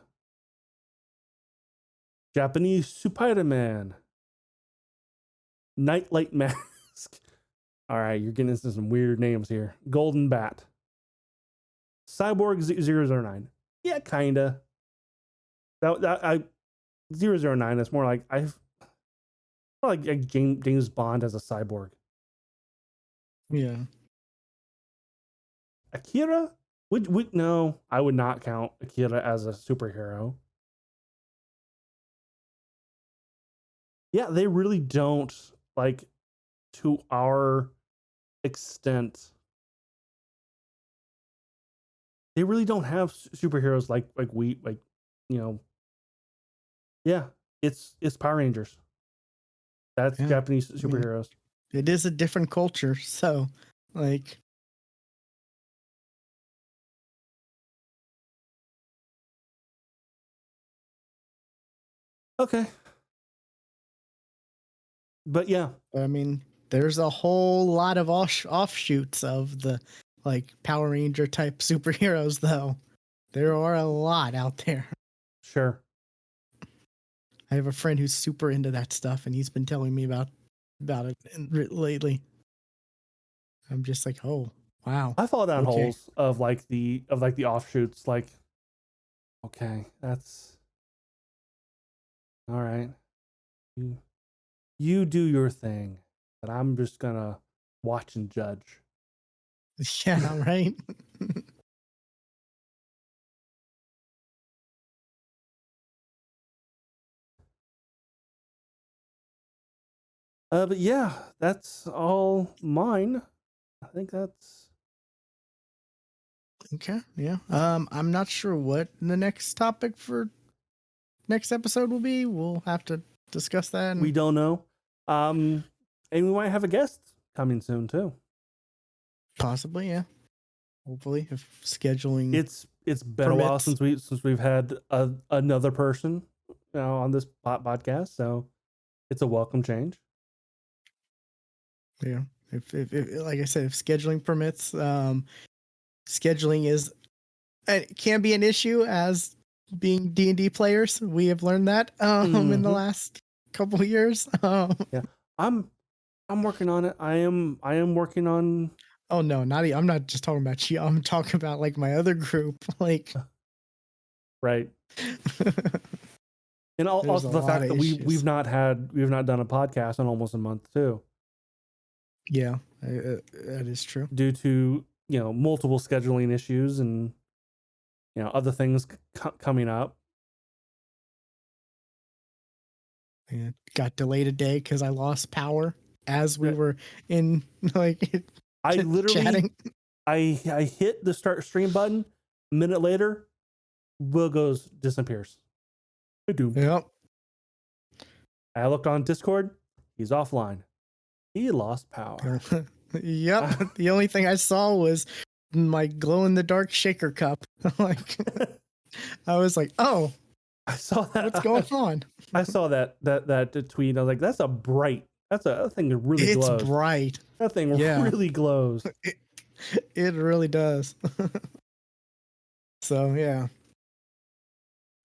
Japanese Spider-Man, Nightlight Mask. All right, you're getting into some weird names here. Golden Bat, Cyborg 009. Yeah, kinda. That 009. That's more like like James Bond as a cyborg. Yeah. Akira? Would no, I would not count Akira as a superhero. Yeah, they really don't, like, to our extent. They really don't have superheroes like we like, you know. Yeah, it's Power Rangers. That's Yeah, Japanese I mean, superheroes. it is a different culture, so like, Okay, but yeah, I mean, there's a whole lot of offshoots of the like Power Ranger type superheroes, though. There are a lot out there. sure. I have a friend who's super into that stuff, and he's been telling me about it lately. I'm just like, oh wow, I fall down okay, holes of the offshoots. Like, okay, that's all right. You you do your thing, but I'm just gonna watch and judge. yeah, right. But yeah, that's all mine. I think that's Okay, yeah. I'm not sure what the next topic for next episode will be. We'll have to discuss that we and don't know. And we might have a guest coming soon too. possibly, yeah. Hopefully, if scheduling It's been a while permits. since we've had another person on this podcast, so it's a welcome change. Yeah. If like I said, if scheduling permits, scheduling is it can be an issue as being D&D players. We have learned that in the Mm-hmm. last couple of years. Yeah, I'm working on it. I am working on. Oh no, I'm not just talking about you. I'm talking about like my other group. Like Right, and there's also a the lot fact of that issues. we've not done a podcast in almost a month too, Yeah, that is true. due to multiple scheduling issues and other things coming up. It got delayed a day because I lost power as we Yeah, were in like I literally chatting. I hit the start stream button. A minute later, Will disappears. Doom. Yep. I looked on Discord. He's offline. He lost power. Yep. The only thing I saw was my glow in the dark shaker cup. Like I was like, oh, I saw that. what's going on? I saw that tweet. I was like, that's a bright. That thing really It's glows. bright. That thing Yeah. really glows. It really does. So yeah.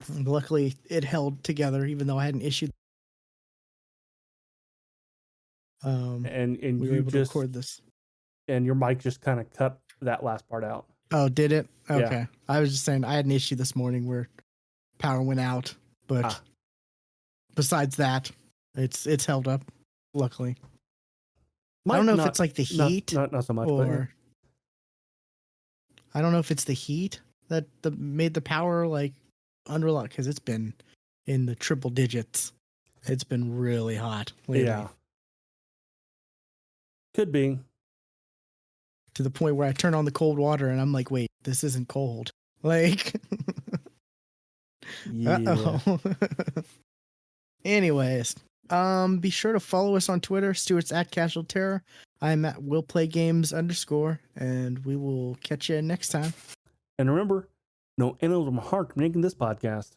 Luckily it held together even though I had an issue. And We were you able to just record this. and your mic just kind of cut that last part out. Oh, did it? Yeah. Okay. I was just saying I had an issue this morning where power went out, but besides that, it's held up. Luckily, I don't know if it's like the heat not so much, or I don't know if it's the heat that made the power like unreliable because it's been in the triple digits. It's been really hot lately. Yeah, could be. To the point where I turn on the cold water and I'm like, wait, this isn't cold. Like, Yeah. Anyways, be sure to follow us on Twitter. Stuart's at Casual Terror. I'm at willplaygames_, and we will catch you next time. And remember, no animals from heart making this podcast.